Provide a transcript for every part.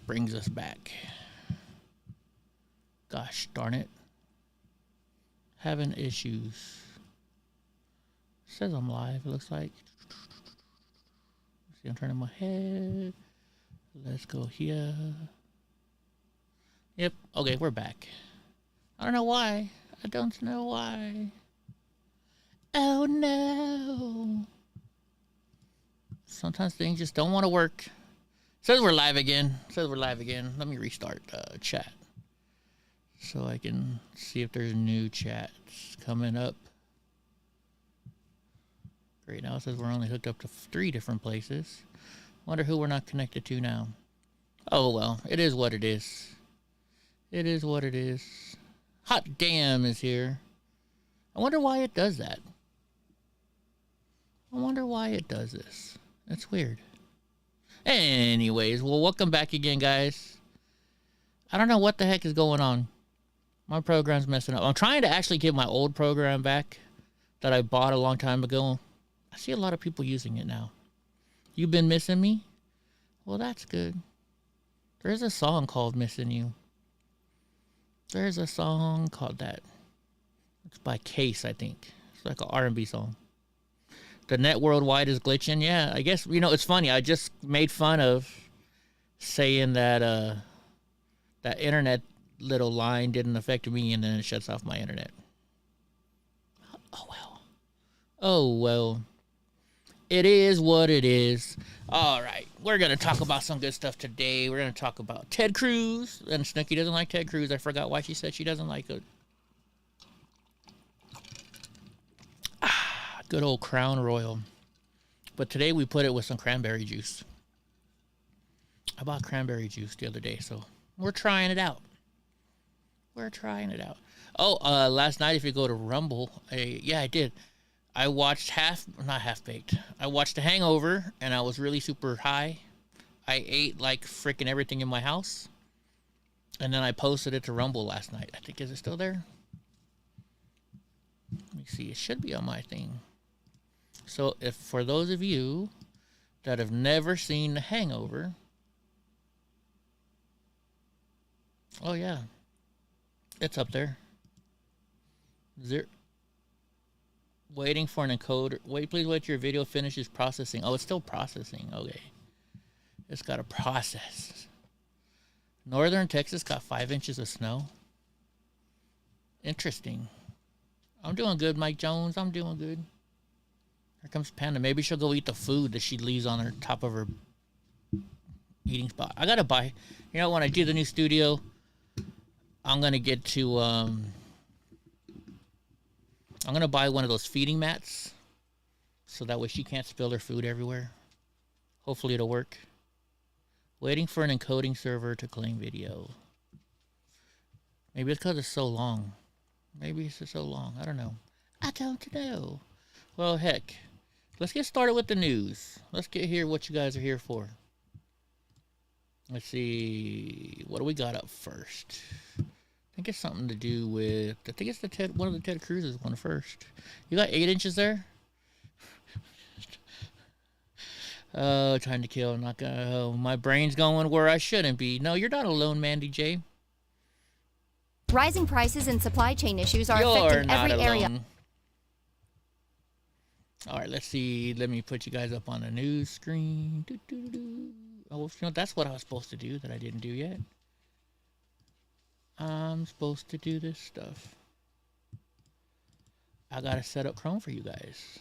brings us back. Gosh darn it. Having issues. Says I'm live, it looks like. See, I'm turning my head. Let's go here. Yep, okay, we're back. I don't know why. I don't know why. Oh no. Sometimes things just don't want to work. Says we're live again. Let me restart chat so I can see if there's new chats coming up. Great, now it says we're only hooked up to 3 different places. Wonder who we're not connected to now. Oh well, it is what it is. It is what it is. Hot damn is here. I wonder why it does that. I wonder why it does this. That's weird. Anyways, well, welcome back again, guys. I don't know what the heck is going on. My program's messing up. I'm trying to actually get my old program back that I bought a long time ago. I see a lot of people using it now. You've been missing me? Well, that's good. There's a song called Missing You. There's a song called that. It's by Case, I think. It's like an R&B song. The net worldwide is glitching. Yeah, I guess, you know, it's funny. I just made fun of saying that that internet little line didn't affect me, and then it shuts off my internet. Oh, well. Oh, well. It is what it is. All right. We're going to talk about some good stuff today. We're going to talk about Ted Cruz. And Snooki doesn't like Ted Cruz. I forgot why she said she doesn't like it. Good old Crown Royal. But today we put it with some cranberry juice. I bought cranberry juice the other day, so we're trying it out. We're trying it out. Oh, last night if you go to Rumble, yeah, I did. I watched not Half-Baked. I watched The Hangover, and I was really super high. I ate like freaking everything in my house. And then I posted it to Rumble last night. I think, is it still there? Let me see. It should be on my thing. So if for those of you that have never seen The Hangover, oh yeah, it's up there. Waiting for an encoder. Please wait till your video finishes processing. Oh, it's still processing. Okay, it's got to process. Northern Texas got 5 inches of snow. Interesting. I'm doing good, Mike Jones. I'm doing good. Here comes Panda. Maybe she'll go eat the food that she leaves on her top of her eating spot. I gotta buy. You know, when I do the new studio, I'm gonna get to. I'm gonna buy one of those feeding mats, so that way she can't spill her food everywhere. Hopefully it'll work. Waiting for an encoding server to claim video. Maybe it's because it's so long. Maybe it's so long. I don't know. I don't know. Well, heck. Let's get started with the news. Let's get here what you guys are here for. Let's see. What do we got up first? I think it's something to do with... I think it's one of the Ted Cruz's one first. You got 8 inches there? Oh, trying to kill. Not gonna... Oh, my brain's going where I shouldn't be. No, you're not alone, Mandy J. Rising prices and supply chain issues are affecting every area. All right, let's see. Let me put you guys up on the news screen. Oh, you know, that's what I was supposed to do that I didn't do yet. I'm supposed to do this stuff. I gotta set up Chrome for you guys.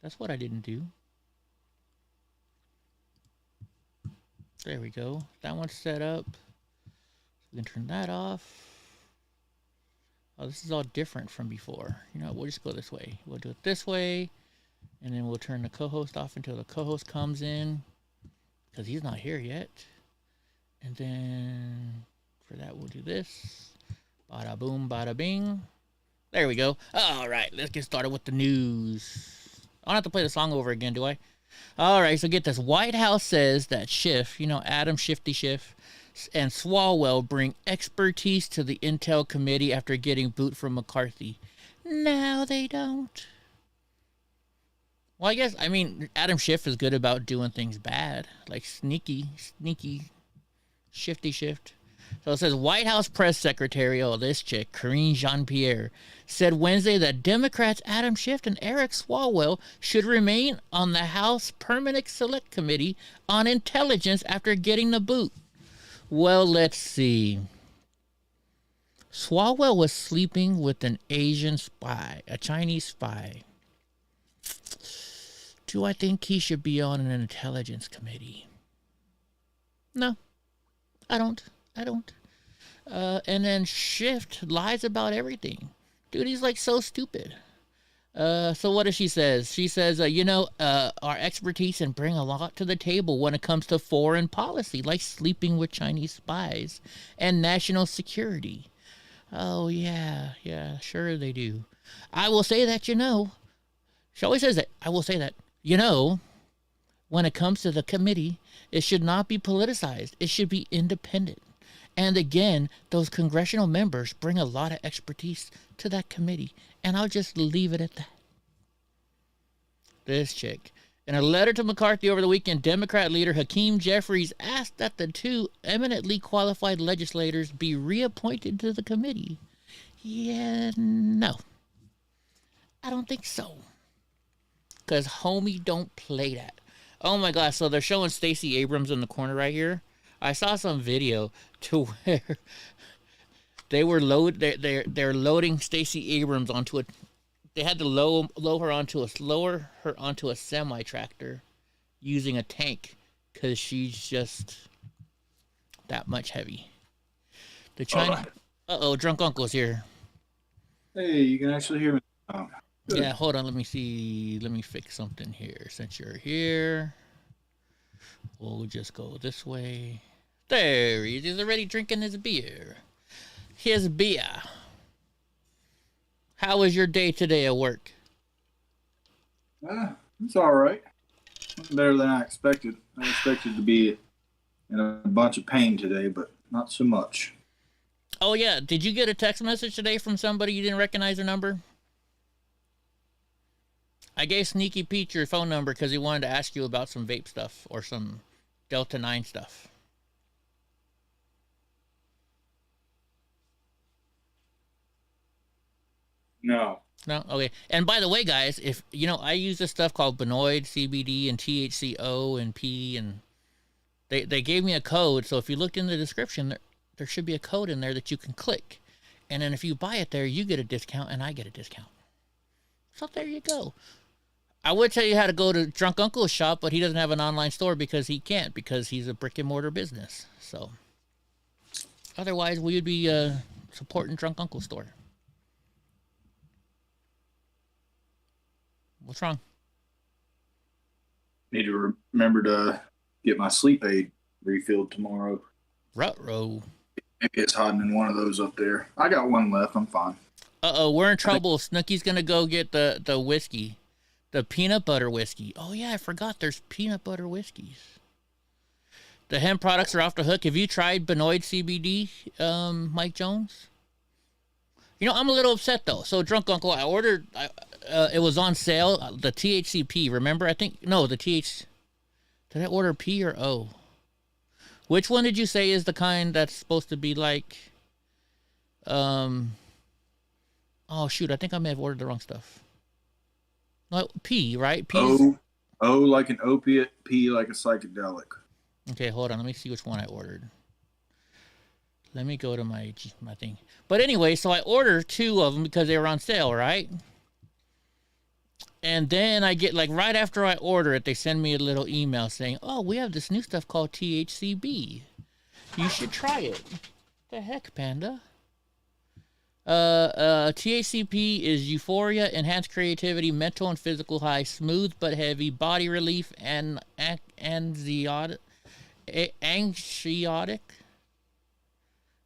That's what I didn't do. There we go. That one's set up. We can turn that off. Oh, this is all different from before. You know, we'll just go this way. We'll do it this way. And then we'll turn the co-host off until the co-host comes in. Because he's not here yet. And then for that, we'll do this. Bada boom, bada bing. There we go. All right, let's get started with the news. I don't have to play the song over again, do I? All right, so get this. White House says that Schiff, you know, Adam Shifty Schiff, and Swalwell bring expertise to the Intel Committee after getting boot from McCarthy. No, they don't. Well, I guess, I mean, Adam Schiff is good about doing things bad, like sneaky, shifty shift. So it says White House press secretary, oh, this chick, Karine Jean-Pierre, said Wednesday that Democrats Adam Schiff and Eric Swalwell should remain on the House Permanent Select Committee on Intelligence after getting the boot. Well, let's see. Swalwell was sleeping with an Asian spy, a Chinese spy. Do I think he should be on an intelligence committee? No, I don't. And then Schiff lies about everything. Dude, he's like so stupid. So what does she says? She says, our expertise and bring a lot to the table when it comes to foreign policy, like sleeping with Chinese spies and national security. Oh, yeah, sure they do. I will say that, she always says that. I will say that, when it comes to the committee, it should not be politicized. It should be independent. And again, those congressional members bring a lot of expertise to that committee. And I'll just leave it at that. This chick. In a letter to McCarthy over the weekend, Democrat leader Hakeem Jeffries asked that the two eminently qualified legislators be reappointed to the committee. Yeah, no. I don't think so. Because homie don't play that. Oh my gosh, so they're showing Stacey Abrams in the corner right here. I saw some video to where they were they're loading Stacey Abrams onto a. They had to lower her onto a semi tractor, using a tank, because she's just that much heavy. The China. Drunk Uncle's here. Hey, you can actually hear me. Oh, yeah, hold on. Let me see. Let me fix something here. Since you're here, we'll just go this way. There he is. He's already drinking his beer. His beer. How was your day today at work? It's all right. Better than I expected. I expected to be in a bunch of pain today, but not so much. Oh, yeah. Did you get a text message today from somebody you didn't recognize their number? I gave Sneaky Pete your phone number because he wanted to ask you about some vape stuff or some Delta 9 stuff. No. No? Okay. And by the way, guys, if I use this stuff called Benoid, CBD, and THCO and P, and they gave me a code. So if you looked in the description, there should be a code in there that you can click. And then if you buy it there, you get a discount and I get a discount. So there you go. I would tell you how to go to Drunk Uncle's shop, but he doesn't have an online store because he can't, because he's a brick and mortar business. So otherwise, we would be supporting Drunk Uncle's store. What's wrong? Need to remember to get my sleep aid refilled tomorrow. Ruh-roh. Maybe it's hiding in one of those up there. I got one left. I'm fine. We're in trouble. Snooky's going to go get the whiskey. The peanut butter whiskey. Oh, yeah, I forgot there's peanut butter whiskeys. The hemp products are off the hook. Have you tried Benoid CBD, Mike Jones? I'm a little upset, though. So, Drunk Uncle, I ordered... it was on sale. The THCP, remember? The TH... Did I order P or O? Which one did you say is the kind that's supposed to be like... Oh, shoot. I think I may have ordered the wrong stuff. No, P, right? O like an opiate, P like a psychedelic. Okay, hold on. Let me see which one I ordered. Let me go to my thing. But anyway, so I ordered 2 of them because they were on sale, right? And then I get, right after I order it, they send me a little email saying, oh, we have this new stuff called THCB. You should try it. The heck, Panda? THCP is euphoria, enhanced creativity, mental and physical high, smooth but heavy, body anxiotic,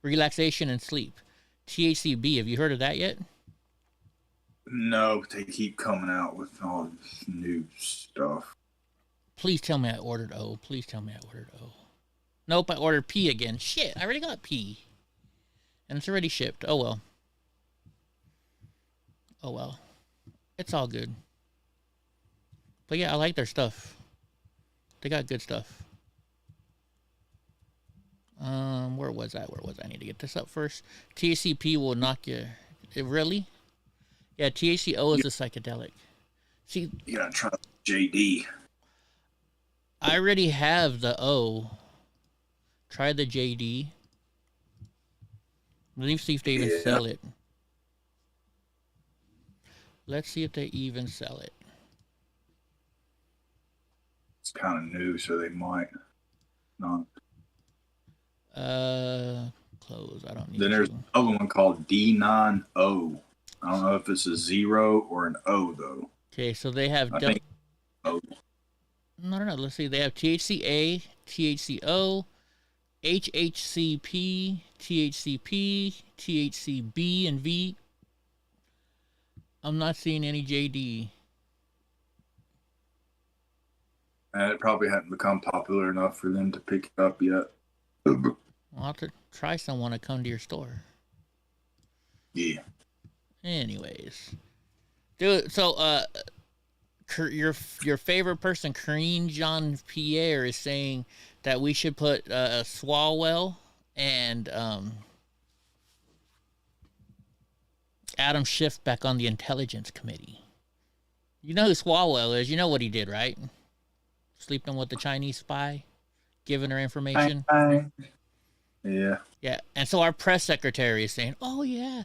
relaxation and sleep. THCB, have you heard of that yet? No, but they keep coming out with all this new stuff. Please tell me I ordered O. Please tell me I ordered O. Nope, I ordered P again. Shit, I already got P. And it's already shipped. Oh, well. Oh, well. It's all good. But yeah, I like their stuff. They got good stuff. Where was I? I need to get this up first. THCP will knock you. Really? Yeah, THCO is a psychedelic. See, you gotta try JD. I already have the O. Try the JD. Let me see if they even sell it. Let's see if they even sell it. It's kind of new, so they might not. Close. I don't need. Then there's another one called D9O. I don't know if it's a 0 or an O though. Okay, so they have. I think O. No. Let's see. They have THCA, THCO, HHCP, THCP, THCB, and V. I'm not seeing any JD. It probably hadn't become popular enough for them to pick it up yet. I'll have to try someone to come to your store. Yeah. Anyways. Dude, so your favorite person, Karine Jean-Pierre, is saying that we should put Swalwell and Adam Schiff back on the Intelligence Committee. You know who Swalwell is. You know what he did, right? Sleeping with the Chinese spy, giving her information. Yeah. Yeah, and so our press secretary is saying, "Oh yeah,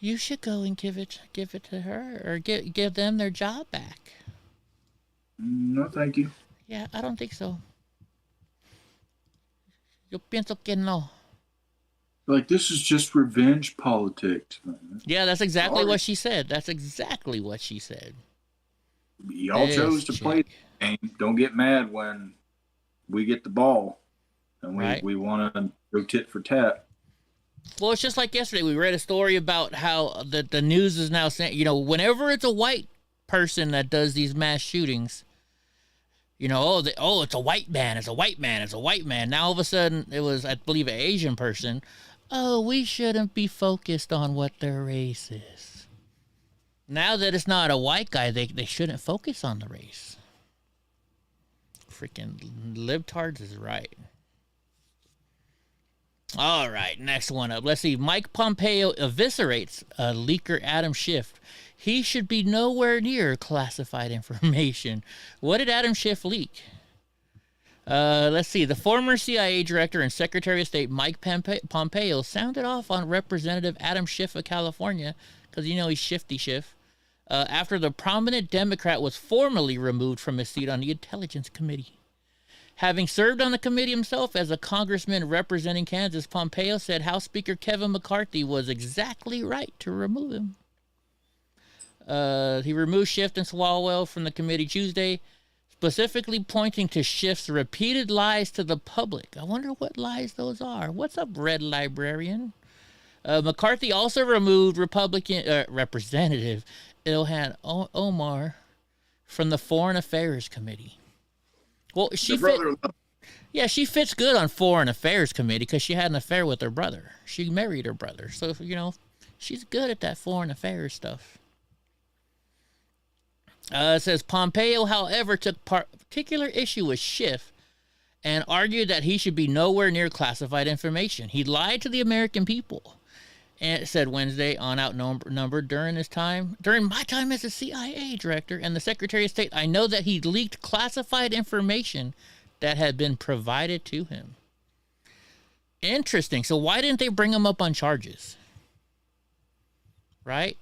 you should go and give it to her, or give them their job back." No, thank you. Yeah, I don't think so. Yo pienso que no. Like, this is just revenge politics. Yeah, that's exactly what she said. That's exactly what she said. Y'all chose to play the game. Don't get mad when we get the ball and we want to go tit for tat. Well, it's just like yesterday. We read a story about how the news is now saying, you know, whenever it's a white person that does these mass shootings, you know, it's a white man, it's a white man, it's a white man. Now all of a sudden it was, I believe, an Asian person. Oh, we shouldn't be focused on what their race is. Now that it's not a white guy, they shouldn't focus on the race. Freaking libtards is right. All right, next one up. Let's see. Mike Pompeo eviscerates leaker Adam Schiff. He should be nowhere near classified information. What did Adam Schiff leak? Let's see. The former CIA director and Secretary of State Mike Pompeo sounded off on Representative Adam Schiff of California, because you know he's Shifty Schiff, after the prominent Democrat was formally removed from his seat on the Intelligence Committee. Having served on the committee himself as a congressman representing Kansas, Pompeo said House Speaker Kevin McCarthy was exactly right to remove him. He removed Schiff and Swalwell from the committee Tuesday, specifically pointing to Schiff's repeated lies to the public. I wonder what lies those are. What's up, Red Librarian? McCarthy also removed Republican Representative Ilhan Omar from the Foreign Affairs Committee. Well, she fits good on Foreign Affairs Committee because she had an affair with her brother. She married her brother. So, you know, she's good at that foreign affairs stuff. It says Pompeo, however, took particular issue with Schiff and argued that he should be nowhere near classified information. He lied to the American people. And it said Wednesday on Outnumbered during my time as a CIA director and the Secretary of State, I know that he leaked classified information that had been provided to him. Interesting. So why didn't they bring him up on charges? Right?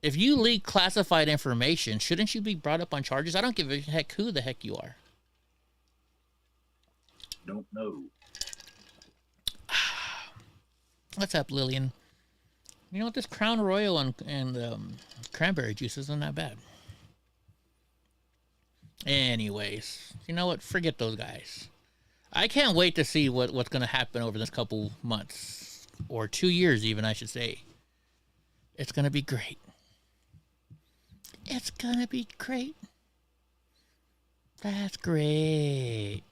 If you leak classified information, shouldn't you be brought up on charges? I don't give a heck who the heck you are. Don't know. What's up, Lillian? You know what? This Crown Royal and cranberry juice isn't that bad. Anyways, you know what? Forget those guys. I can't wait to see what's going to happen over this couple months. Or 2 years even, I should say. It's going to be great. It's going to be great. That's great.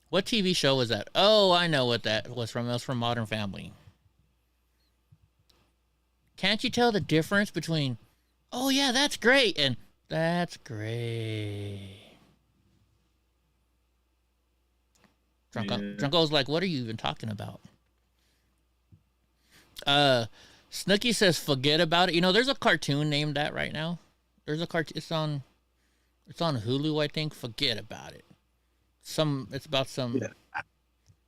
What TV show was that? Oh, I know what that was from. It was from Modern Family. Can't you tell the difference between Oh yeah, that's great, and that's great. Drunko's like, what are you even talking about? Snooky says, forget about it. You know, there's a cartoon named that right now. There's a cartoon. It's on Hulu, I think. Forget about it. It's about some.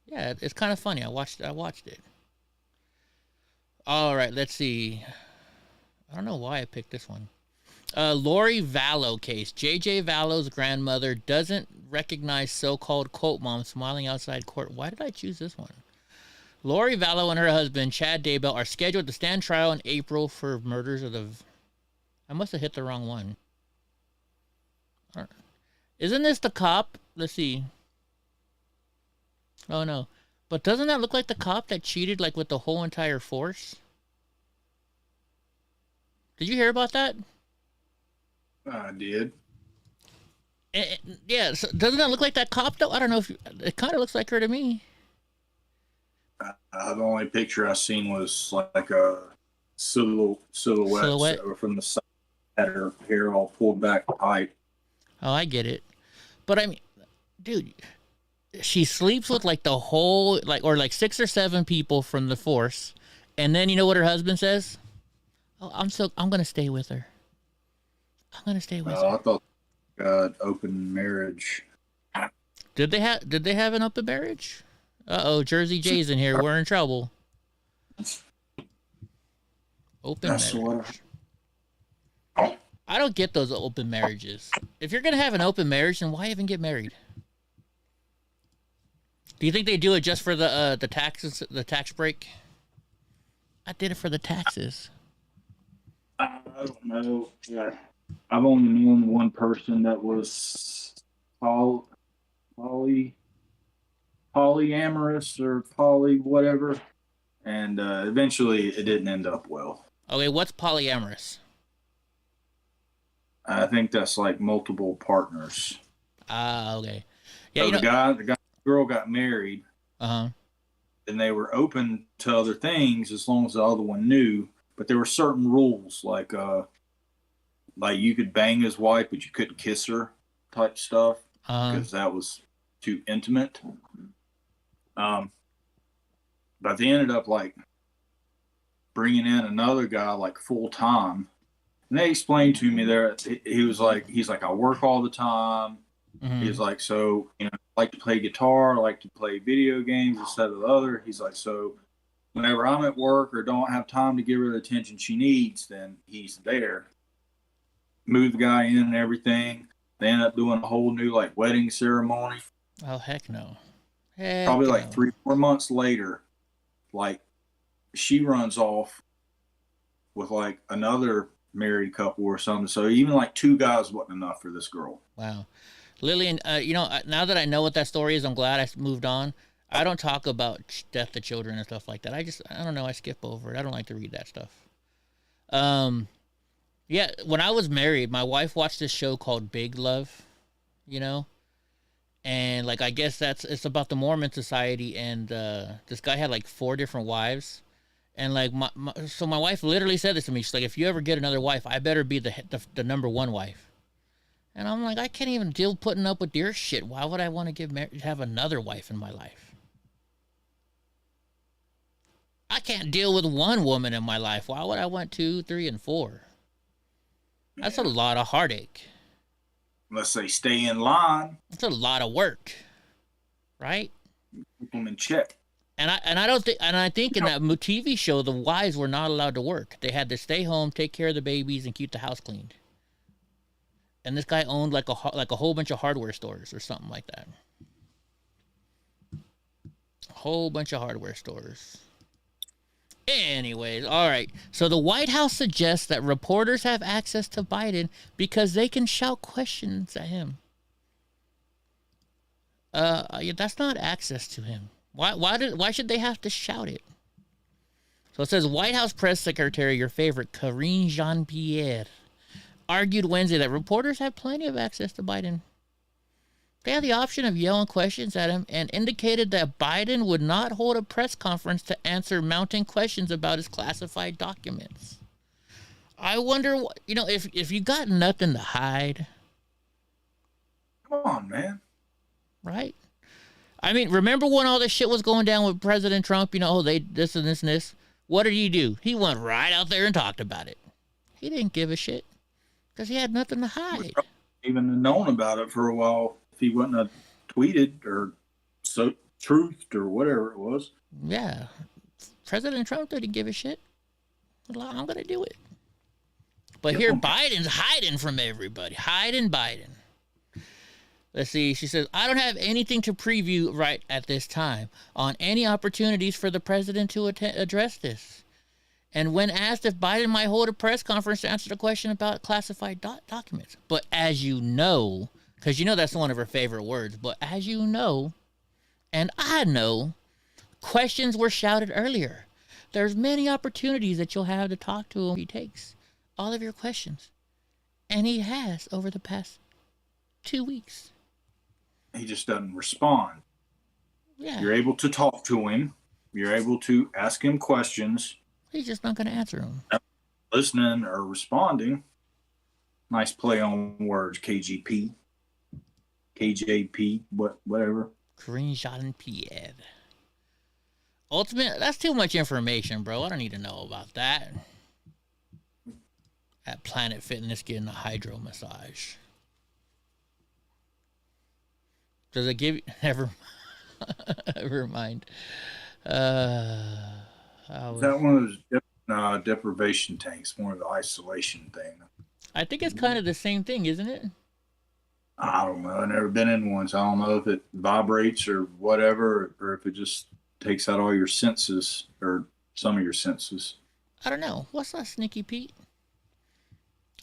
Yeah, it's kind of funny. I watched it. All right, let's see. I don't know why I picked this one. Lori Vallow case. JJ Vallow's grandmother doesn't recognize so-called quote mom smiling outside court. Why did I choose this one? Lori Vallow and her husband, Chad Daybell, are scheduled to stand trial in April for murders of the... I must have hit the wrong one. Isn't this the cop? Let's see. Oh, no. But doesn't that look like the cop that cheated like with the whole entire force? Did you hear about that? I did. Yeah, so doesn't that look like that cop though? I don't know if it kind of looks like her to me. The only picture I seen was like a silhouette from the side, had her hair all pulled back tight. Oh, I get it. But I mean, dude, she sleeps with like the whole, like 6 or 7 people from the force. And then you know what her husband says? Oh, I'm going to stay with her. I'm going to stay with her. I thought open marriage. Did they have an open marriage? Uh-oh, Jersey Jay's in here. We're in trouble. Open marriage. I don't get those open marriages. If you're going to have an open marriage, then why even get married? Do you think they do it just for the taxes, the tax break? I did it for the taxes. I don't know. Yeah. I've only known one person that was polyamorous or poly whatever, and eventually it didn't end up well. Okay, what's polyamorous? I think that's like multiple partners. Okay. Yeah, so the girl got married. And they were open to other things as long as the other one knew, but there were certain rules like you could bang his wife, but you couldn't kiss her, type stuff, because that was too intimate. But they ended up like bringing in another guy like full time, and they explained to me he's like I work all the time. Mm-hmm. He's like, so I like to play guitar, I like to play video games instead of the other. He's like, so whenever I'm at work or don't have time to give her the attention she needs, then he's there. Move the guy in and everything. They end up doing a whole new like wedding ceremony. Oh heck no! Probably like 3-4 months later, like she runs off with like another married couple or something. So even like 2 guys wasn't enough for this girl. Wow, Lillian. Now that I know what that story is, I'm glad I moved on. I don't talk about death of children and stuff like that. I don't know. I skip over it. I don't like to read that stuff. Yeah, when I was married, my wife watched this show called Big Love, and like I guess it's about the Mormon society, and this guy had like 4 different wives, and like my wife literally said this to me. She's like, if you ever get another wife, I better be the number 1 wife. And I'm like, I can't even deal putting up with your shit. Why would I want to have another wife in my life? I can't deal with 1 woman in my life. Why would I want 2, 3, and 4? That's a lot of heartache. Unless they stay in line. That's a lot of work, right? Keep them in check. And I think in that TV show, the wives were not allowed to work. They had to stay home, take care of the babies, and keep the house cleaned. And this guy owned like a whole bunch of hardware stores or something like that. A whole bunch of hardware stores. Anyways, all right. So the White House suggests that reporters have access to Biden because they can shout questions at him. Yeah, that's not access to him. Why should they have to shout it? So it says White House press secretary, your favorite, Karine Jean-Pierre, argued Wednesday that reporters have plenty of access to Biden. They had the option of yelling questions at him and indicated that Biden would not hold a press conference to answer mounting questions about his classified documents. I wonder, if you got nothing to hide. Come on, man. Right? I mean, remember when all this shit was going down with President Trump? They this and this and this. What did he do? He went right out there and talked about it. He didn't give a shit because he had nothing to hide. Even known about it for a while if he wouldn't have tweeted or truthed or whatever it was. Yeah. President Trump didn't give a shit. Well, I'm going to do it. But here Biden's hiding from everybody. Hiding Biden. Let's see. She says, I don't have anything to preview right at this time on any opportunities for the president to address this. And when asked if Biden might hold a press conference to answer the question about classified documents. But as you know, because that's one of her favorite words, but as you know, and I know, questions were shouted earlier. There's many opportunities that you'll have to talk to him. He takes all of your questions. And he has over the past 2 weeks. He just doesn't respond. Yeah. You're able to talk to him. You're able to ask him questions. He's just not going to answer them. Listening or responding. Nice play on words. KGP. KJP. Whatever. Screenshot Ultimate, that's too much information, bro. I don't need to know about that. At Planet Fitness getting a hydro massage. Does it give you... Never mind. Is that one of those deprivation tanks? More of the isolation thing? I think it's kind of the same thing, isn't it? I don't know. I've never been in one, so I don't know if it vibrates or whatever, or if it just takes out all your senses or some of your senses. I don't know. What's that, Sneaky Pete?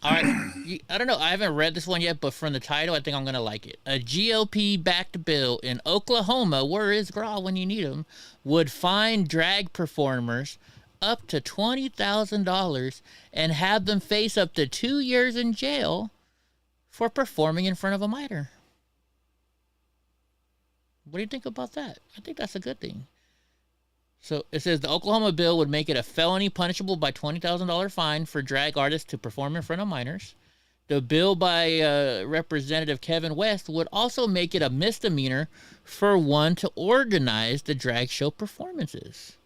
All right. I don't know. I haven't read this one yet, but from the title, I think I'm going to like it. A GOP-backed bill in Oklahoma, where is Graw when you need him, would fine drag performers up to $20,000 and have them face up to 2 years in jail for performing in front of a minor. What do you think about that? I think that's a good thing. So it says the Oklahoma bill would make it a felony punishable by $20,000 fine for drag artists to perform in front of minors. The bill by Representative Kevin West would also make it a misdemeanor for one to organize the drag show performances.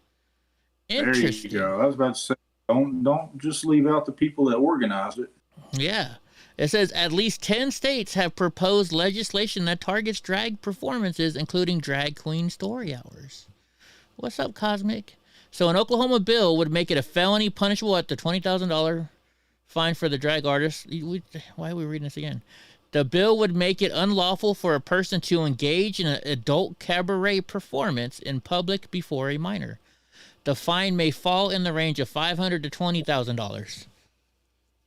Interesting. There you go. I was about to say, don't just leave out the people that organized it. Yeah. It says at least 10 states have proposed legislation that targets drag performances, including drag queen story hours. What's up, Cosmic? So an Oklahoma bill would make it a felony punishable at the $20,000 fine for the drag artist. Why are we reading this again? The bill would make it unlawful for a person to engage in an adult cabaret performance in public before a minor. The fine may fall in the range of $500 to $20,000.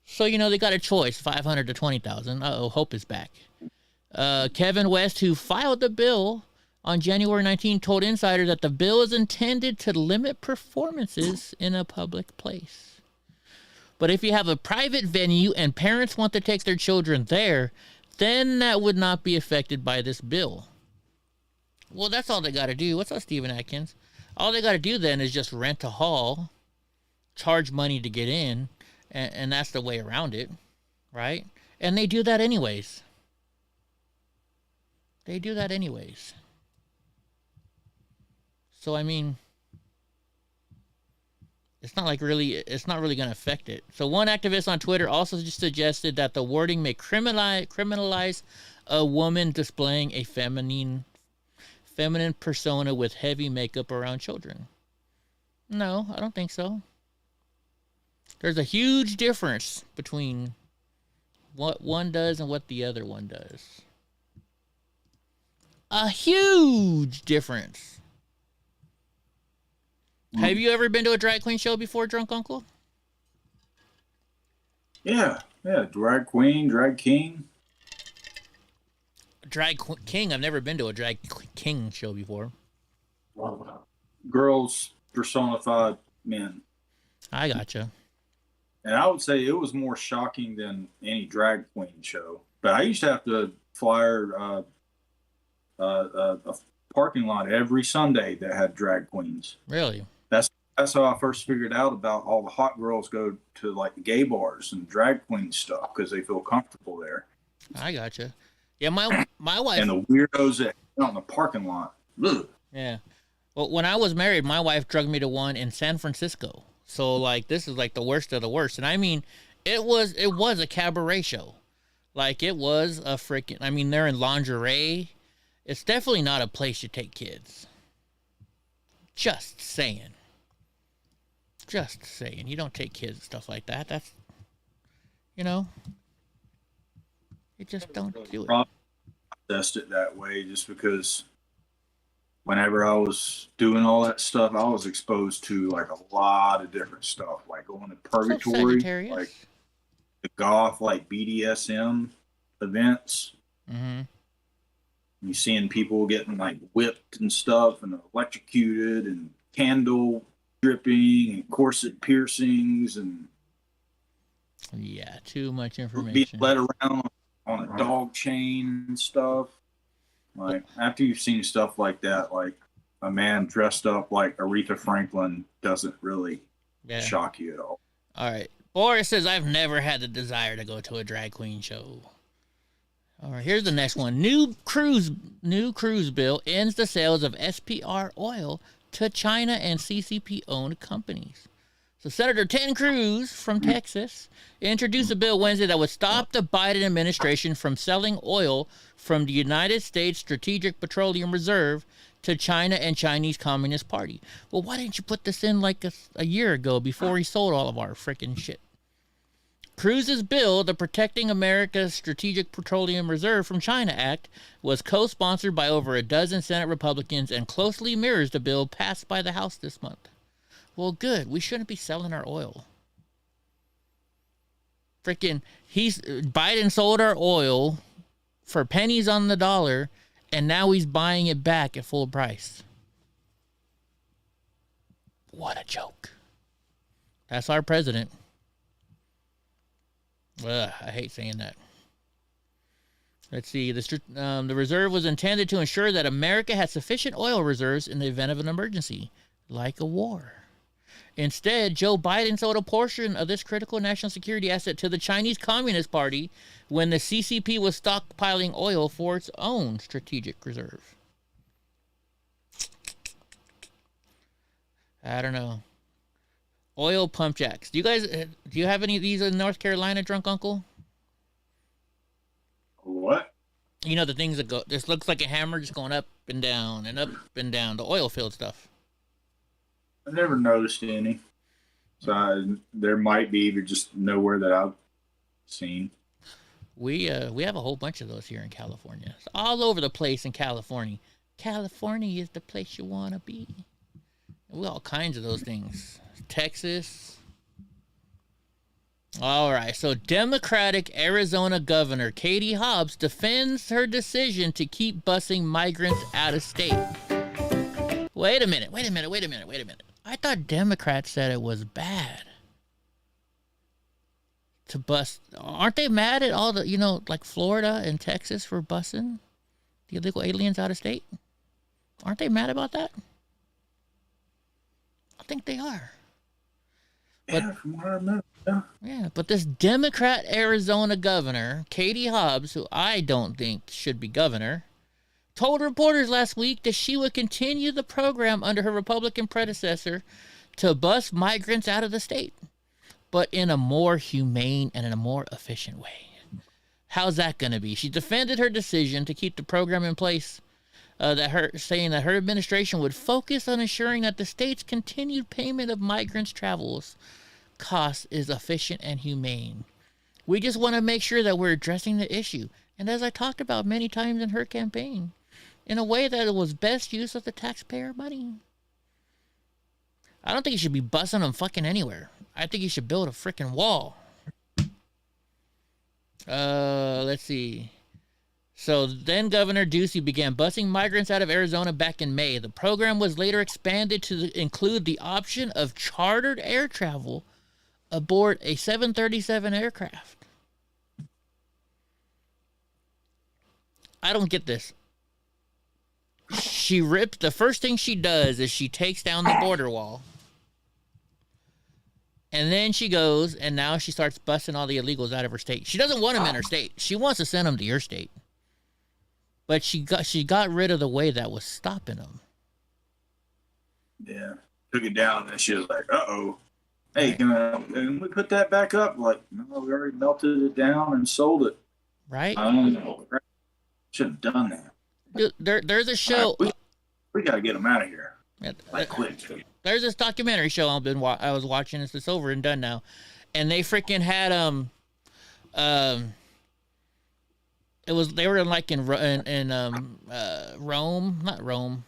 So, they got a choice, $500 to $20,000. Uh-oh, Hope is back. Kevin West, who filed the bill on January 19, told Insider that the bill is intended to limit performances in a public place. But if you have a private venue and parents want to take their children there, then that would not be affected by this bill. Well, that's all they got to do. What's up, Stephen Atkins? All they got to do then is just rent a hall, charge money to get in, and that's the way around it, right? And they do that anyways. So, I mean, it's not really going to affect it. So one activist on Twitter also just suggested that the wording may criminalize a woman displaying a feminine persona with heavy makeup around children. No, I don't think so. There's a huge difference between what one does and what the other one does. A huge difference. Have you ever been to a drag queen show before, Drunk Uncle? Yeah. Drag queen, drag king. King. I've never been to a drag king show before. Girls personified men. I gotcha. And I would say it was more shocking than any drag queen show. But I used to have to flyer a parking lot every Sunday that had drag queens. Really? That's that's how I first figured out about all the hot girls go to like the gay bars and drag queen stuff because they feel comfortable there. I gotcha. Yeah, my wife and the weirdos that out in the parking lot. Ugh. Yeah. Well, when I was married, my wife drugged me to one in San Francisco. So like this is like the worst of the worst. And I mean, it was a cabaret show. Like it was a freaking, I mean, they're in lingerie. It's definitely not a place you take kids. Just saying. Just saying. You don't take kids and stuff like that. That's, you know, you just don't do it. I processed it that way just because whenever I was doing all that stuff, I was exposed to like a lot of different stuff, like going to purgatory, like the goth, like BDSM events. Mm-hmm. You seeing people getting like whipped and stuff and electrocuted and candle dripping and corset piercings and yeah, too much information. Being led around on a dog chain and stuff. Like after you've seen stuff like that, like a man dressed up like Aretha Franklin doesn't really shock you at all. All right. Boris says, I've never had the desire to go to a drag queen show. All right, here's the next one. New cruise bill ends the sales of SPR oil to China and CCP-owned companies. So Senator Ted Cruz from Texas introduced a bill Wednesday that would stop the Biden administration from selling oil from the United States Strategic Petroleum Reserve to China and Chinese Communist Party. Well, why didn't you put this in like a year ago before he sold all of our freaking shit? Cruz's bill, the Protecting America's Strategic Petroleum Reserve from China Act, was co-sponsored by over a dozen Senate Republicans and closely mirrors the bill passed by the House this month. Well, good. We shouldn't be selling our oil. Biden sold our oil for pennies on the dollar, and now he's buying it back at full price. What a joke. That's our president. Ugh, I hate saying that. Let's see. The reserve was intended to ensure that America had sufficient oil reserves in the event of an emergency, like a war. Instead, Joe Biden sold a portion of this critical national security asset to the Chinese Communist Party when the CCP was stockpiling oil for its own strategic reserve. I don't know. Oil pump jacks. Do you have any of these in North Carolina, Drunk Uncle? What? You know the things that go, this looks like a hammer just going up and down, the oil field stuff. I never noticed any. So there might be, but just nowhere that I've seen. We have a whole bunch of those here in California. It's all over the place in California. California is the place you want to be. We all kinds of those things. Texas. All right, so Democratic Arizona Governor Katie Hobbs defends her decision to keep busing migrants out of state. Wait a minute. I thought Democrats said it was bad to bus. Aren't they mad at all the, like Florida and Texas for busing the illegal aliens out of state? Aren't they mad about that? I think they are. But, from what I know, yeah, but this Democrat Arizona governor, Katie Hobbs, who I don't think should be governor, told reporters last week that she would continue the program under her Republican predecessor to bus migrants out of the state, but in a more humane and in a more efficient way. How's that going to be? She defended her decision to keep the program in place, saying that her administration would focus on ensuring that the state's continued payment of migrants' travels costs is efficient and humane. We just want to make sure that we're addressing the issue, and as I talked about many times in her campaign, in a way that it was best use of the taxpayer money. I don't think you should be busing them fucking anywhere. I think you should build a freaking wall. Let's see. So then Governor Ducey began busing migrants out of Arizona back in May. The program was later expanded to include the option of chartered air travel aboard a 737 aircraft. I don't get this. The first thing she does is she takes down the border wall. And then she goes, and now she starts busting all the illegals out of her state. She doesn't want them in her state. She wants to send them to your state. But she got rid of the way that was stopping them. Yeah. Took it down, and she was like, uh-oh. Hey, can we put that back up? Like, no, we already melted it down and sold it. Right? I don't know. Should have done that. Dude, there's a show. Right, we got to get them out of here. Like, quick. There's this documentary show I was watching. It's over and done now, and they freaking had they were like in Rome, not Rome,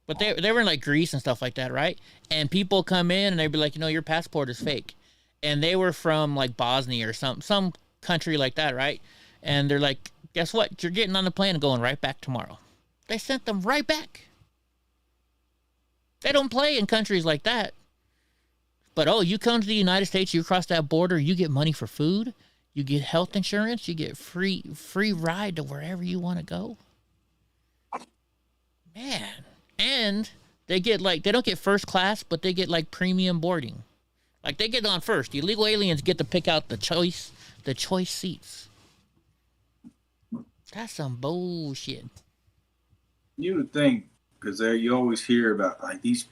but they were in like Greece and stuff like that, right? And people come in and they'd be like, your passport is fake, and they were from like Bosnia or some country like that, right? And they're like, guess what? You're getting on the plane and going right back tomorrow. They sent them right back. They don't play in countries like that. But, you come to the United States, you cross that border, you get money for food, you get health insurance, you get free ride to wherever you want to go. Man. And they get they don't get first class, but they get like premium boarding. Like they get on first. The illegal aliens get to pick out the choice seats. That's some bullshit. You would think, because you always hear about like these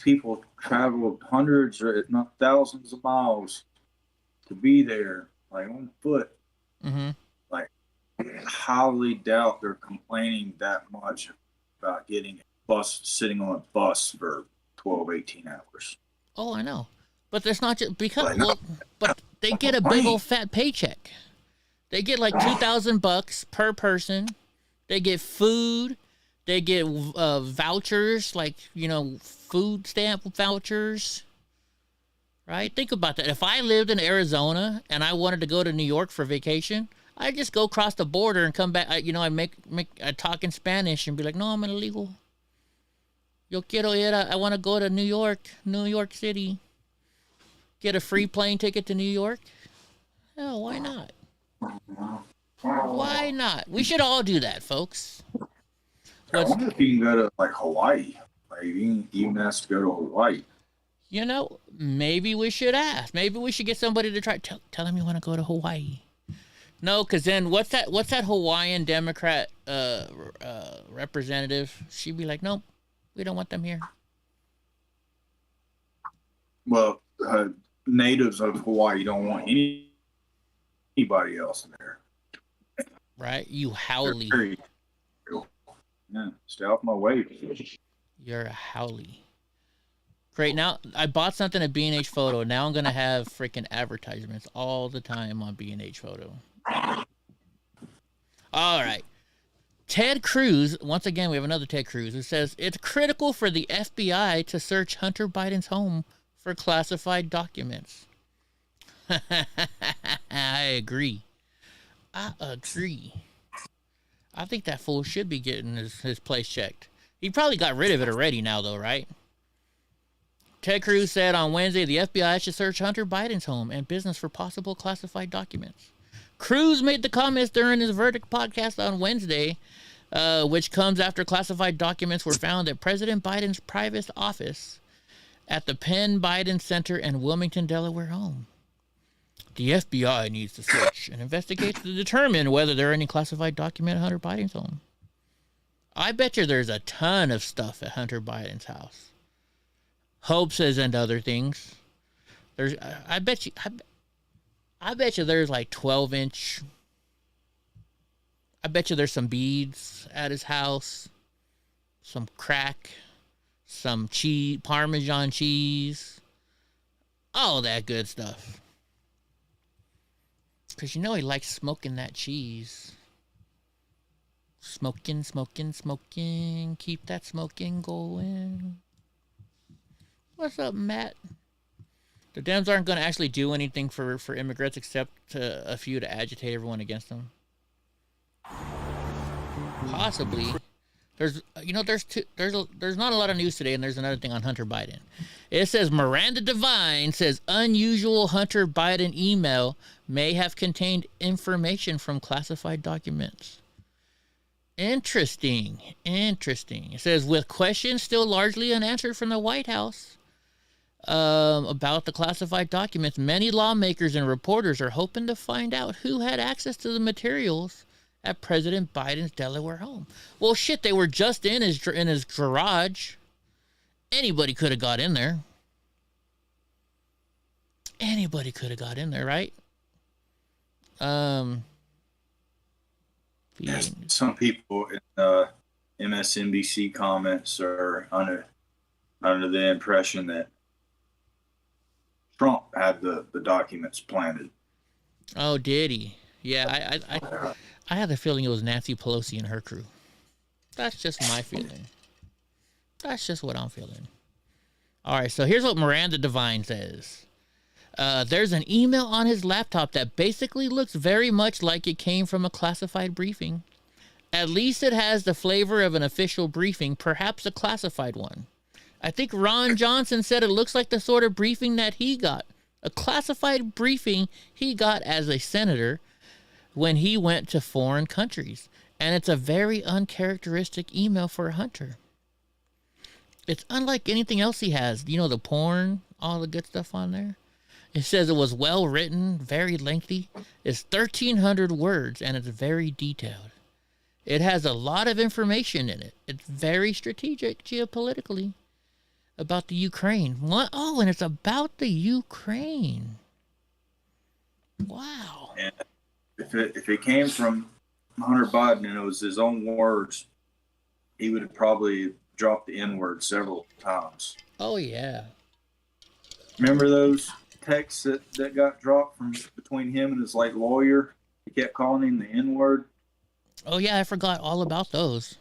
people traveled hundreds or if not thousands of miles to be there, like on foot. Mm-hmm. Like, I highly doubt they're complaining that much about getting sitting on a bus for 12, 18 hours. Oh, I know. But that's not just because, but they get a big old fat paycheck. They get like $2,000 per person. They get food. They get vouchers, like, food stamp vouchers, right? Think about that. If I lived in Arizona and I wanted to go to New York for vacation, I'd just go across the border and come back. I talk in Spanish and be like, no, I'm an illegal. Yo quiero ir I want to go to New York City. Get a free plane ticket to New York. Hell, why not? Why not? We should all do that, folks. I wonder if you can go to like Hawaii. Like you can even ask to go to Hawaii. Maybe we should ask. Maybe we should get somebody to try. Tell them you want to go to Hawaii. No, because then what's that Hawaiian Democrat representative? She'd be like, nope, we don't want them here. Well, natives of Hawaii don't want anybody else there. Right? You howly. Yeah, stay off my way. You're a howly. Great. Now, I bought something at B&H Photo. Now I'm going to have freaking advertisements all the time on B&H Photo. All right. Ted Cruz. Once again, we have another Ted Cruz who says, it's critical for the FBI to search Hunter Biden's home for classified documents. I agree. I think that fool should be getting his place checked. He probably got rid of it already now, though, right? Ted Cruz said on Wednesday the FBI should search Hunter Biden's home and business for possible classified documents. Cruz made the comments during his Verdict podcast on Wednesday, which comes after classified documents were found at President Biden's private office at the Penn Biden Center in Wilmington, Delaware home. The FBI needs to search and investigate to determine whether there are any classified documents at Hunter Biden's home. I bet you there's a ton of stuff at Hunter Biden's house. Hoaxes and other things. I bet you there's like 12-inch. I bet you there's some beads at his house, some crack, some cheese, Parmesan cheese, all that good stuff. Because he likes smoking that cheese. Smoking. Keep that smoking going. What's up, Matt? The Dems aren't going to actually do anything for immigrants except a few to agitate everyone against them. Possibly. There's not a lot of news today, and there's another thing on Hunter Biden. It says Miranda Devine says unusual Hunter Biden email may have contained information from classified documents. Interesting. It says with questions still largely unanswered from the White House, about the classified documents. Many lawmakers and reporters are hoping to find out who had access to the materials at President Biden's Delaware home. Well, shit, they were just in his garage. Anybody could have got in there. Anybody could have got in there, right? Yes, some people in MSNBC comments are under the impression that Trump had the documents planted. Oh, did he? Yeah, I had the feeling it was Nancy Pelosi and her crew. That's just my feeling. That's just what I'm feeling. All right, so here's what Miranda Devine says. There's an email on his laptop that basically looks very much like it came from a classified briefing. At least it has the flavor of an official briefing, perhaps a classified one. I think Ron Johnson said it looks like the sort of briefing that he got. A classified briefing he got as a senator when he went to foreign countries. And it's a very uncharacteristic email for a hunter. It's unlike anything else he has. You know, the porn, all the good stuff on there. It says it was well written, very lengthy. It's 1,300 words, and it's very detailed. It has a lot of information in it. It's very strategic geopolitically about the Ukraine. What? Oh, and it's about the Ukraine. Wow. And if it came from Hunter Biden and it was his own words, he would have probably dropped the N-word several times. Oh, yeah. Remember those texts that got dropped from between him and his lawyer? He kept calling him the N-word. Oh, yeah, I forgot all about those.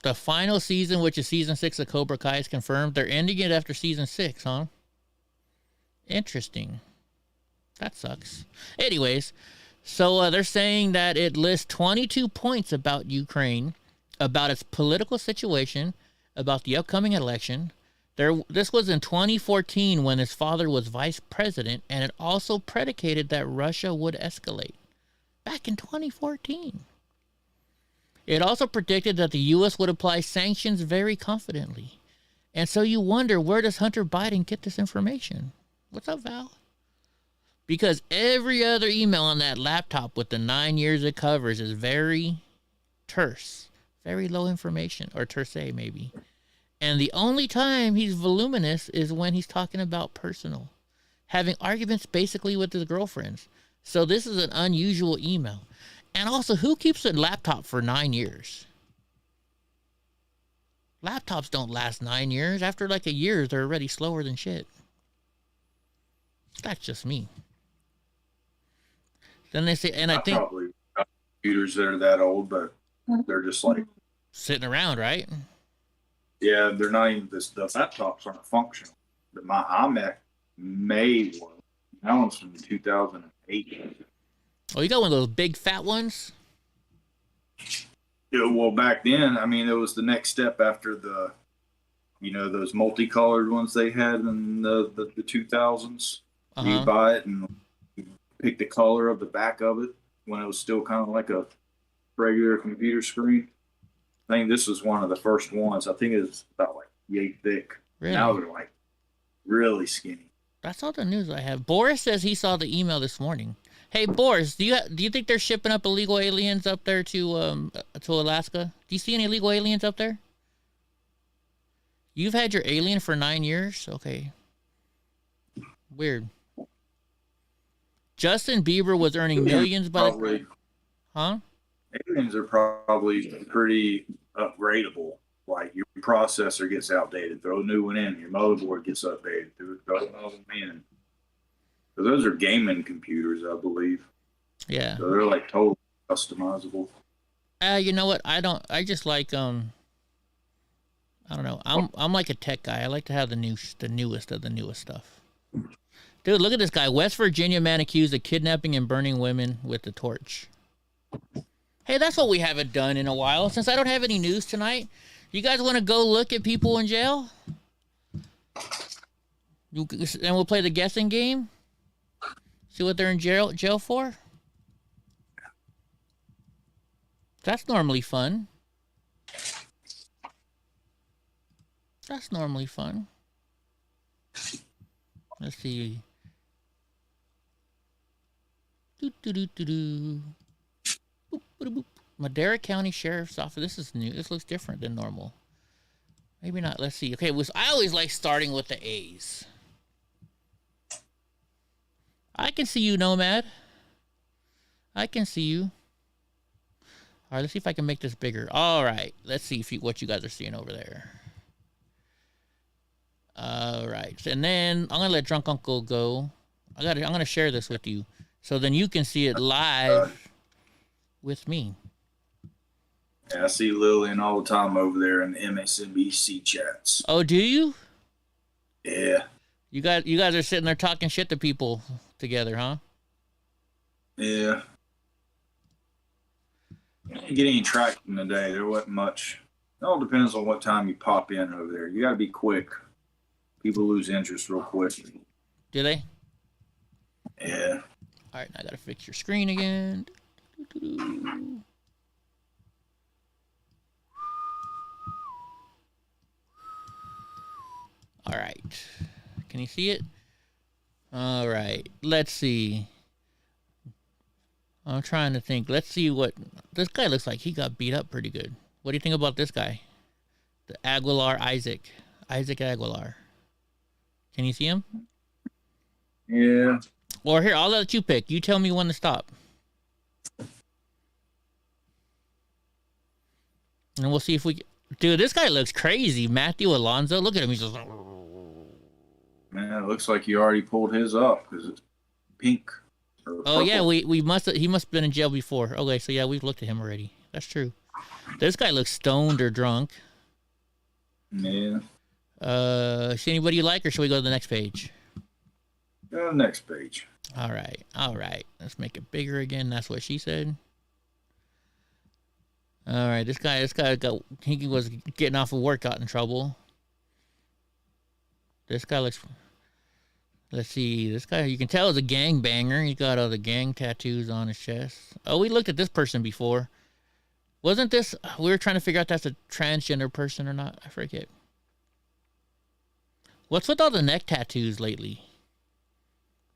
The final season, which is season 6 of Cobra Kai, is confirmed. They're ending it after season 6, huh? Interesting. That sucks. Anyways, so they're saying that it lists 22 points about Ukraine, about its political situation, about the upcoming election. This was in 2014 when his father was vice president, and it also predicated that Russia would escalate. Back in 2014. It also predicted that the U.S. would apply sanctions very confidently. And so you wonder, where does Hunter Biden get this information? What's up, Val? Because every other email on that laptop with the 9 years it covers is very terse. Very low information, or terse maybe. And the only time he's voluminous is when he's talking about personal. Having arguments basically with his girlfriends. So this is an unusual email. And also, who keeps a laptop for 9 years? Laptops don't last 9 years. After like a year, they're already slower than shit. That's just me. Then they say, and I think probably got computers that are that old, but they're just like sitting around, right? Yeah, they're not even the laptops aren't functional. But my iMac May one, that one's from 2008. Oh, you got one of those big fat ones? Yeah, well, back then, I mean, it was the next step after the, those multicolored ones they had in the 2000s. Uh-huh. You buy it and pick the color of the back of it when it was still kind of like a regular computer screen. I think this was one of the first ones. I think it was about like yay thick. Really? Now they're like really skinny. That's all the news I have. Boris says he saw the email this morning. Hey, Boris, do you think they're shipping up illegal aliens up there to Alaska? Do you see any illegal aliens up there? You've had your alien for 9 years? Okay. Weird. Justin Bieber was earning millions by the... Huh? Aliens are probably pretty upgradable. Like your processor gets outdated, throw a new one in. Your motherboard gets updated, throw another one in. So those are gaming computers, I believe. Yeah. So they're like totally customizable. You know what? I just like I don't know. I'm like a tech guy. I like to have the newest of the newest stuff. Dude, look at this guy. West Virginia man accused of kidnapping and burning women with a torch. Hey, that's what we haven't done in a while. Since I don't have any news tonight, you guys want to go look at people in jail? And we'll play the guessing game? See what they're in jail for? That's normally fun. That's normally fun. Let's see. Madera County Sheriff's Office. This is new. This looks different than normal. Maybe not. Let's see. Okay, I always like starting with the A's. I can see you, Nomad. I can see you. All right, let's see if I can make this bigger. All right, let's see what you guys are seeing over there. All right, and then I'm gonna let Drunk Uncle go. I'm gonna share this with you, so then you can see it live with me. Yeah, I see Lillian all the time over there in the MSNBC chats. Oh, do you? Yeah. You guys are sitting there talking shit to people together, huh? Yeah. Didn't get any traction today. There wasn't much. It all depends on what time you pop in over there. You got to be quick. People lose interest real quick. Do they? Yeah. All right, now I got to fix your screen again. All right. Can you see it? All right. Let's see. I'm trying to think. Let's see what this guy looks like. He got beat up pretty good. What do you think about this guy? The Aguilar Isaac Aguilar. Can you see him? Yeah. Or here, I'll let you pick. You tell me when to stop. And we'll see if we... Dude, this guy looks crazy. Matthew Alonso. Look at him. He's just... Man, it looks like you already pulled his up because it's pink. Oh, yeah, he must have been in jail before. Okay, so yeah, we've looked at him already. That's true. This guy looks stoned or drunk. Yeah. See anybody you like, or should we go to the next page? Go to the next page. All right. Let's make it bigger again. That's what she said. All right, this guy he was getting off of work, got in trouble. This guy looks... Let's see, this guy, you can tell is a gangbanger. He got all the gang tattoos on his chest. Oh, we looked at this person before. Wasn't this... We were trying to figure out if that's a transgender person or not. I forget. What's with all the neck tattoos lately?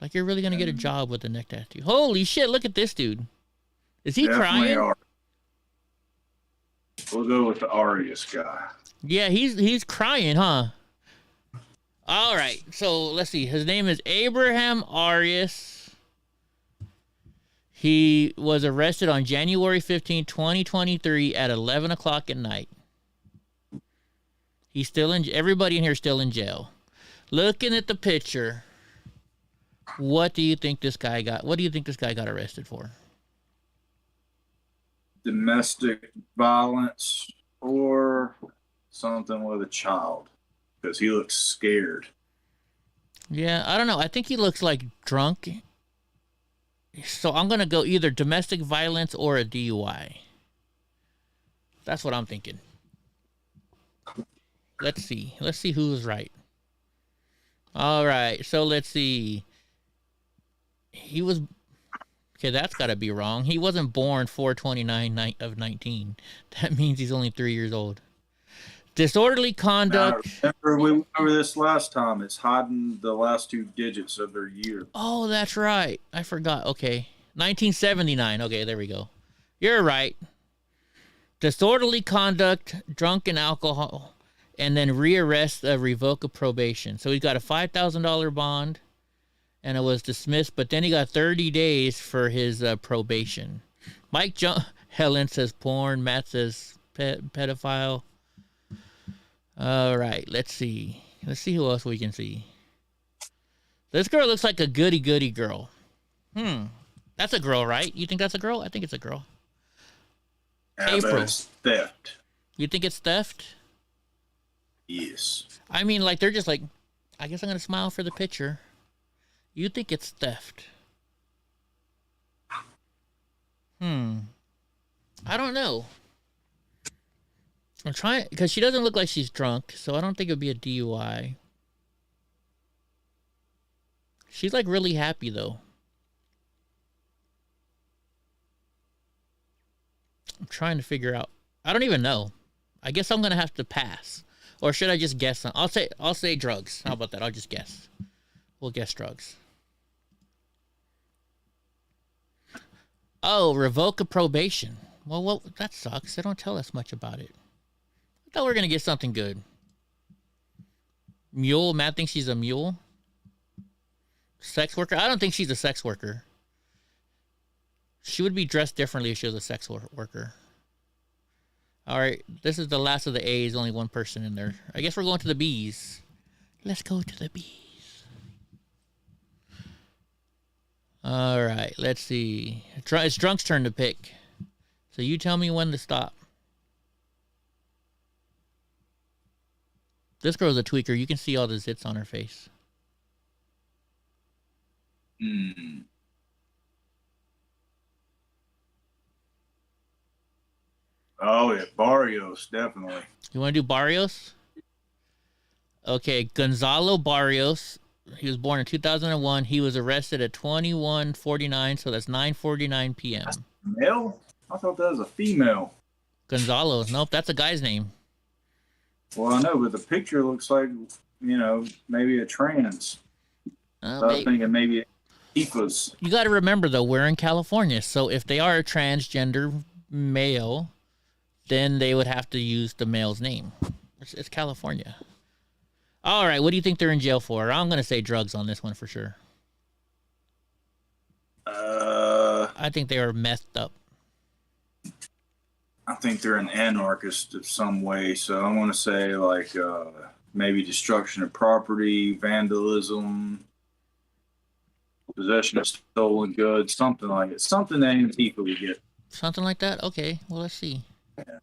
Like, you're really going to get a job with a neck tattoo. Holy shit, look at this dude. Is he Definitely crying? We'll go with the Arias guy. Yeah, he's crying, huh? All right, so let's see. His name is Abraham Arias. He was arrested on January 15, 2023 at 11 o'clock at night. He's still in... Everybody in here is still in jail. Looking at the picture, what do you think this guy got? What do you think this guy got arrested for? Domestic violence or something with a child. Because he looks scared. Yeah, I don't know. I think he looks like drunk. So I'm going to go either domestic violence or a DUI. That's what I'm thinking. Let's see. Let's see who's right. All right. So let's see. He was... Okay, that's got to be wrong. He wasn't born 4/29 of 19. That means he's only 3 years old. Disorderly conduct. Now, remember we went over this last time. It's hiding the last two digits of their year. Oh, that's right. I forgot. Okay. 1979. Okay, there we go. You're right. Disorderly conduct, drunken alcohol, and then rearrest of revoke of probation. So he got a $5,000 bond, and it was dismissed, but then he got 30 days for his probation. Helen says porn. Matt says pedophile. All right, let's see. Let's see who else we can see. This girl looks like a goody-goody girl. That's a girl, right? You think that's a girl? I think it's a girl. April. It's theft. You think it's theft? Yes. I mean, like, they're just like, I guess I'm going to smile for the picture. You think it's theft? I don't know. I'm trying, because she doesn't look like she's drunk, so I don't think it would be a DUI. She's like really happy though. I'm trying to figure out. I don't even know. I guess I'm going to have to pass. Or should I just guess? I'll say drugs. How about that? I'll just guess. We'll guess drugs. Oh, revoke a probation. Well, that sucks. They don't tell us much about it. I thought we were going to get something good. Mule. Matt thinks she's a mule. Sex worker. I don't think she's a sex worker. She would be dressed differently if she was a sex worker. All right. This is the last of the A's. Only one person in there. I guess we're going to the B's. Let's go to the B's. All right. Let's see. It's Drunk's turn to pick. So you tell me when to stop. This girl's a tweaker. You can see all the zits on her face. Oh, yeah. Barrios, definitely. You want to do Barrios? Okay. Gonzalo Barrios. He was born in 2001. He was arrested at 21:49, so that's 9:49 p.m. That's a male? I thought that was a female. Gonzalo. Nope, that's a guy's name. Well, I know, but the picture looks like, maybe a trans. I was thinking maybe Tifas. You got to remember, though, we're in California, so if they are a transgender male, then they would have to use the male's name. It's California. All right, what do you think they're in jail for? I'm going to say drugs on this one for sure. I think they were messed up. I think they're an anarchist of some way, so I want to say maybe destruction of property, vandalism, possession of stolen goods, something like it. Something that Antifa would get. Something like that? Okay, well, let's see. Yeah.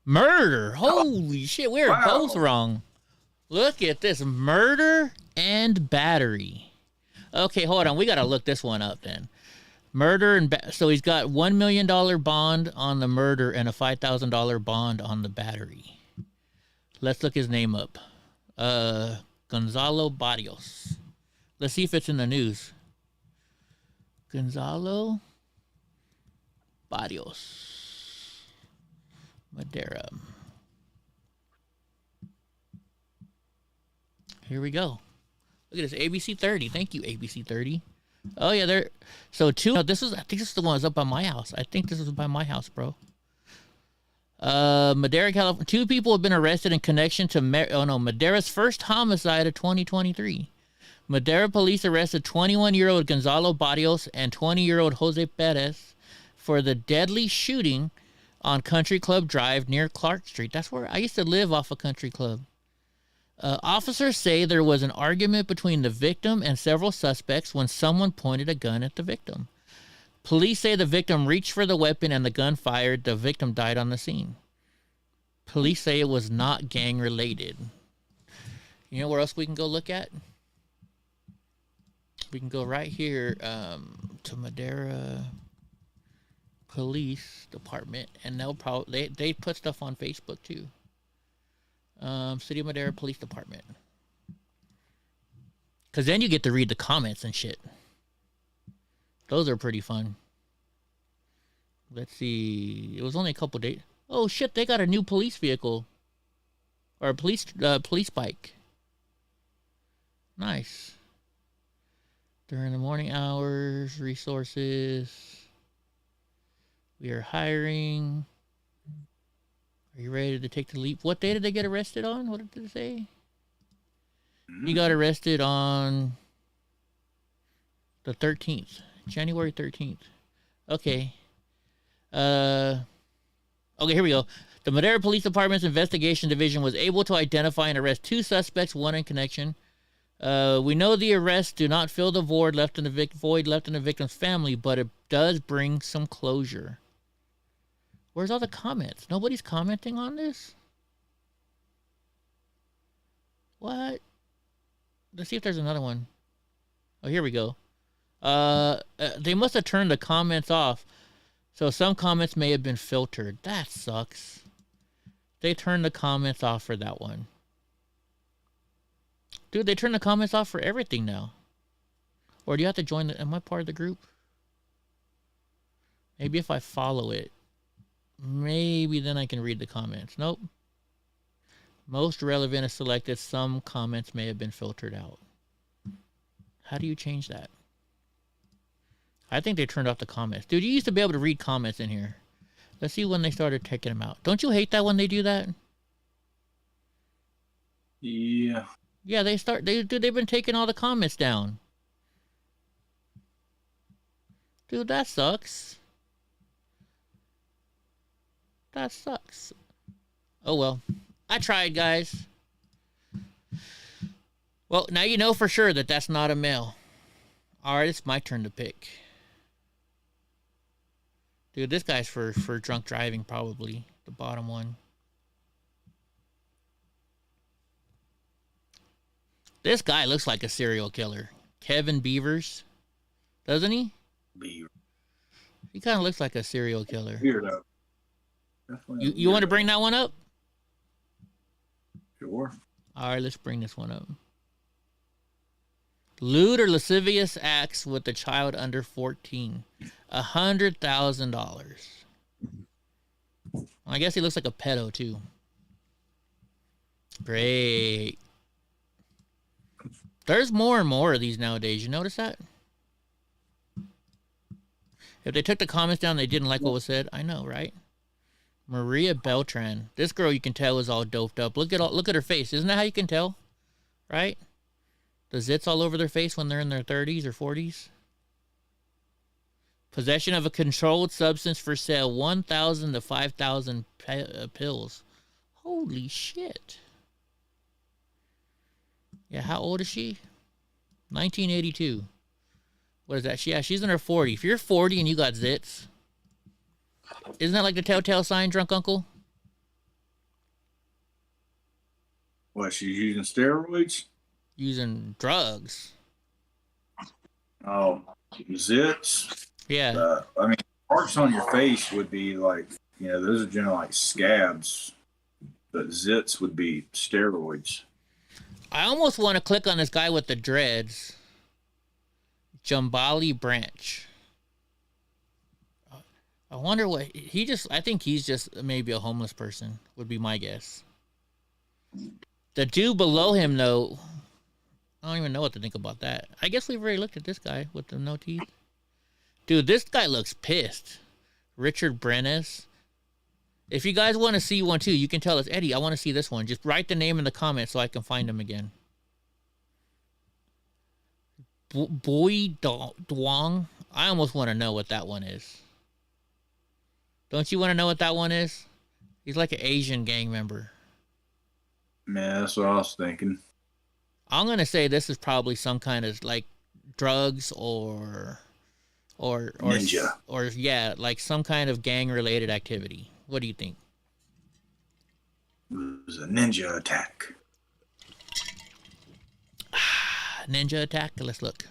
Murder! Holy shit, we're both wrong. Look at this. Murder and battery. Okay, hold on. We got to look this one up then. Murder and so he's got $1 million bond on the murder and a $5,000 bond on the battery. Let's look his name up. Gonzalo Barrios. Let's see if it's in the news. Gonzalo Barrios. Madera. Here we go. Look at this, ABC 30. Thank you, ABC 30. Oh yeah, there. So two. No, I think this is the one that's up by my house. I think this is by my house, bro. Madera, California. 2 people have been arrested in connection to Madera's first homicide of 2023. Madera police arrested 21-year-old Gonzalo Barrios and 20-year-old Jose Perez for the deadly shooting on Country Club Drive near Clark Street. That's where I used to live, off a Country Club. Officers say there was an argument between the victim and several suspects when someone pointed a gun at the victim. Police say the victim reached for the weapon and the gun fired. The victim died on the scene. Police say it was not gang related. You know where else we can go look at? We can go right here to Madera Police Department, and they'll probably they put stuff on Facebook too. City of Madera Police Department. Because then you get to read the comments and shit. Those are pretty fun. Let's see. It was only a couple days. Oh shit, they got a new police vehicle. Or a police bike. Nice. During the morning hours, resources. We are hiring. Are you ready to take the leap? What day did they get arrested on? What did it say? He got arrested on the 13th. January 13th. Okay. Okay, here we go. The Madera Police Department's Investigation Division was able to identify and arrest 2 suspects, 1 in connection. We know the arrests do not fill the void left in the victim's family, but it does bring some closure. Where's all the comments? Nobody's commenting on this? What? Let's see if there's another one. Oh, here we go. They must have turned the comments off. So some comments may have been filtered. That sucks. They turned the comments off for that one. Dude, they turned the comments off for everything now. Or do you have to join am I part of the group? Maybe if I follow it. Maybe then I can read the comments. Nope. Most relevant is selected. Some comments may have been filtered out. How do you change that? I think they turned off the comments. Dude, you used to be able to read comments in here. Let's see when they started taking them out. Don't you hate that when they do that? Yeah. Yeah, they've been taking all the comments down. Dude, that sucks. That sucks. Oh well. I tried, guys. Well, now you know for sure that that's not a male. Alright, it's my turn to pick. Dude, this guy's for drunk driving, probably. The bottom one. This guy looks like a serial killer. Kevin Beavers. Doesn't he? Beaver. He kind of looks like a serial killer. Weirdo. You want to bring that one up? Sure. Alright, let's bring this one up. Lewd or lascivious acts with a child under 14. $100,000. I guess he looks like a pedo, too. Great. There's more and more of these nowadays. You notice that? If they took the comments down, they didn't like what was said. I know, right? Maria Beltran. This girl, you can tell, is all doped up. Look at her face. Isn't that how you can tell? Right? The zits all over their face when they're in their 30s or 40s. Possession of a controlled substance for sale. 1,000 to 5,000 pills. Holy shit. Yeah, how old is she? 1982. What is that? She's in her 40s. If you're 40 and you got zits, isn't that like the telltale sign, drunk uncle? What, she's using steroids? Using drugs. Oh, zits? Yeah. I mean, marks on your face would be like, those are generally like scabs. But zits would be steroids. I almost want to click on this guy with the dreads. Jumbali Branch. I wonder what I think he's just maybe a homeless person, would be my guess. The dude below him, though, I don't even know what to think about that. I guess we've already looked at this guy with the no teeth. Dude, this guy looks pissed. Richard Brenes. If you guys want to see one too, you can tell us, Eddie, I want to see this one. Just write the name in the comments so I can find him again. Boy Duong. I almost want to know what that one is. Don't you want to know what that one is? He's like an Asian gang member. Man, that's what I was thinking. I'm going to say this is probably some kind of like drugs or ninja. Or yeah, like some kind of gang related activity. What do you think? It was a ninja attack. Ninja attack. Let's look.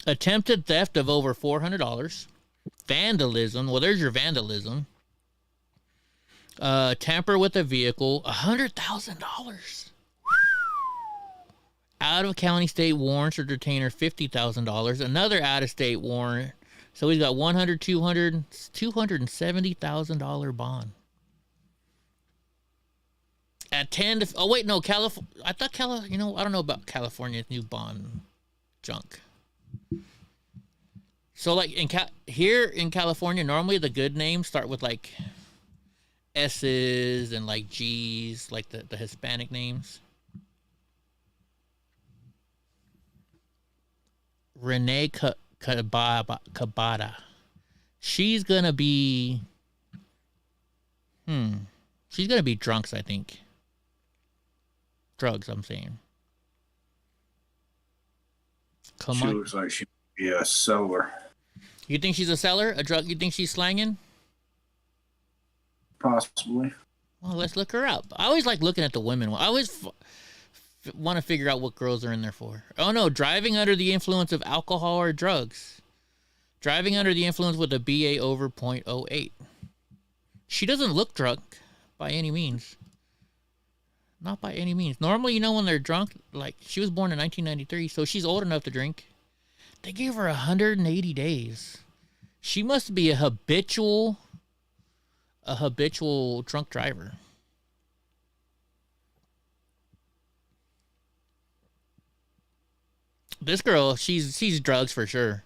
Attempted theft of over $400. Vandalism. Well, there's your vandalism. Tamper with a vehicle. $100,000. Out of county state warrants or detainer. $50,000. Another out of state warrant. So he's got $270,000 bond. At 10 to... Oh, wait, no. I thought I don't know about California's new bond junk. So, like, here in California, normally the good names start with, like, S's and, like, G's, like the Hispanic names. Renee Cabada. She's gonna be... She's gonna be drunks, I think. Drugs, I'm saying. She looks like she would be a seller. You think she's a seller? A drug? You think she's slanging? Possibly. Well, let's look her up. I always like looking at the women. I always want to figure out what girls are in there for. Oh, no. Driving under the influence of alcohol or drugs. Driving under the influence with a BA over .08. She doesn't look drunk by any means. Not by any means. Normally, when they're drunk, like, she was born in 1993, so she's old enough to drink. They gave her 180 days. She must be a habitual drunk driver. This girl, she's drugs for sure.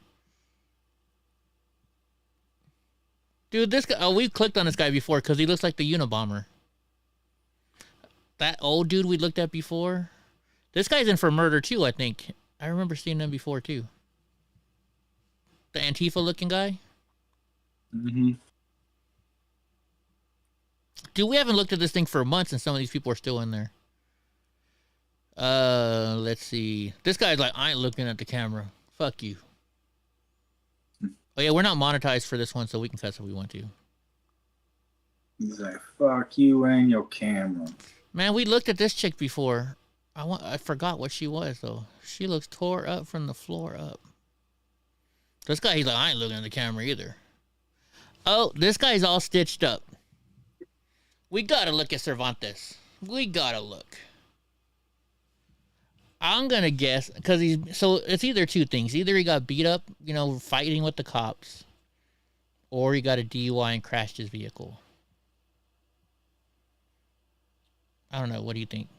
Dude, this guy, oh, we've clicked on this guy before because he looks like the Unabomber. That old dude we looked at before. This guy's in for murder too, I think. I remember seeing him before too. The Antifa looking guy. Mm-hmm. Dude, we haven't looked at this thing for months and some of these people are still in there. Let's see. This guy's like, I ain't looking at the camera. Fuck you. Oh yeah, we're not monetized for this one, so we can cuss if we want to. He's like, fuck you and your camera. Man, we looked at this chick before. I forgot what she was though. She looks tore up from the floor up. This guy, he's like, I ain't looking at the camera either. Oh, this guy's all stitched up. We gotta look at Cervantes. We gotta look. I'm gonna guess because so it's either two things. Either he got beat up, you know, fighting with the cops, or he got a DUI and crashed his vehicle. I don't know. What do you think?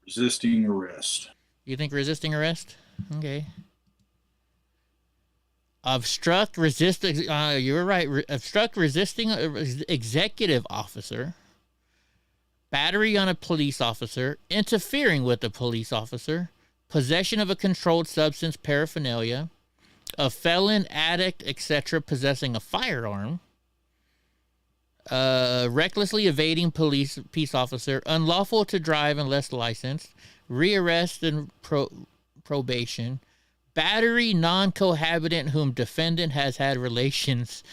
Resisting arrest. You think resisting arrest? Okay. Obstruct, resist. You're right. Obstruct, resisting executive officer. Battery on a police officer. Interfering with a police officer. Possession of a controlled substance, paraphernalia. A felon, addict, etc. possessing a firearm. Recklessly evading peace officer. Unlawful to drive unless licensed. Rearrest and probation. Battery, non-cohabitant whom defendant has had relations.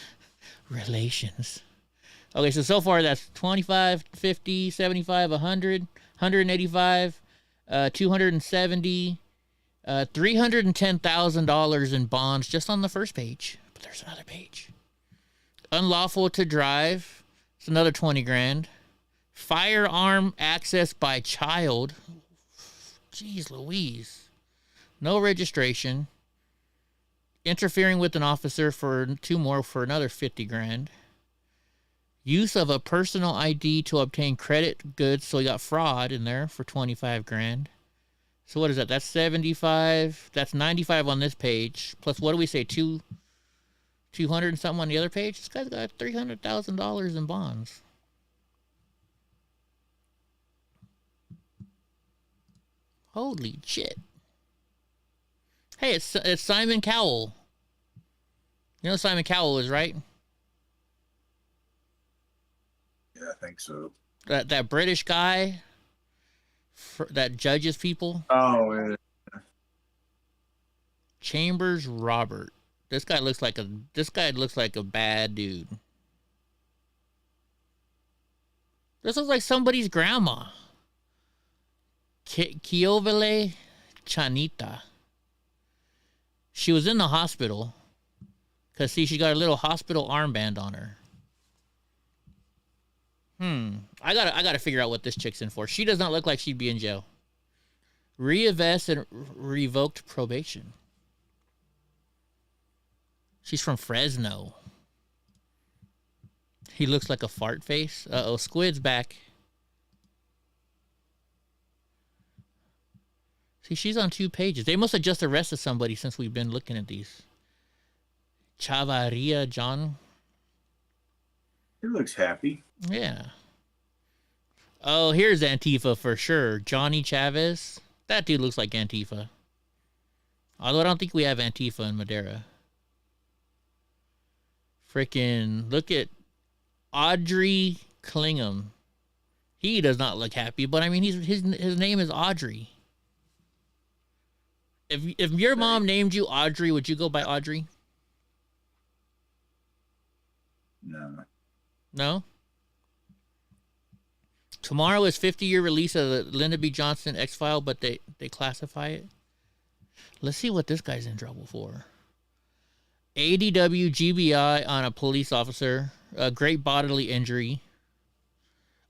Okay, so far that's 25, 50, 75, 100, 185, 270, $310,000 in bonds just on the first page. But there's another page. Unlawful to drive. It's another 20 grand. Firearm access by child. Jeez Louise. No registration. Interfering with an officer for 2 more for another 50 grand. Use of a personal ID to obtain credit goods. So he got fraud in there for 25 grand. So what is that? That's 75. That's 95 on this page. Plus, what do we say? 200 and something on the other page? This guy's got $300,000 in bonds. Holy shit. Hey, it's Simon Cowell. You know who Simon Cowell is, right? Yeah, I think so. That British guy that judges people. Oh, yeah. Chambers Robert. This guy looks like a bad dude. This looks like somebody's grandma. Kiovele Chanita. She was in the hospital. Because, see, she got a little hospital armband on her. I gotta figure out what this chick's in for. She does not look like she'd be in jail. Reinvest and revoked probation. She's from Fresno. He looks like a fart face. Uh-oh, Squid's back. See, she's on 2 pages. They must have just arrested somebody since we've been looking at these. Chavaria John. He looks happy. Yeah. Oh, here's Antifa for sure. Johnny Chavez. That dude looks like Antifa. Although I don't think we have Antifa in Madera. Freaking look at Audrey Klingham. He does not look happy, but I mean his name is Audrey. If your mom named you Audrey, would you go by Audrey? No. No? Tomorrow is 50-year release of the Lyndon B. Johnson X-File, but they classify it. Let's see what this guy's in trouble for. ADW GBI on a police officer. A great bodily injury.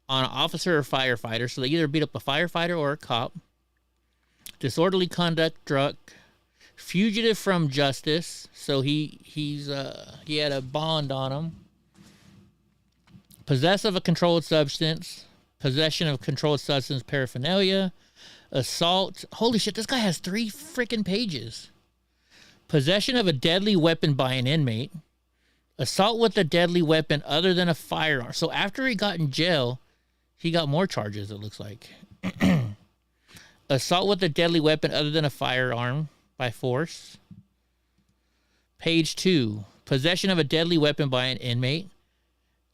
On an officer or firefighter. So they either beat up a firefighter or a cop. Disorderly conduct, drug. Fugitive from justice. So he had a bond on him. Possess of a controlled substance. Possession of controlled substance paraphernalia. Assault. Holy shit, this guy has 3 freaking pages. Possession of a deadly weapon by an inmate. Assault with a deadly weapon other than a firearm. So after he got in jail, he got more charges, it looks like. Assault with a deadly weapon other than a firearm by force. Page 2. Possession of a deadly weapon by an inmate.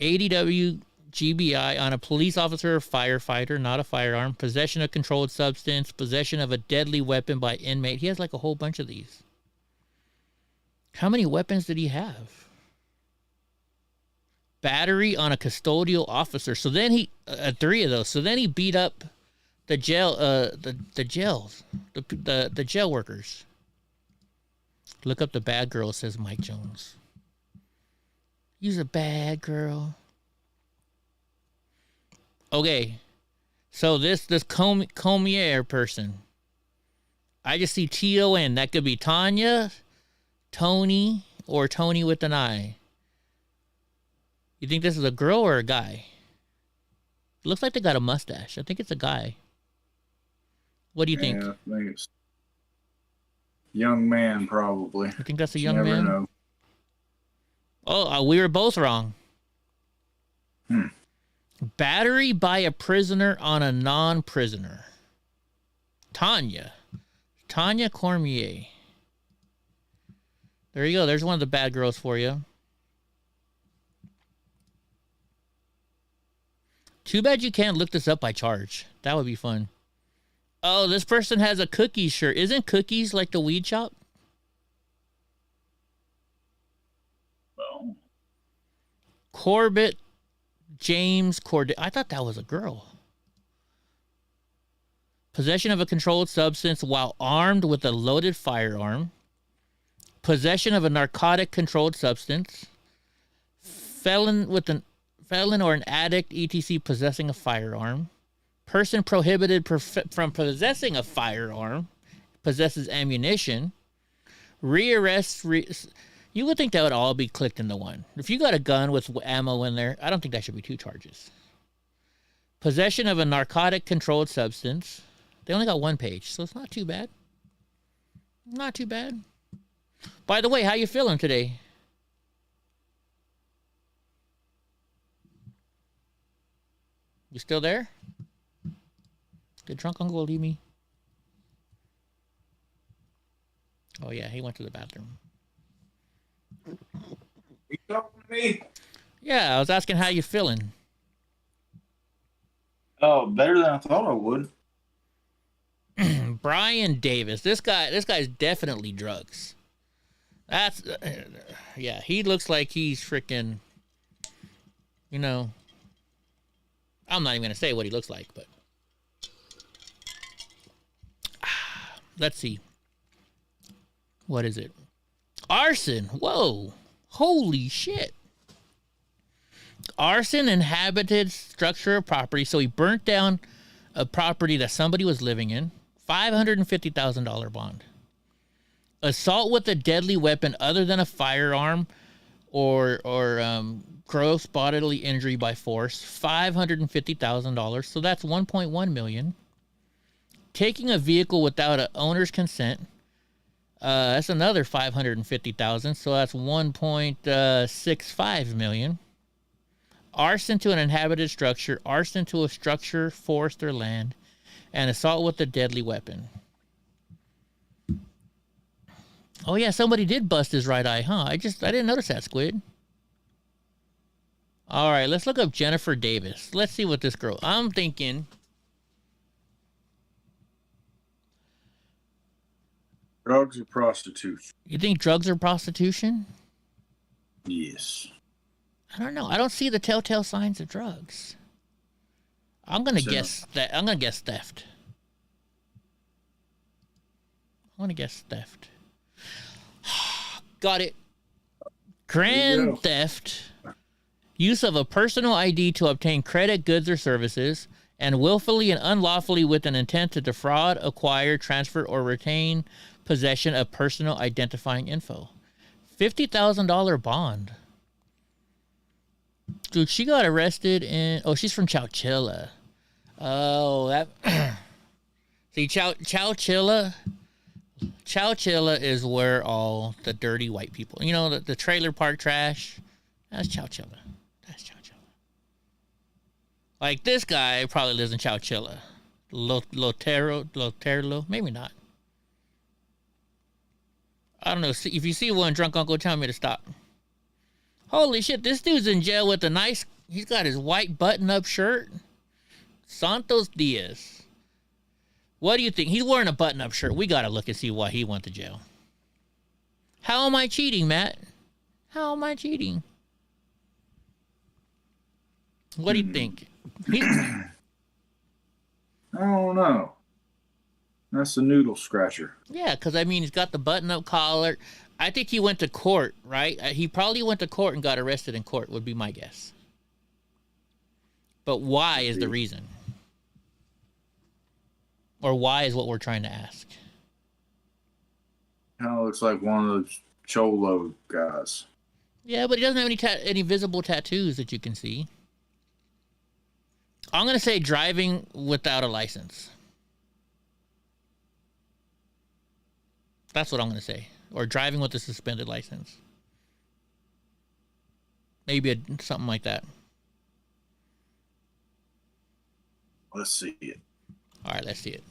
ADW GBI on a police officer or firefighter, not a firearm. Possession of controlled substance. Possession of a deadly weapon by inmate. He has like a whole bunch of these. How many weapons did he have? Battery on a custodial officer. So then he 3 of those. So then he beat up the jail the jail workers. Look up the bad girl, says Mike Jones. You's a bad girl. Okay. So this Comier person. I just see T-O-N. That could be Tanya, Tony, or Tony with an I. You think this is a girl or a guy? It looks like they got a mustache. I think it's a guy. What do you think? I think it's young man, probably. You think that's a You young never man? know. Oh, we were both wrong. Battery by a prisoner on a non-prisoner. Tanya Cormier. There you go. There's one of the bad girls for you. Too bad you can't look this up by charge. That would be fun. Oh, this person has a Cookies shirt. Isn't Cookies like the weed shop? Well, Corbett James Cord. I thought that was a girl. Possession of a controlled substance while armed with a loaded firearm. Possession of a narcotic controlled substance. Felon or an addict, etc., possessing a firearm. Person prohibited from possessing a firearm. Possesses ammunition. Rearrest. You would think that would all be clicked into one. If you got a gun with ammo in there, I don't think that should be 2 charges. Possession of a narcotic controlled substance. They only got 1 page, so it's not too bad. Not too bad. By the way, how you feeling today? You still there? Did drunk uncle leave me? Oh yeah, he went to the bathroom. you talking to me? Yeah, I was asking how you feeling. Oh, better than I thought I would. Brian Davis. This guy's definitely drugs. That's yeah, he looks like he's freaking, you know, I'm not even going to say what he looks like, but let's see. What is it? Arson. Whoa. Holy shit. Arson, inhabited structure or property. So he burnt down a property that somebody was living in. $550,000 bond. Assault with a deadly weapon other than a firearm or gross bodily injury by force. $550,000. So that's $1.1 million. Taking a vehicle without an owner's consent. That's another $550,000. So that's $1.65 million. Arson to an inhabited structure. Arson to a structure, forest, or land. And assault with a deadly weapon. Oh yeah, somebody did bust his right eye, huh? I didn't notice that, Squid. All right, let's look up Jennifer Davis. Let's see what this girl. I'm thinking. Drugs or prostitution? You think drugs or prostitution? Yes. I don't know. I don't see the telltale signs of drugs. I'm gonna guess that. I'm gonna guess theft. I'm gonna guess theft. Got it. Grand theft. Use of a personal ID to obtain credit, goods, or services, and willfully and unlawfully with an intent to defraud, acquire, transfer, or retain possession of personal identifying info. $50,000 bond. Dude, she got arrested in... Oh, she's from Chowchilla. Oh, that. See, Chowchilla is where all the dirty white people, you know, the trailer park trash. That's Chowchilla. That's Chowchilla. Like this guy probably lives in Chowchilla. Lotero, maybe not. I don't know. See, if you see one, drunk uncle, tell me to stop. Holy shit, this dude's in jail with a nice. He's got his white button-up shirt. Santos Diaz. What do you think? He's wearing a button-up shirt. We gotta look and see why he went to jail. How am I cheating, Matt? How am I cheating? What do you think? I don't know. That's a noodle scratcher. Yeah, because, I mean, he's got the button-up collar. I think he went to court, right? He probably went to court and got arrested in court, would be my guess. But why is the reason? Or why is what we're trying to ask? Kind of looks like one of those Cholo guys. Yeah, but he doesn't have any visible tattoos that you can see. I'm going to say driving without a license. That's what I'm going to say. Or driving with a suspended license. Maybe something like that. Let's see it. All right, let's see it.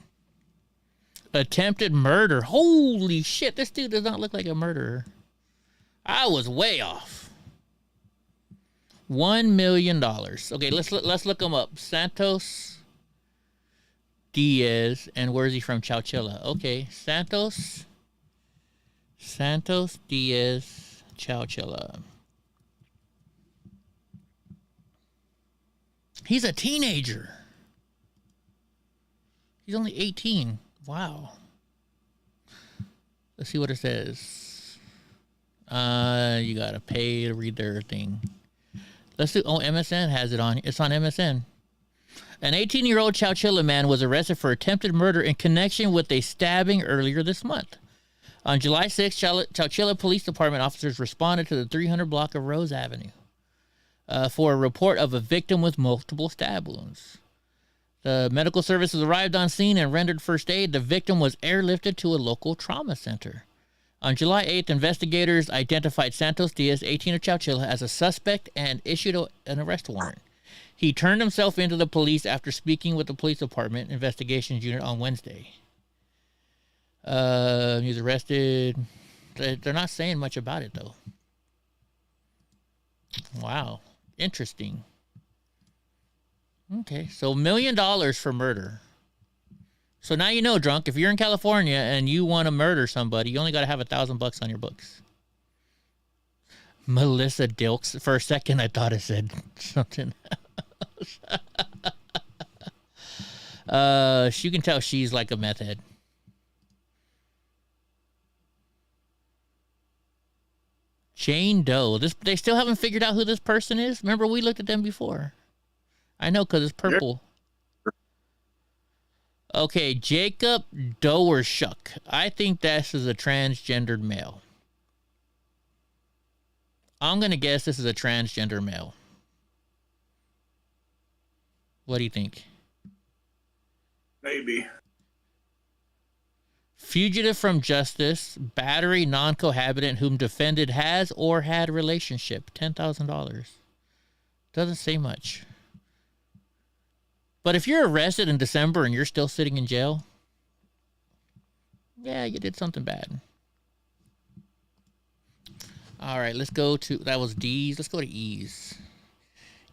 Attempted murder. Holy shit, this dude does not look like a murderer. I was way off. $1 million. Okay, let's look him up. Santos Diaz, and where is he from? Chowchilla. Okay, Santos Diaz, Chowchilla. He's a teenager. He's only 18. Wow. Let's see what it says. You gotta pay to read their thing. Let's do. Oh, MSN has it on. It's on MSN. An 18-year-old Chowchilla man was arrested for attempted murder in connection with a stabbing earlier this month. On July 6th, Chowchilla Police Department officers responded to the 300 block of Rose Avenue for a report of a victim with multiple stab wounds. The medical services arrived on scene and rendered first aid. The victim was airlifted to a local trauma center. On July 8th, investigators identified Santos Diaz, 18 of Chowchilla, as a suspect and issued an arrest warrant. He turned himself into the police after speaking with the police department investigations unit on Wednesday. He was arrested. They're not saying much about it, though. Wow. Interesting. Okay, so $1 million for murder. So now you know, drunk, if you're in California and you want to murder somebody, you only got to have $1,000 on your books. Melissa Dilks. For a second, I thought it said something else. You can tell she's like a meth head. Jane Doe. They still haven't figured out who this person is. Remember, we looked at them before. I know, because it's purple. Yep. Okay, Jacob Doerschuk. I think this is a transgendered male. I'm going to guess this is a transgender male. What do you think? Maybe. Fugitive from justice, battery, non-cohabitant whom defended has or had relationship. $10,000. Doesn't say much. But if you're arrested in December and you're still sitting in jail, yeah, you did something bad. All right, let's go to, that was D's. Let's go to E's.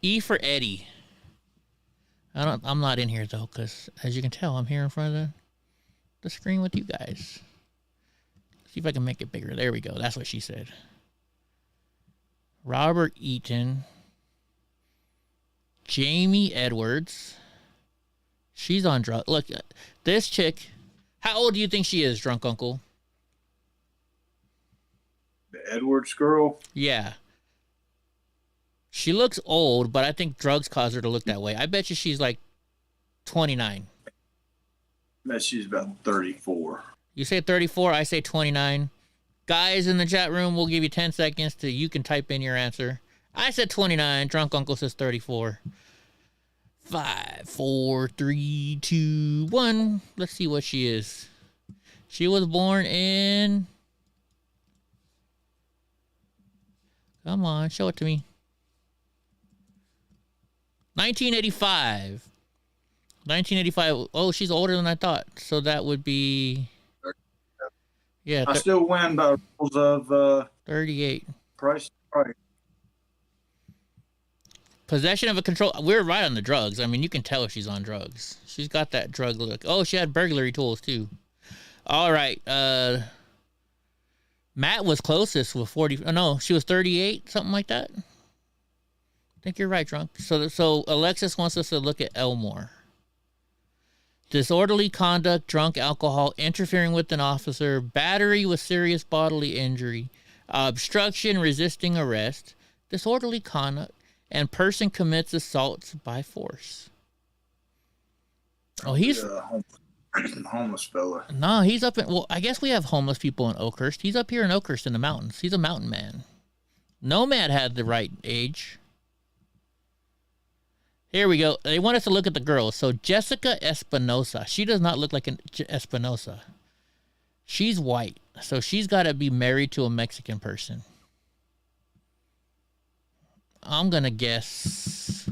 E for Eddie. I'm not in here though, because as you can tell, I'm here in front of the screen with you guys. Let's see if I can make it bigger. There we go. That's what she said. Robert Eaton. Jamie Edwards. She's on drugs. Look, this chick. How old do you think she is, drunk uncle? The Edwards girl? Yeah. She looks old, but I think drugs cause her to look that way. I bet you she's like 29. I bet she's about 34. You say 34, I say 29. Guys in the chat room, we'll give you 10 seconds you can type in your answer. I said 29. Drunk uncle says 34. 5, 4, 3, 2, 1. Let's see what she is. She was born in... Come on, show it to me. 1985. 1985. Oh, she's older than I thought. So that would be... Yeah. I still win by rules of... 38. Price. Right. Possession of a control. We're right on the drugs. I mean, you can tell she's on drugs. She's got that drug look. Oh, she had burglary tools too. All right. Matt was closest with 40. Oh, no, she was 38, something like that. I think you're right, Drunk. So Alexis wants us to look at Elmore. Disorderly conduct, drunk alcohol, interfering with an officer, battery with serious bodily injury, obstruction, resisting arrest, disorderly conduct, and person commits assaults by force. Oh, he's homeless fella. No, he's up in. Well, I guess we have homeless people in Oakhurst. He's up here in Oakhurst in the mountains. He's a mountain man. Nomad had the right age. Here we go. They want us to look at the girls. So Jessica Espinosa. She does not look like an Espinosa. She's white, so she's got to be married to a Mexican person. I'm gonna guess.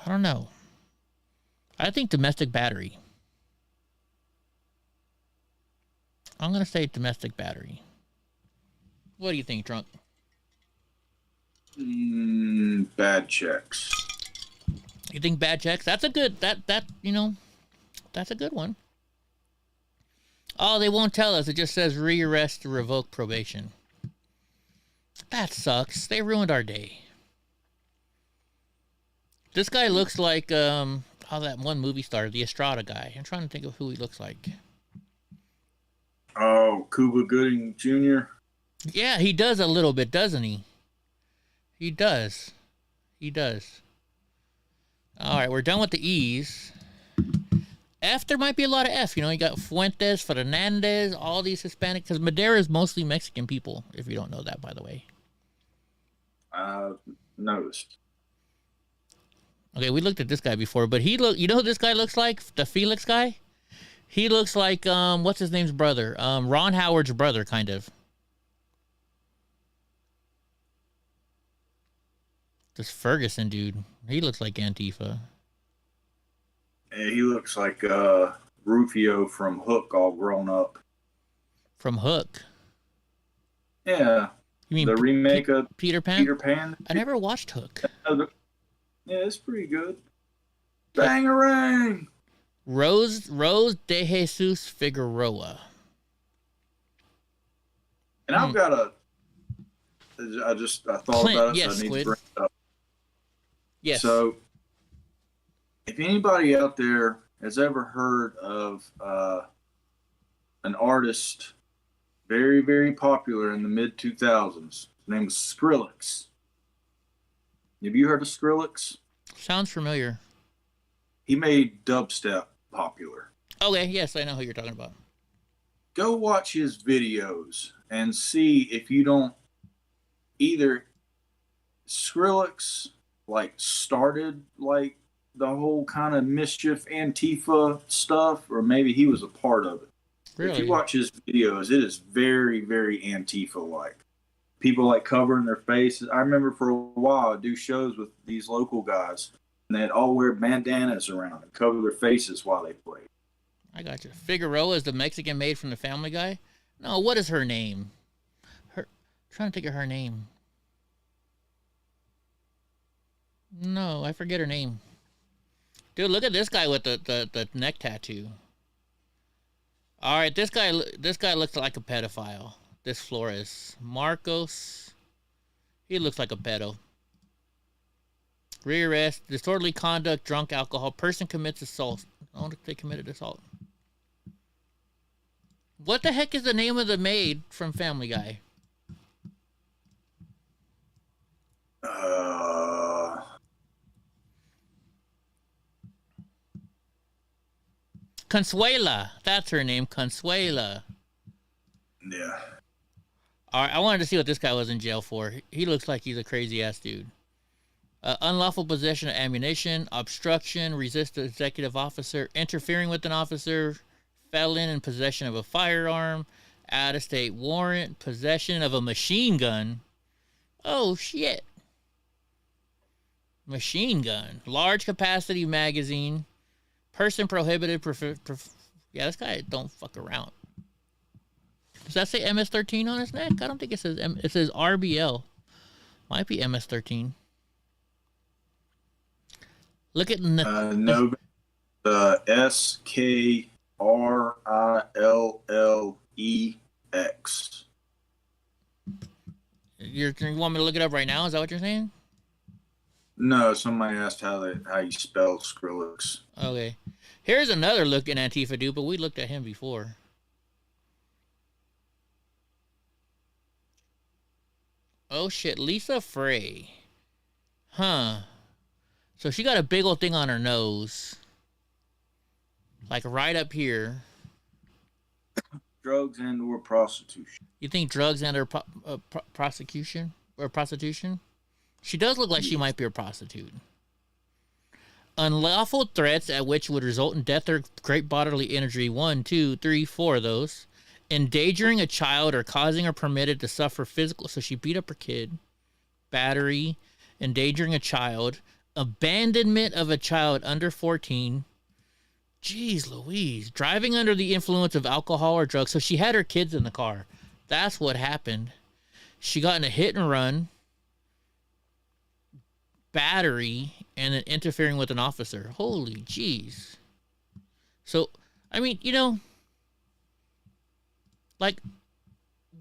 I don't know. I think domestic battery. I'm gonna say domestic battery. What do you think, Drunk? Bad checks. You think bad checks? That's a good. That's a good one. Oh, they won't tell us. It just says rearrest to revoke probation. That sucks. They ruined our day. This guy looks like that one movie star, the Estrada guy. I'm trying to think of who he looks like. Oh, Cuba Gooding Jr. Yeah, he does a little bit, doesn't he? He does. He does. All right, we're done with the E's. F, there might be a lot of F. You got Fuentes, Fernandez, all these Hispanic. Because Madera is mostly Mexican people, if you don't know that, by the way. Noticed. Okay, we looked at this guy before, but you know who this guy looks like? The Felix guy? He looks like, what's his name's brother? Ron Howard's brother, kind of. This Ferguson dude, he looks like Antifa. Yeah, he looks like Rufio from Hook all grown up. From Hook? Yeah. You mean the remake of Peter Pan? Peter Pan? I never watched Hook. Yeah, it's pretty good. Bangarang! Rose de Jesus Figueroa. And I've got I thought Clint, about it, yes, so I need Squid. to bring it up. Yes. So, if anybody out there has ever heard of an artist very, very popular in the mid-2000s, his name was Skrillex. Have you heard of Skrillex? Sounds familiar. He made dubstep popular. Okay, yes, I know who you're talking about. Go watch his videos and see if you don't either Skrillex started the whole kind of mischief Antifa stuff, or maybe he was a part of it. Really? If you watch his videos, it is very, very Antifa-like. People covering their faces. I remember for a while I do shows with these local guys, and they'd all wear bandanas around and cover their faces while they played. I got you. Figueroa is the Mexican maid from the Family Guy? No, what is her name? Trying to think of her name. No, I forget her name. Dude, look at this guy with the neck tattoo. All right, this guy looks like a pedophile. This Flores. Marcos. He looks like a pedo. Rearrest, disorderly conduct, drunk alcohol. Person commits assault. I wonder if they committed assault. What the heck is the name of the maid from Family Guy? Consuela. That's her name, Consuela. Yeah. All right, I wanted to see what this guy was in jail for. He looks like he's a crazy ass dude. Unlawful possession of ammunition, obstruction, resist an executive officer, interfering with an officer, felon in possession of a firearm, out-of-state warrant, possession of a machine gun. Oh, shit. Machine gun. Large capacity magazine. Person prohibited. Yeah, this guy don't fuck around. Does that say MS-13 on his neck? I don't think it says. It says RBL. Might be MS-13. Look at no. SKRILLEX. You want me to look it up right now? Is that what you're saying? No, somebody asked how you spell Skrillex. Okay. Here's another look at Antifa dude, but we looked at him before. Oh shit, Lisa Frey. Huh. So she got a big old thing on her nose. Like right up here. Drugs and or prostitution. You think drugs and or prosecution? Or prostitution? She does look like she might be a prostitute. Unlawful threats at which would result in death or great bodily injury. 1, 2, 3, 4 of those. Endangering a child or causing or permitted to suffer physical. So she beat up her kid. Battery. Endangering a child. Abandonment of a child under 14. Jeez Louise. Driving under the influence of alcohol or drugs. So she had her kids in the car. That's what happened. She got in a hit and run. Battery. And then interfering with an officer. Holy jeez. So, I mean, you know, like,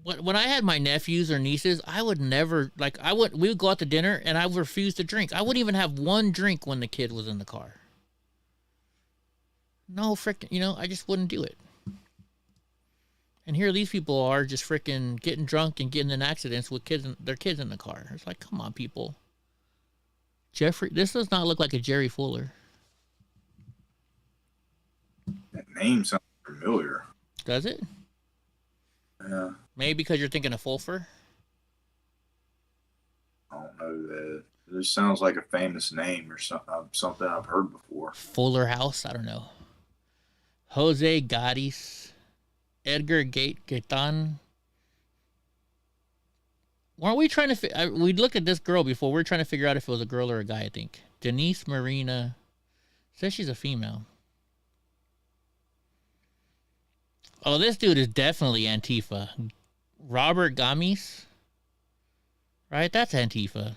when I had my nephews or nieces, I would never, like, we would go out to dinner and I would refuse to drink. I wouldn't even have one drink when the kid was in the car. No frickin', you know, I just wouldn't do it. And here these people are just frickin' getting drunk and getting in accidents with their kids in the car. It's like, come on, people. This does not look like a Jerry Fuller. That name sounds familiar. Does it? Yeah. Maybe because you're thinking of Fulfer? I don't know that. This sounds like a famous name or something I've heard before. Fuller House? I don't know. Jose Gaddis. Edgar Gaetan. Weren't we trying to... we looked at this girl before. We were trying to figure out if it was a girl or a guy, I think. Denise Marina. Says she's a female. Oh, this dude is definitely Antifa. Robert Gamis. Right? That's Antifa.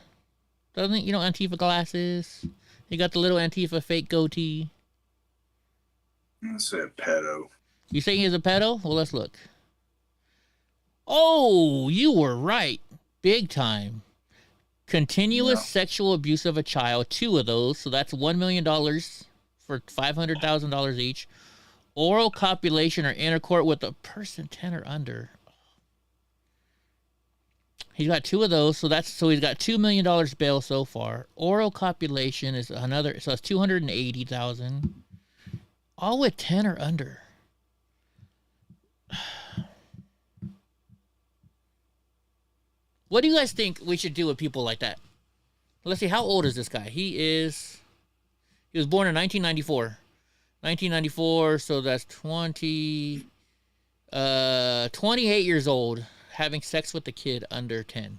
Doesn't he? You know Antifa glasses? He got the little Antifa fake goatee. I said pedo. You say he's a pedo? Well, let's look. Oh, you were right. Big time. Continuous sexual abuse of a child. 2 of those. So that's $1 million for $500,000 each. Oral copulation or intercourse with a person 10 or under. He's got 2 of those. So he's got $2 million bail so far. Oral copulation is another. So that's $280,000. All with 10 or under. What do you guys think we should do with people like that? Let's see, how old is this guy? He was born in 1994. 1994, so that's 28 years old, having sex with a kid under 10.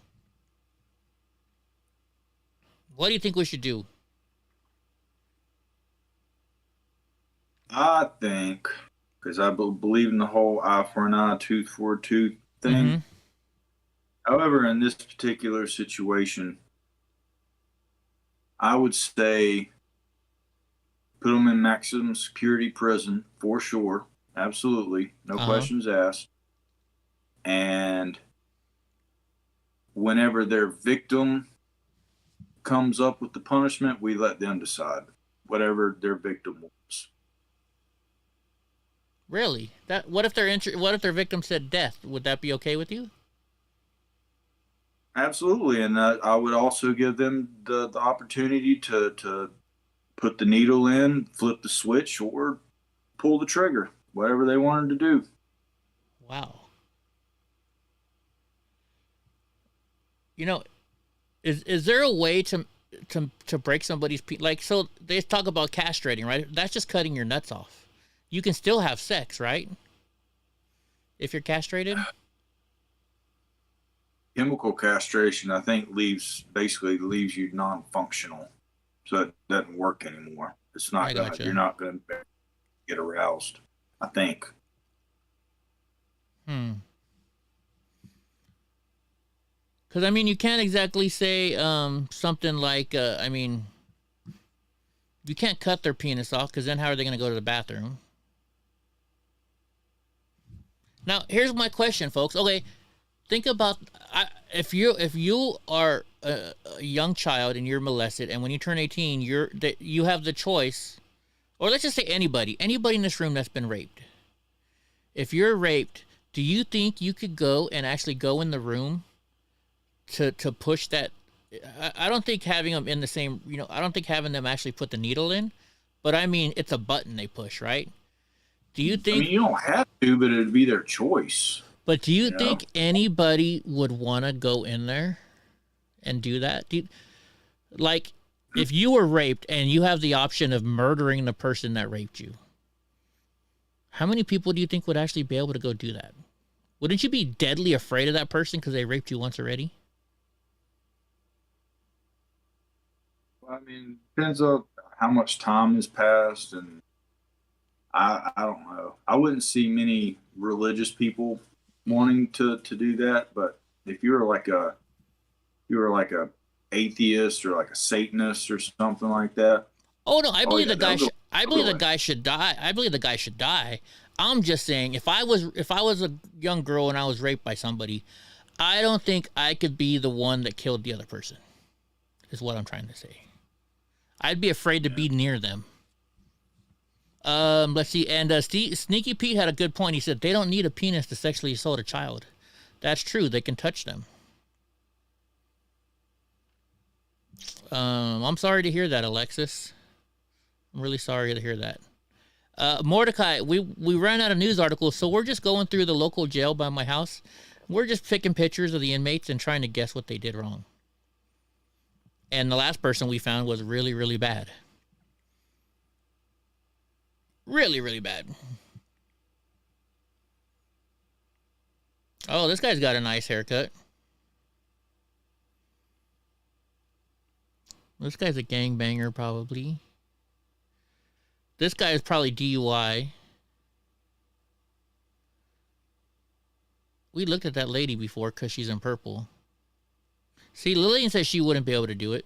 What do you think we should do? I think, because I believe in the whole eye for an eye, tooth for a tooth thing. Mm-hmm. However, in this particular situation, I would say put them in maximum security prison for sure. Absolutely. No questions asked. And whenever their victim comes up with the punishment, we let them decide whatever their victim wants. Really? What if their victim said death? Would that be okay with you? Absolutely, and I would also give them the opportunity to put the needle in, flip the switch, or pull the trigger, whatever they wanted to do. Wow. you know, is there a way to break somebody's like? So they talk about castrating, right? That's just cutting your nuts off. You can still have sex, right? If you're castrated. Chemical castration, I think, basically leaves you non-functional, so it doesn't work anymore. It's not gonna. Gotcha. You're not gonna get aroused, I think. Because I mean, you can't exactly say something like, I mean, you can't cut their penis off because then how are they going to go to the bathroom? Now, here's my question, folks. Okay, think about if you are a young child and you're molested, and when you turn 18, you have the choice, or let's just say anybody in this room that's been raped. If you're raped, do you think you could go and actually go in the room to push that? I don't think having them in the same, I don't think having them actually put the needle in, but I mean, it's a button they push, right? Do you think? I mean, you don't have to, but it'd be their choice. But do you think anybody would want to go in there and do that? Like, if you were raped and you have the option of murdering the person that raped you, how many people do you think would actually be able to go do that? Wouldn't you be deadly afraid of that person because they raped you once already? I mean, depends on how much time has passed, and I don't know. I wouldn't see many religious people wanting to do that, but if you were like a atheist or like a Satanist or something like that. Oh no, I believe the guy should die. I believe the guy should die. I'm just saying, if I was a young girl and I was raped by somebody, I don't think I could be the one that killed the other person. Is what I'm trying to say. I'd be afraid to be near them. Let's see. And Sneaky Pete had a good point. He said they don't need a penis to sexually assault a child. That's true. They can touch them. I'm sorry to hear that, Alexis. I'm really sorry to hear that. Mordecai, we ran out of news articles, so we're just going through the local jail by my house. We're just picking pictures of the inmates and trying to guess what they did wrong. And the last person we found was really, really bad. Really, really bad. Oh, this guy's got a nice haircut. This guy's a gangbanger, probably. This guy is probably DUI. We looked at that lady before because she's in purple. See, Lillian says she wouldn't be able to do it.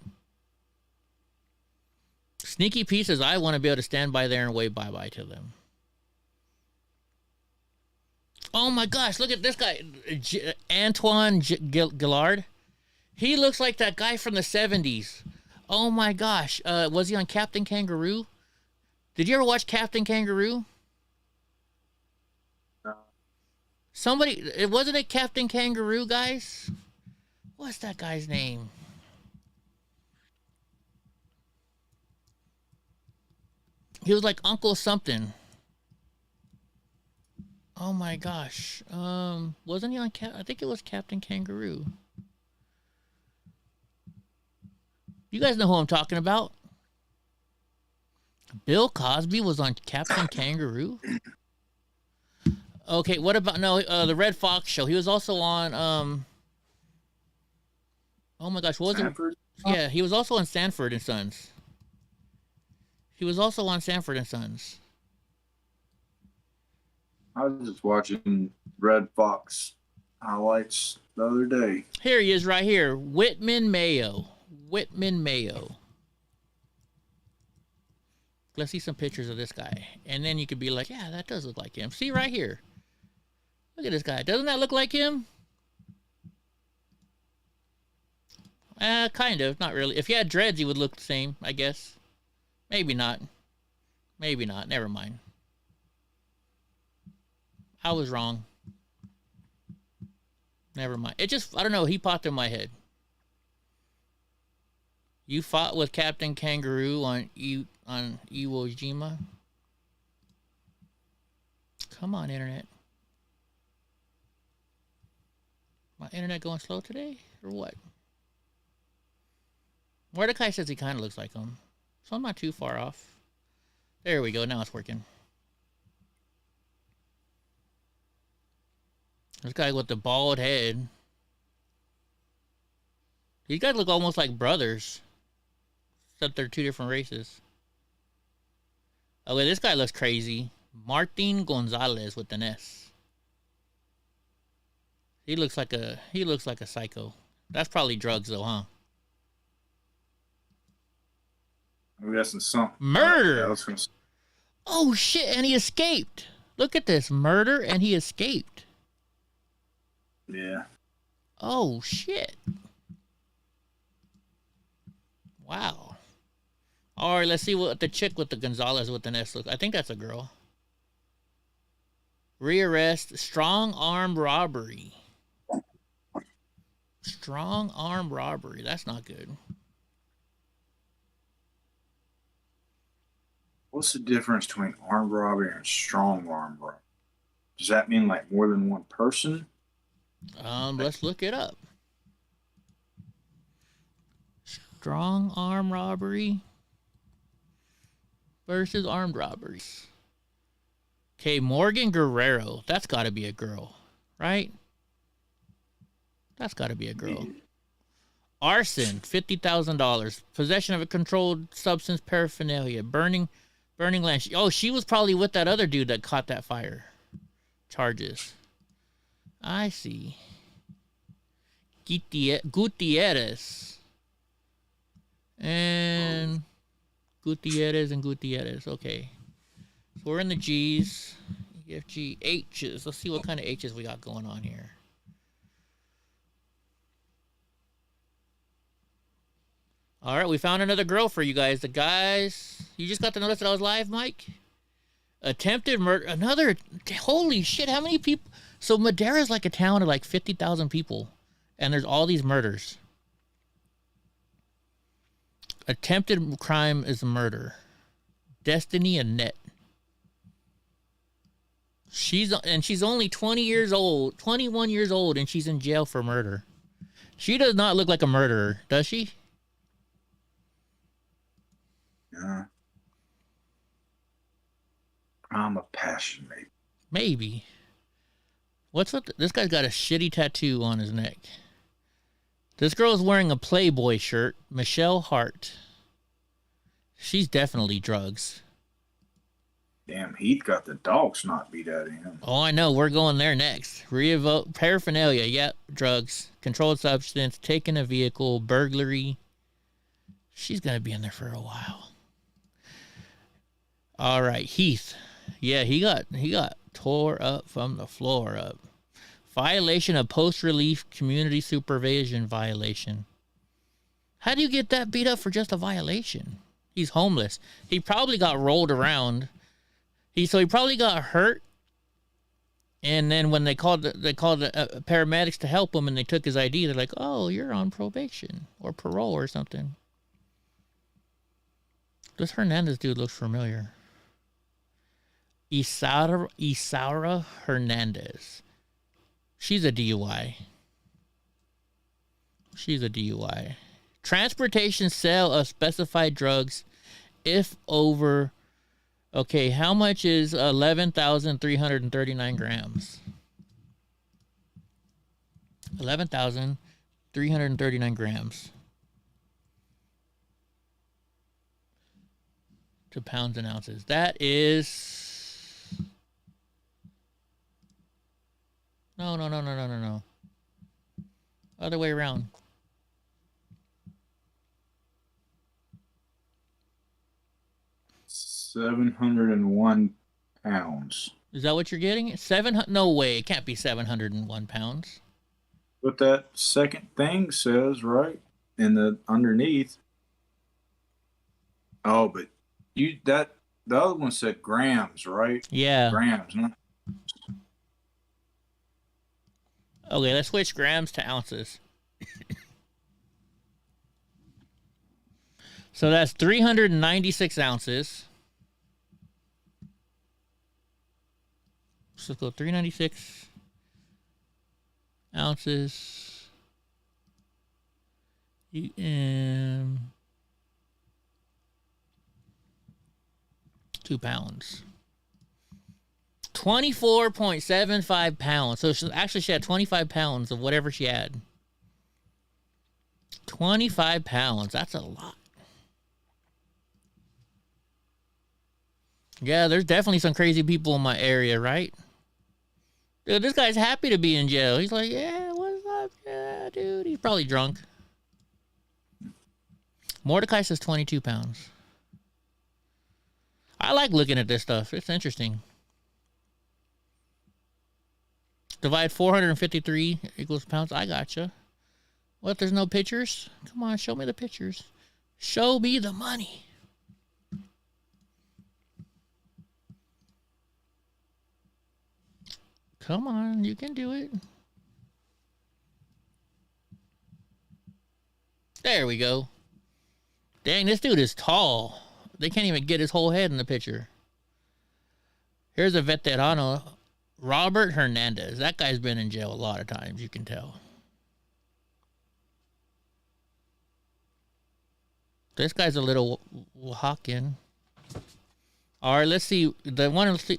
Sneaky Pete says, I want to be able to stand by there and wave bye-bye to them. Oh my gosh, look at this guy. Antoine Gillard. He looks like that guy from the 70s. Oh my gosh. Was he on Captain Kangaroo? Did you ever watch Captain Kangaroo? No. Wasn't it Captain Kangaroo, guys? What's that guy's name? He was like Uncle something. Oh my gosh. Wasn't he on I think it was Captain Kangaroo. You guys know who I'm talking about? Bill Cosby was on Captain Kangaroo? Okay, what about the Red Fox show? He was also on oh my gosh, what was Sanford? Yeah, he was also on Sanford and Sons. He was also on Sanford and Sons. I was just watching Red Fox highlights the other day. Here he is right here. Whitman Mayo. Let's see some pictures of this guy. And then you could be like, yeah, that does look like him. See right here. Look at this guy. Doesn't that look like him? Kind of. Not really. If he had dreads, he would look the same, I guess. Maybe not. Maybe not. Never mind. I was wrong. Never mind. It just, I don't know. He popped in my head. You fought with Captain Kangaroo on Iwo Jima? Come on, internet. My internet going slow today? Or what? Mordecai says he kind of looks like him. So I'm not too far off. There we go. Now it's working. This guy with the bald head. These guys look almost like brothers. Except they're two different races. Oh, wait, this guy looks crazy. Martin Gonzalez with an S. He looks like a psycho. That's probably drugs though, huh? I'm guessing something. Murder! Yeah, oh shit, and he escaped. Look at this. Murder and he escaped. Yeah. Oh shit. Wow. Alright, let's see what the chick with the Gonzalez with an S looks. I think that's a girl. Rearrest, strong armed robbery. Strong armed robbery. That's not good. What's the difference between armed robbery and strong armed robbery? Does that mean like more than one person? Let's look it up. Strong arm robbery versus armed robberies. Okay, Morgan Guerrero. That's got to be a girl, right? That's got to be a girl. Arson, $50,000. Possession of a controlled substance, paraphernalia. Burning land. Oh, she was probably with that other dude that caught that fire. Charges. I see. Gutierrez. And Gutierrez. Okay. So we're in the G's. EFG H's. Let's see what kind of H's we got going on here. All right, we found another girl for you guys. The guys, you just got to notice that I was live, Mike? Attempted murder. Another. Holy shit, how many people? So Madera's like a town of like 50,000 people. And there's all these murders. Attempted crime is murder. Destiny Annette. She's only 20 years old, 21 years old, and she's in jail for murder. She does not look like a murderer, does she? Yeah. I'm a passion, Maybe. What's with this guy's got a shitty tattoo on his neck. This girl's wearing a Playboy shirt. Michelle Hart. She's definitely drugs. Damn, Heath got the dog snot beat out of him. Oh, I know. We're going there next. Revoke paraphernalia. Yep, drugs. Controlled substance. Taking a vehicle. Burglary. She's gonna be in there for a while. All right, Heath. Yeah, he got tore up from the floor up. Violation of post-relief community supervision violation. How do you get that beat up for just a violation? He's homeless. He probably got rolled around. He probably got hurt. And then when they called the paramedics to help him and they took his ID, they're like, "Oh, you're on probation or parole or something." This Hernandez dude looks familiar. Isaura Hernandez. She's a DUI. Transportation sale of specified drugs if over. Okay, how much is 11,339 grams? 11,339 grams. To pounds and ounces. That is. No. Other way around. £701. Is that what you're getting? 700? No way. It can't be 701 pounds. What that second thing says, right? In the underneath. Oh, but the other one said grams, right? Yeah. Grams, huh? Okay, let's switch grams to ounces. So that's 396 ounces. So let's go 396 ounces. 2 pounds. 24.75 pounds. So she had 25 pounds of whatever she had. 25 pounds. That's a lot. Yeah, there's definitely some crazy people in my area, right? Dude, this guy's happy to be in jail. He's like, yeah, what's up? Yeah, dude. He's probably drunk. Mordecai says 22 pounds. I like looking at this stuff. It's interesting. Divide 453 equals pounds. I gotcha. What, there's no pictures? Come on, show me the pictures. Show me the money. Come on, you can do it. There we go. Dang, this dude is tall. They can't even get his whole head in the picture. Here's a veterano, Robert Hernandez. That guy's been in jail a lot of times, you can tell. This guy's a little Oaxacan. All right, let's see.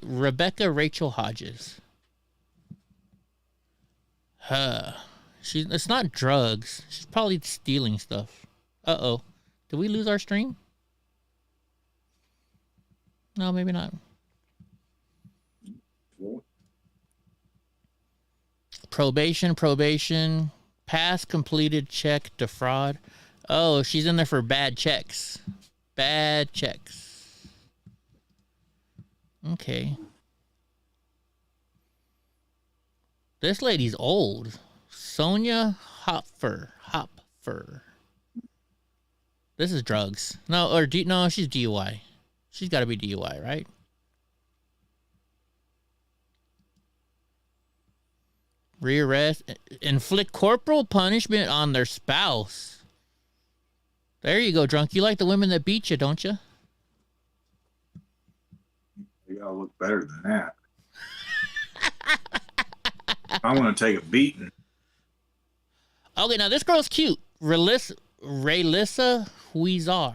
Rebecca Rachel Hodges. It's not drugs. She's probably stealing stuff. Uh-oh. Did we lose our stream? No, maybe not. Probation. Pass completed check defraud. Oh, she's in there for bad checks. Bad checks. Okay. This lady's old. Sonia Hopfer. This is drugs. No, no, she's DUI. She's got to be DUI, right? Rearrest. Inflict corporal punishment on their spouse. There you go, drunk. You like the women that beat you, don't you? You gotta look better than that. I want to take a beating. Okay, now this girl's cute. Raylissa Huizar.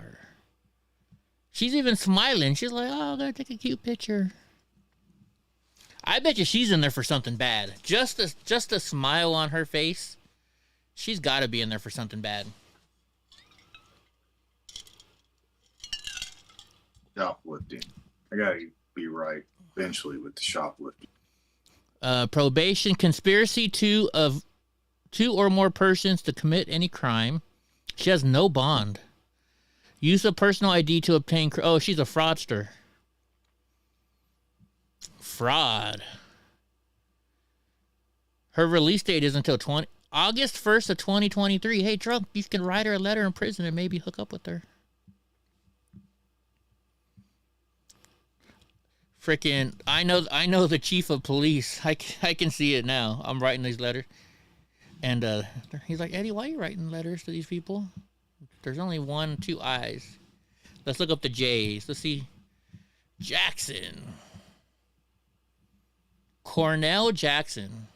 She's even smiling. She's like, oh, I'm going to take a cute picture. I bet you she's in there for something bad. Just a smile on her face. She's got to be in there for something bad. Shoplifting. I got to be right eventually with the shoplifting. Probation, conspiracy of two or more persons to commit any crime. She has no bond. Use of personal ID to obtain... Oh, she's a fraudster. Fraud. Her release date is until August 1st of 2023. Hey, drunk, you can write her a letter in prison and maybe hook up with her. Freaking, I know the chief of police. I can see it now. I'm writing these letters. And he's like, Eddie, why are you writing letters to these people? There's only 2 I's. Let's look up the J's. Let's see. Jackson. Cornell Jackson.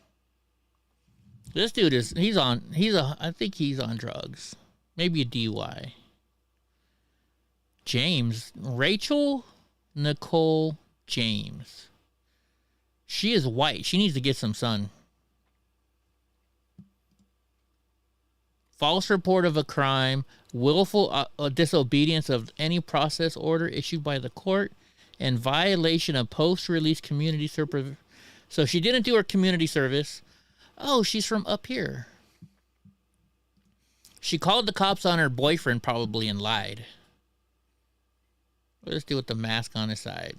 This dude I think he's on drugs. Maybe a DUI. James. Rachel Nicole James. She is white. She needs to get some sun. False report of a crime, willful disobedience of any process order issued by the court, and violation of post-release community service. So she didn't do her community service. Oh, she's from up here. She called the cops on her boyfriend probably and lied. Let's do with the mask on his side.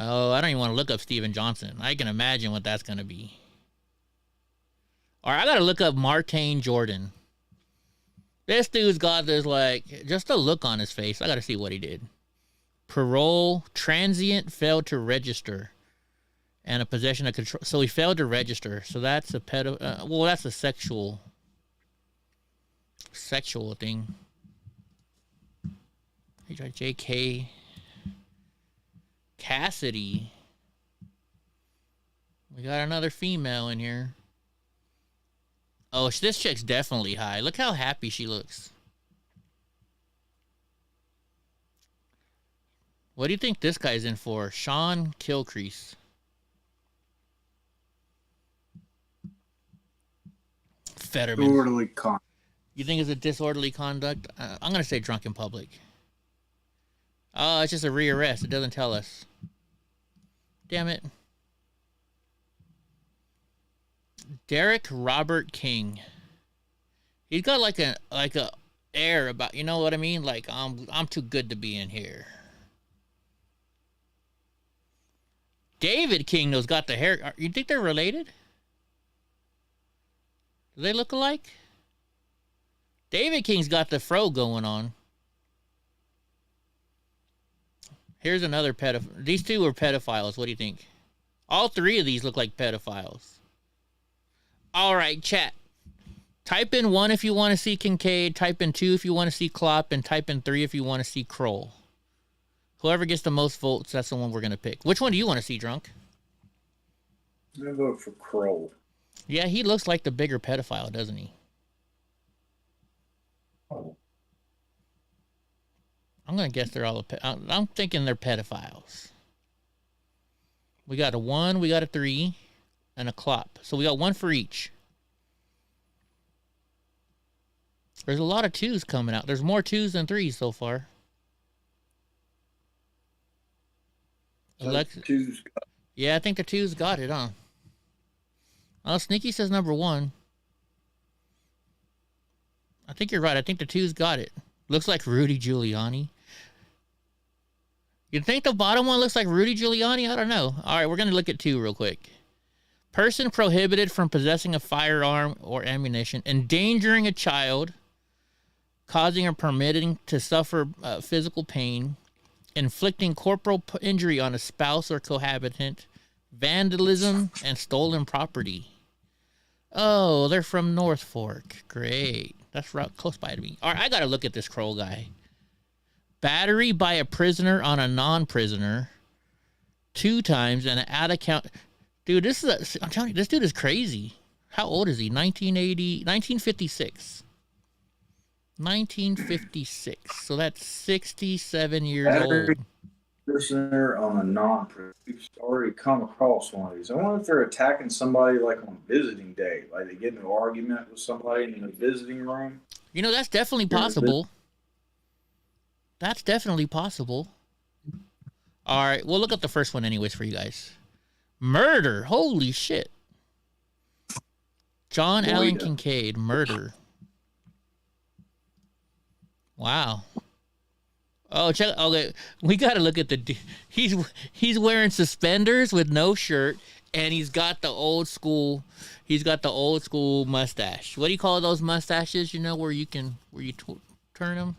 Oh, I don't even want to look up Steven Johnson. I can imagine what that's going to be. All right, I got to look up Martane Jordan. This dude's got this, like, just a look on his face. I got to see what he did. Parole, transient, failed to register. And a possession of control. So he failed to register. So that's a well, that's a sexual thing. J.K. Cassidy. We got another female in here. Oh, this chick's definitely high. Look how happy she looks. What do you think this guy's in for? Sean Kilcrease. Fetterman. Disorderly conduct. You think it's a disorderly conduct? I'm going to say drunk in public. Oh, it's just a rearrest. It doesn't tell us. Damn it. Derek Robert King. He's got like a air about, you know what I mean? Like I'm too good to be in here. David King though's got the hair. You think they're related? Do they look alike? David King's got the fro going on. Here's another pedophile. These two are pedophiles. What do you think? All three of these look like pedophiles. All right, chat. Type in 1 if you want to see Kincaid. Type in 2 if you want to see Klopp. And type in 3 if you want to see Kroll. Whoever gets the most votes, that's the one we're going to pick. Which one do you want to see, Drunk? I'm going to vote for Kroll. Yeah, he looks like the bigger pedophile, doesn't he? Oh. I'm going to guess they're all... I'm thinking they're pedophiles. We got a 1, we got a 3, and a Klopp. So we got 1 for each. There's a lot of 2s coming out. There's more 2s than 3s so far. Yeah, I think the 2's got it, huh? Oh, Sneaky says number 1. I think you're right. I think the 2's got it. Looks like Rudy Giuliani. You think the bottom one looks like Rudy Giuliani? I don't know. All right, we're going to look at 2 real quick. Person prohibited from possessing a firearm or ammunition, endangering a child, causing or permitting to suffer physical pain, inflicting corporal injury on a spouse or cohabitant, vandalism, and stolen property. Oh, they're from North Fork. Great. That's right, close by to me. All right, I got to look at this Kroll guy. Battery by a prisoner on a non-prisoner 2 times and an out-of-count. Dude, I'm telling you, this dude is crazy. How old is he? 1956. 1956. So that's 67 years old. Prisoner on a non-prisoner. We've already come across one of these. I wonder if they're attacking somebody like on visiting day. Like they get in an argument with somebody in the visiting room. You know, that's definitely possible. That's definitely possible. All right, we'll look at the first one anyways for you guys. Murder. Holy shit. John Allen Kincaid. Murder. Wow. Oh, check. Okay, we got to look at the. He's wearing suspenders with no shirt, and he's got the old school. He's got the old school mustache. What do you call those mustaches? You know where you turn them.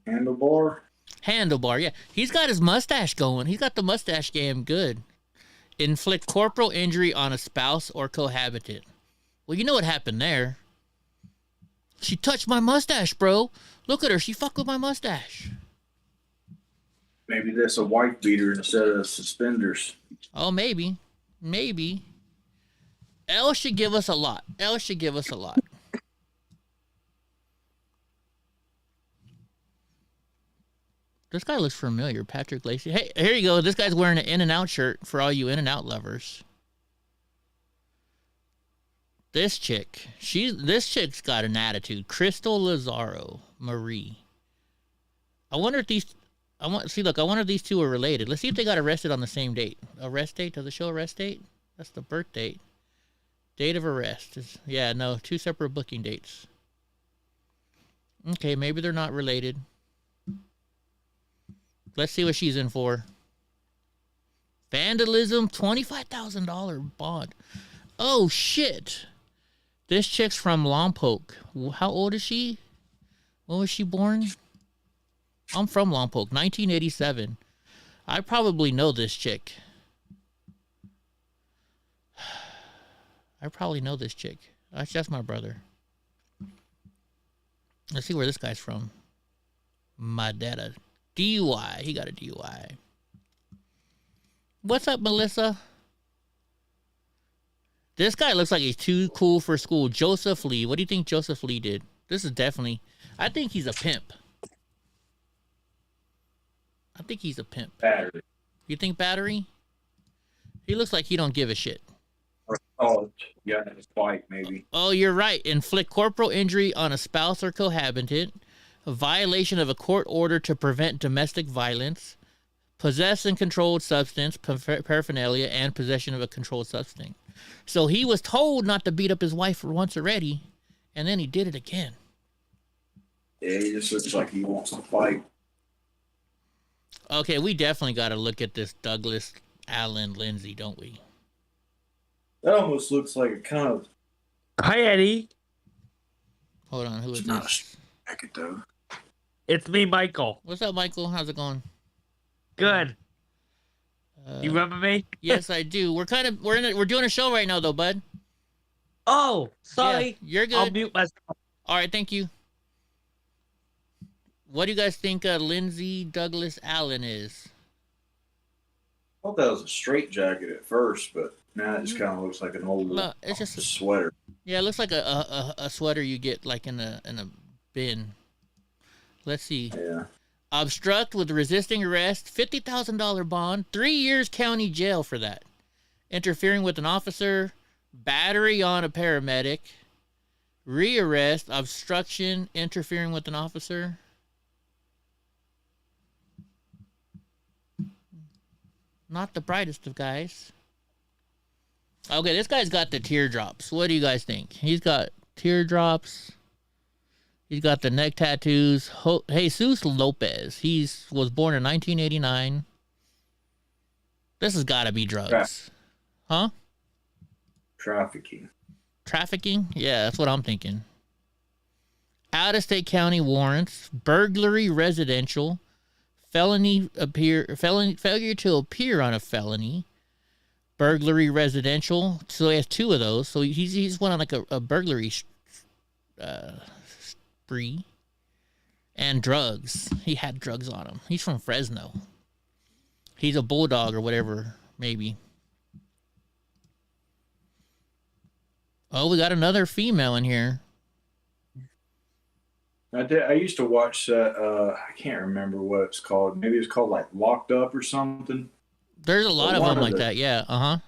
Handlebar. Handlebar. Yeah, he's got his mustache going. He's got the mustache game good. Inflict corporal injury on a spouse or cohabitant. Well, you know what happened there. She touched my mustache, bro. Look at her. She fucked with my mustache. Maybe that's a white beater instead of suspenders. Oh, maybe. Maybe. L should give us a lot. L should give us a lot. This guy looks familiar. Patrick Lacey. Hey, here you go. This guy's wearing an In-N-Out shirt for all you In-N-Out lovers. This chick. This chick's got an attitude. Crystal Lazaro. Marie. I wonder if these... I wonder if these two are related. Let's see if they got arrested on the same date. Arrest date? Does it show arrest date? That's the birth date. Date of arrest. Yeah, no. 2 separate booking dates. Okay, maybe they're not related. Let's see what she's in for. Vandalism, $25,000 bond. Oh, shit. This chick's from Lompoc. How old is she? When was she born? I'm from Lompoc, 1987. I probably know this chick. I probably know this chick. That's my brother. Let's see where this guy's from. My dada. DUI. He got a DUI. What's up, Melissa? This guy looks like he's too cool for school. Joseph Lee. What do you think Joseph Lee did? This is definitely... I think he's a pimp. I think he's a pimp. Battery. You think battery? He looks like he don't give a shit. Oh, yeah, his wife, maybe. Oh, you're right. Inflict corporal injury on a spouse or cohabitant. A violation of a court order to prevent domestic violence. Possess and controlled substance, paraphernalia, and possession of a controlled substance. So he was told not to beat up his wife once already, and then he did it again. Yeah, he just looks like he wants to fight. Okay, we definitely got to look at this Douglas Allen Lindsay, don't we? That almost looks like a kind of... Hi, Eddie. Hold on, who is this? Though. It's me, Michael. What's up, Michael? How's it going? Good. You remember me? Yes, I do. We're doing a show right now, though, bud. Oh, sorry. Yeah, you're good. I'll mute myself. All right, thank you. What do you guys think Lindsay Douglas Allen is? I thought that was a straight jacket at first, but now it just kind of looks like an old it's just sweater. Yeah, it looks like a sweater you get like in a bin. Let's see. Yeah. Obstruct with resisting arrest, $50,000 bond, 3 years county jail for that. Interfering with an officer, battery on a paramedic, rearrest, obstruction, interfering with an officer. Not the brightest of guys. Okay, this guy's got the teardrops. What do you guys think? He's got teardrops. He's got the neck tattoos. Jesus Lopez. He was born in 1989. This has got to be drugs. Huh? Trafficking. Trafficking? Yeah, that's what I'm thinking. Out-of-state county warrants. Burglary residential. Failure to appear on a felony. Burglary residential. So he has 2 of those. So he's went on like a burglary spree. And drugs. He had drugs on him. He's from Fresno. He's a bulldog or whatever, maybe. Oh, we got another female in here. I used to watch I can't remember what it's called. Maybe it's called like Locked Up or something. There's a lot of them like that, yeah. Uh-huh.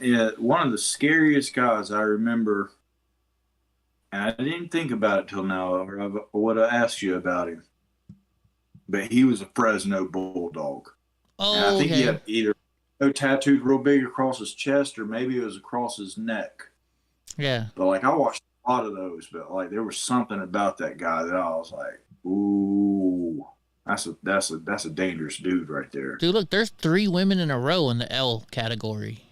Yeah, one of the scariest guys I remember, and I didn't think about it till now, or I would have asked you about him. But he was a Fresno bulldog. Oh, and I think okay. he had either tattooed real big across his chest or maybe it was across his neck. Yeah. But like I watched a lot of those, but like there was something about that guy that I was like, ooh, that's a dangerous dude right there. Dude, look, there's 3 women in a row in the L category.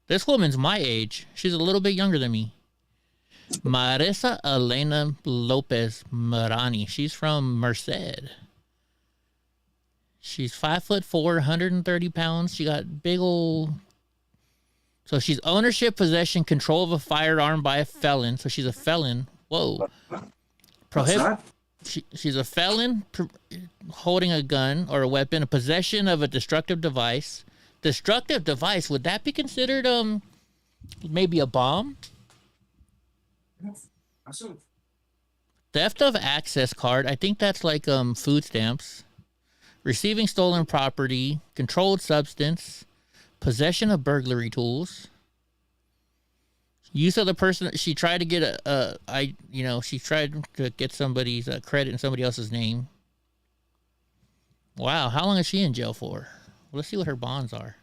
This woman's my age. She's a little bit younger than me. Marisa Elena Lopez Marani. She's from Merced. She's 5'4", 130 pounds. She got big old... So she's ownership, possession, control of a firearm by a felon. So she's a felon. Whoa. She's a felon holding a gun or a weapon, a possession of a destructive device. Destructive device, would that be considered maybe a bomb? Theft of access card. I think that's like food stamps. Receiving stolen property, controlled substance, possession of burglary tools. Use of the person. She tried to get she tried to get somebody's credit in somebody else's name. Wow, how long is she in jail for? Let's see what her bonds are.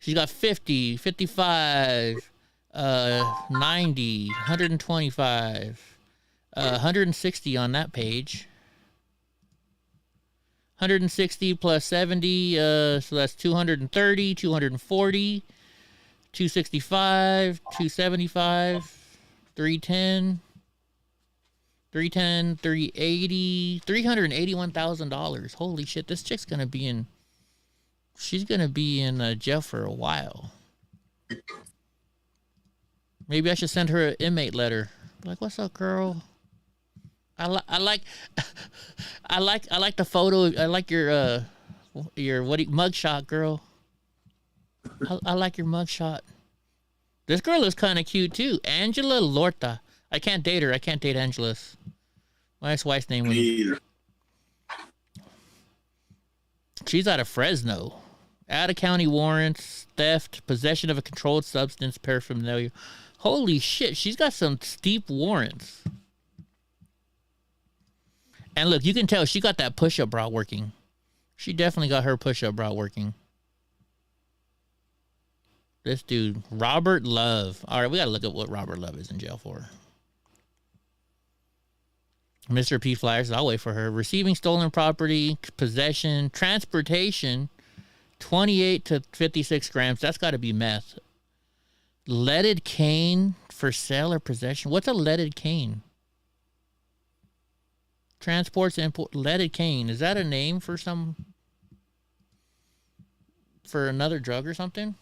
She's got 50, 55, 90, 125, 160 on that page. 160 plus 70, so that's 230, 240, 265, 275, 310, 380, $381,000. Holy shit, this chick's gonna be in, she's gonna be in jail for a while. Maybe I should send her an inmate letter. Like, what's up, girl? I like the photo. I like your mugshot, girl. I like your mugshot. This girl is kind of cute too, Angela Lorta. I can't date her. I can't date Angela's. My ex-wife's name was. Me either. She's out of Fresno. Out of county warrants, theft, possession of a controlled substance, paraphernalia. Holy shit, she's got some steep warrants. And look, you can tell she got that push-up bra working. She definitely got her push-up bra working. This dude, Robert Love. All right, we got to look at what Robert Love is in jail for. Mr. P. Flyers, I'll wait for her. Receiving stolen property, possession, transportation, 28 to 56 grams. That's got to be meth. Leaded cane for sale or possession. What's a leaded cane? Transports, import, leaded cane. Is that a name for another drug or something?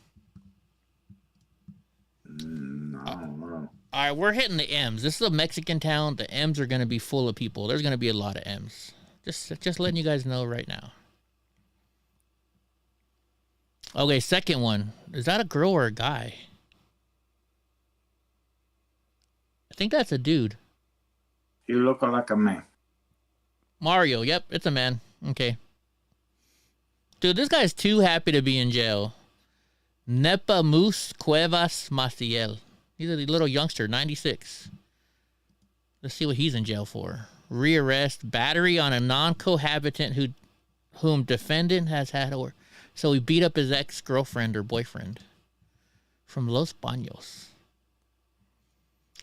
I don't know. All right, we're hitting the M's. This is a Mexican town. The M's are going to be full of people. There's going to be a lot of M's. Just letting you guys know right now. Okay, second one. Is that a girl or a guy? I think that's a dude. You look like a man. Mario. Yep, it's a man. Okay. Dude, this guy's too happy to be in jail. Nepomuceno Cuevas Maciel. He's a little youngster, 96. Let's see what he's in jail for. Rearrest, battery on a non-cohabitant whom defendant has had or... So he beat up his ex-girlfriend or boyfriend. From Los Baños.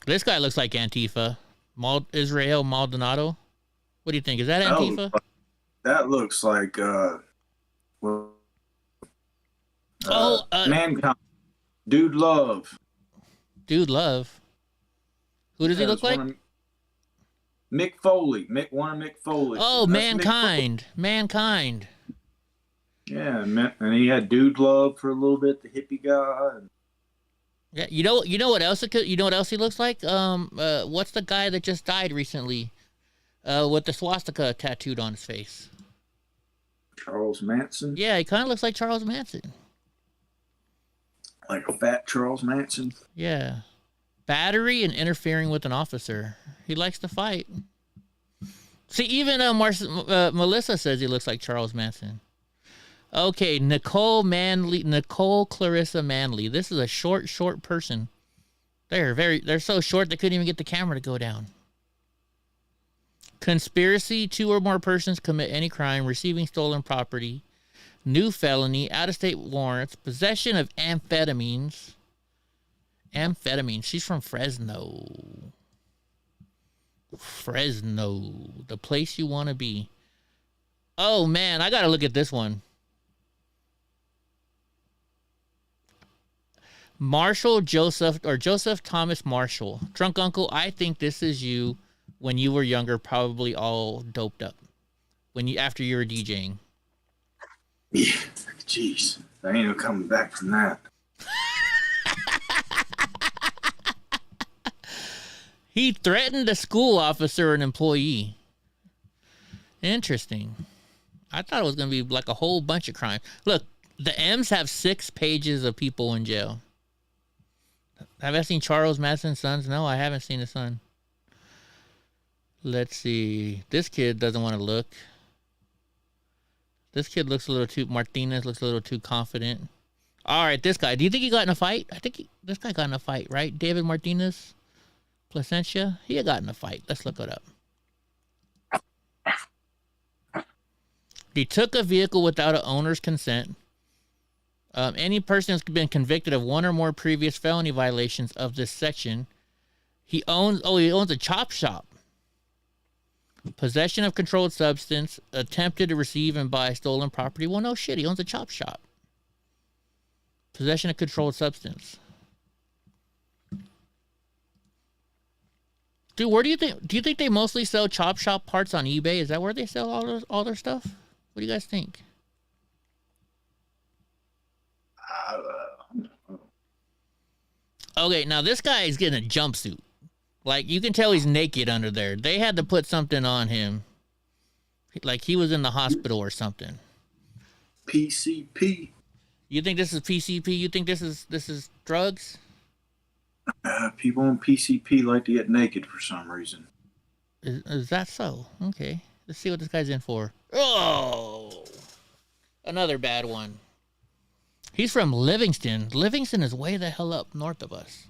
This guy looks like Antifa. Israel Maldonado. What do you think? Is that Antifa? That looks like Mankind. Dude Love. Dude Love. Who does he look like? Mick Foley. One of Mick Foley. Oh, Mankind. Mankind. Yeah, and he had Dude Love for a little bit, the hippie guy. Yeah, you know what else? You know what else he looks like? What's the guy that just died recently? With the swastika tattooed on his face. Charles Manson. Yeah, he kind of looks like Charles Manson. Like a fat Charles Manson. Yeah. Battery and interfering with an officer. He likes to fight. See, even Melissa says he looks like Charles Manson. Okay, Nicole Clarissa Manley. This is a short person. They're so short they couldn't even get the camera to go down. Conspiracy, 2 or more persons commit any crime, receiving stolen property, new felony, out-of-state warrants, possession of amphetamines. She's from Fresno. Fresno, the place you want to be. Oh, man, I got to look at this one. Joseph Thomas Marshall. Drunk Uncle, I think this is you when you were younger, probably all doped up. After you were DJing. Yeah, jeez. I ain't no coming back from that. He threatened a school officer or an employee. Interesting. I thought it was going to be like a whole bunch of crime. Look, the M's have 6 pages of people in jail. Have I seen Charles Manson's sons? No, I haven't seen his son. Let's see. This kid doesn't want to look. This kid looks a little too... Martinez looks a little too confident. All right, this guy. Do you think he got in a fight? I think this guy got in a fight, right? David Martinez? Placencia? He had got in a fight. Let's look it up. He took a vehicle without an owner's consent. Any person who's been convicted of 1 or more previous felony violations of this section. He owns a chop shop. Possession of controlled substance, attempted to receive and buy stolen property. Well, no shit, he owns a chop shop. Possession of controlled substance. Dude, where do you think they mostly sell chop shop parts on eBay? Is that where they sell all their stuff? What do you guys think? Okay, now this guy is getting a jumpsuit. Like, you can tell he's naked under there. They had to put something on him. Like he was in the hospital or something. PCP. You think this is PCP? You think this is drugs? People on PCP like to get naked for some reason. Is that so? Okay. Let's see what this guy's in for. Oh! Another bad one. He's from Livingston. Livingston is way the hell up north of us.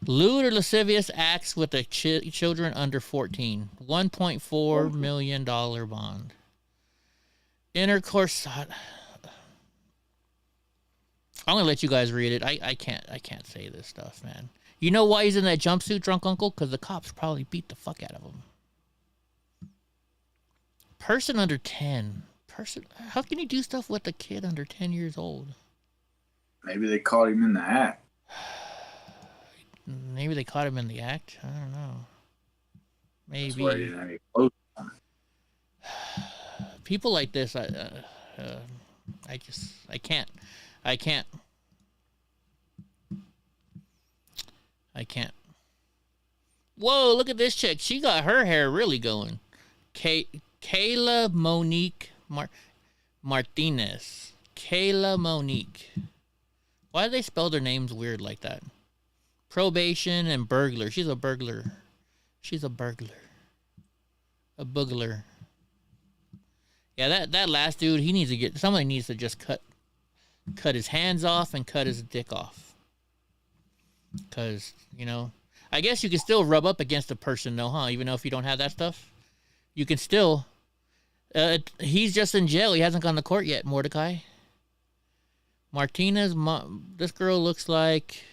Lewd or lascivious acts with the children under 14. $1.4 million bond. Intercourse. I'm gonna let you guys read it. I can't say this stuff, man. You know why he's in that jumpsuit, drunk uncle? Because the cops probably beat the fuck out of him. Person under 10. How can you do stuff with a kid under 10 years old? Maybe they caught him in the act. Maybe they caught him in the act. I don't know. Maybe. That's why he didn't have any clothes on. People like this, I can't. Whoa, look at this chick. She got her hair really going. Kayla Monique Martinez. Kayla Monique. Why do they spell their names weird like that? Probation and burglar. She's a burglar. A boogler. Yeah, that last dude, somebody needs to just cut his hands off and cut his dick off. Because, I guess you can still rub up against a person though, huh? Even though if you don't have that stuff, you can still. He's just in jail. He hasn't gone to court yet, Mordecai. Martinez, this girl looks like.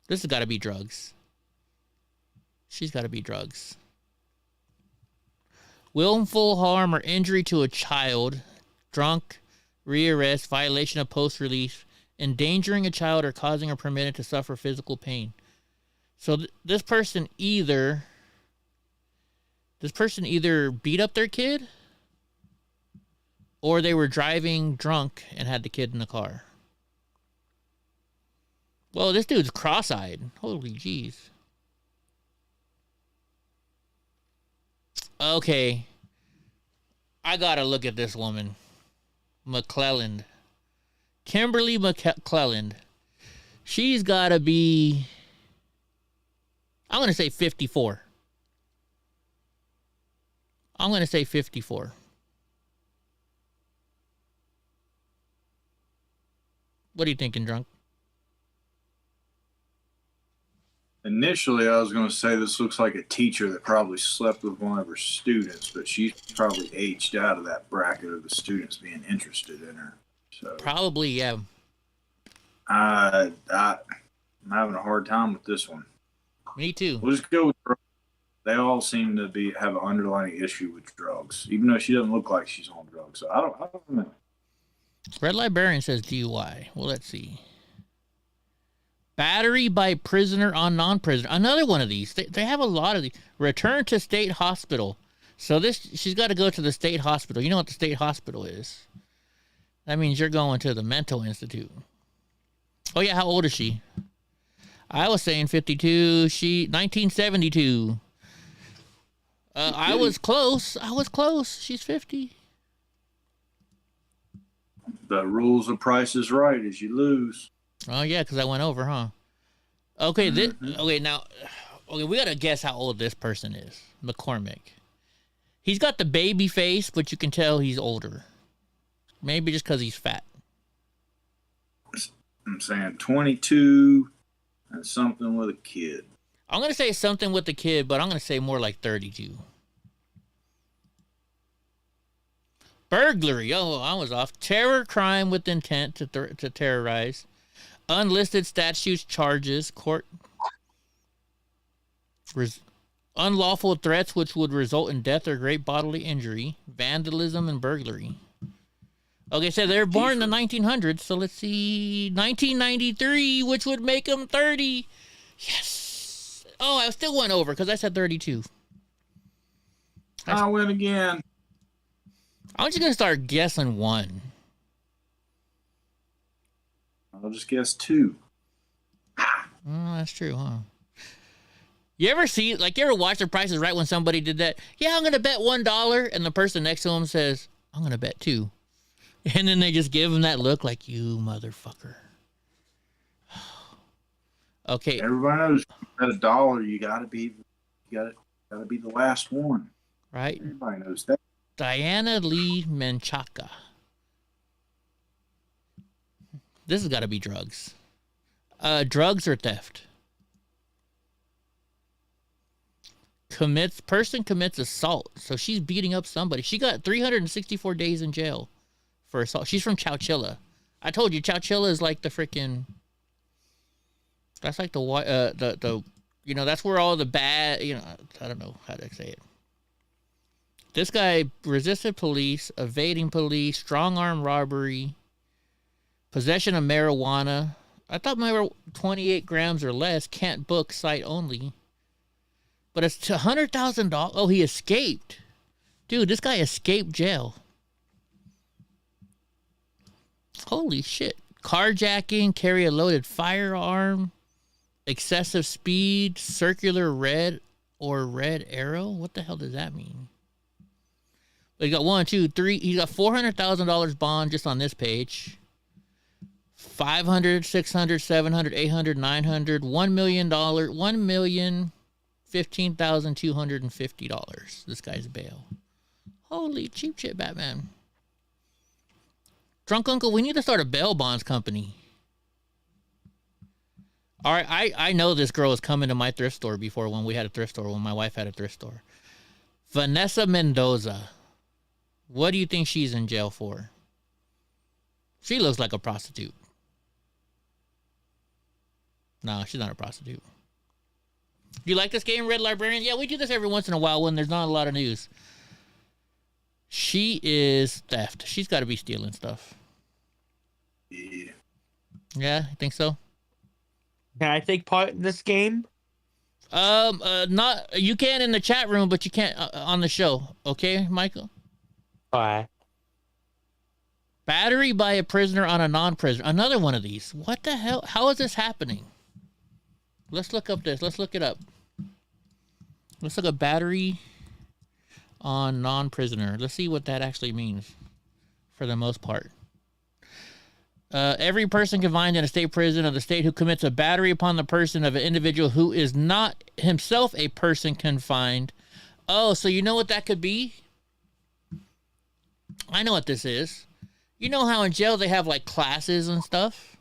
This has got to be drugs. She's got to be drugs. Willful harm or injury to a child, drunk, rearrest, violation of post-release, endangering a child or causing or permitting to suffer physical pain. So this person either beat up their kid or they were driving drunk and had the kid in the car. Whoa, this dude's cross-eyed. Holy jeez. Okay. I gotta look at this woman. McClelland. Kimberly McClelland. She's gotta be... I'm gonna say 54. What are you thinking, drunk? Initially, I was going to say this looks like a teacher that probably slept with one of her students, but she's probably aged out of that bracket of the students being interested in her. So probably, yeah. I'm having a hard time with this one. Me too. We'll just go with drugs. They all seem to have an underlying issue with drugs, even though she doesn't look like she's on drugs. So I don't know. Red Librarian says DUI. Well, let's see. Battery by prisoner on non-prisoner. Another one of these. They have a lot of these. Return to state hospital. So she's got to go to the state hospital. You know what the state hospital is? That means you're going to the mental institute. Oh yeah, how old is she? I was saying 52. 1972. I was close. She's 50. The rules of Price is Right is you lose. Oh yeah, because I went over, huh? Okay, now we gotta guess how old this person is. McCormick. He's got the baby face, but you can tell he's older. Maybe just because he's fat. I'm saying 22 and something with a kid. I'm gonna say something with the kid, but I'm gonna say more like 32. Burglary. Oh, I was off. Terror crime with intent to terrorize. Unlisted statutes, charges, unlawful threats which would result in death or great bodily injury, vandalism, and burglary. Okay, so they're born in the 1900s, so let's see, 1993, which would make them 30. Yes. Oh, I still went over because I said 32. I win again. I'm just going to start guessing one. I'll just guess 2. Oh, that's true, huh? You ever watch The Price is Right when somebody did that? Yeah, I'm going to bet $1, and the person next to him says, I'm going to bet 2. And then they just give him that look like, you motherfucker. Okay. Everybody knows at $1, you gotta be the last one. Right? Everybody knows that. Diana Lee Menchaca. This has got to be drugs. Drugs or theft. Person commits assault. So she's beating up somebody. She got 364 days in jail for assault. She's from Chowchilla. I told you, Chowchilla is like the freaking. That's like the you know, that's where all the bad, you know, I don't know how to say it. This guy resisted police, evading police, strong arm robbery, possession of marijuana. I thought 28 grams or less, can't book, site only. But it's $100,000. Oh, he escaped. Dude, this guy escaped jail. Holy shit. Carjacking, carry a loaded firearm, excessive speed, circular red or red arrow. What the hell does that mean? But he got 1, 2, 3. He got $400,000 bond just on this page. 500, 600, 700, 800, 900, $1 million, $1,015,250. This guy's bail. Holy cheap shit, Batman. Drunk Uncle, we need to start a bail bonds company. All right, I know this girl was coming to my thrift store before when we had a thrift store, when my wife had a thrift store. Vanessa Mendoza. What do you think she's in jail for? She looks like a prostitute. No, she's not a prostitute. Do you like this game, Red Librarian? Yeah, we do this every once in a while when there's not a lot of news. She is theft. She's got to be stealing stuff. Yeah. Yeah, I think so. Can I take part in this game? Not you can in the chat room, but you can't on the show. Okay, Michael. All right. Battery by a prisoner on a non-prisoner. Another one of these. What the hell? How is this happening? Let's look up this. Let's look it up. Let's look at battery on non-prisoner. Let's see what that actually means for the most part. Every person confined in a state prison of the state who commits a battery upon the person of an individual who is not himself a person confined. Oh, so you know what that could be? I know what this is. You know how in jail they have like classes and stuff?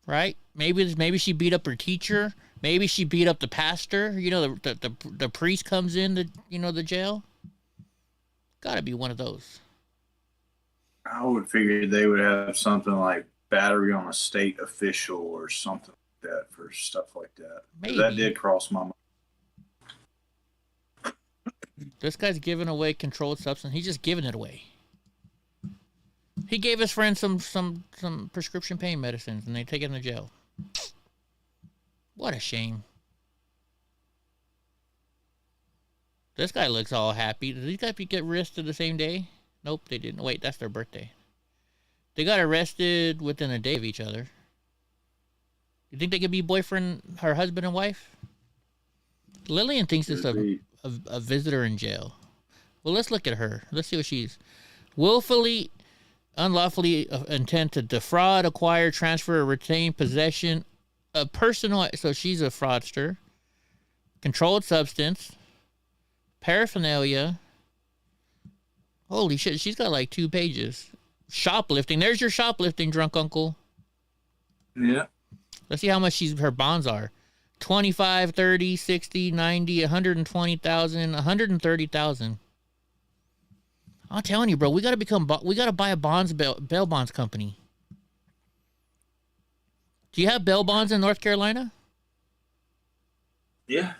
Right? Maybe she beat up her teacher. Maybe she beat up the pastor. You know, the priest comes in the jail. Gotta be one of those. I would figure they would have something like battery on a state official or something like that for stuff like that. Maybe. That did cross my mind. This guy's giving away controlled substance. He's just giving it away. He gave his friend some prescription pain medicines, and they take him to jail. What a shame. This guy looks all happy. Did these guys get arrested the same day? Nope, they didn't. Wait, that's their birthday. They got arrested within a day of each other. You think they could be boyfriend, her husband and wife? Lillian thinks it's a visitor in jail. Well, let's look at her. Let's see what she's. Willfully, unlawfully intent to defraud, acquire, transfer, or retain possession of personal. So she's a fraudster. Controlled substance. Paraphernalia. Holy shit, she's got like 2 pages. Shoplifting. There's your shoplifting, Drunk Uncle. Yeah. Let's see how much her bonds are. 25, 30, 60, 90, 120,000, 130,000. I'm telling you, bro, we gotta buy a bail bonds company. Do you have bail bonds in North Carolina? Yeah.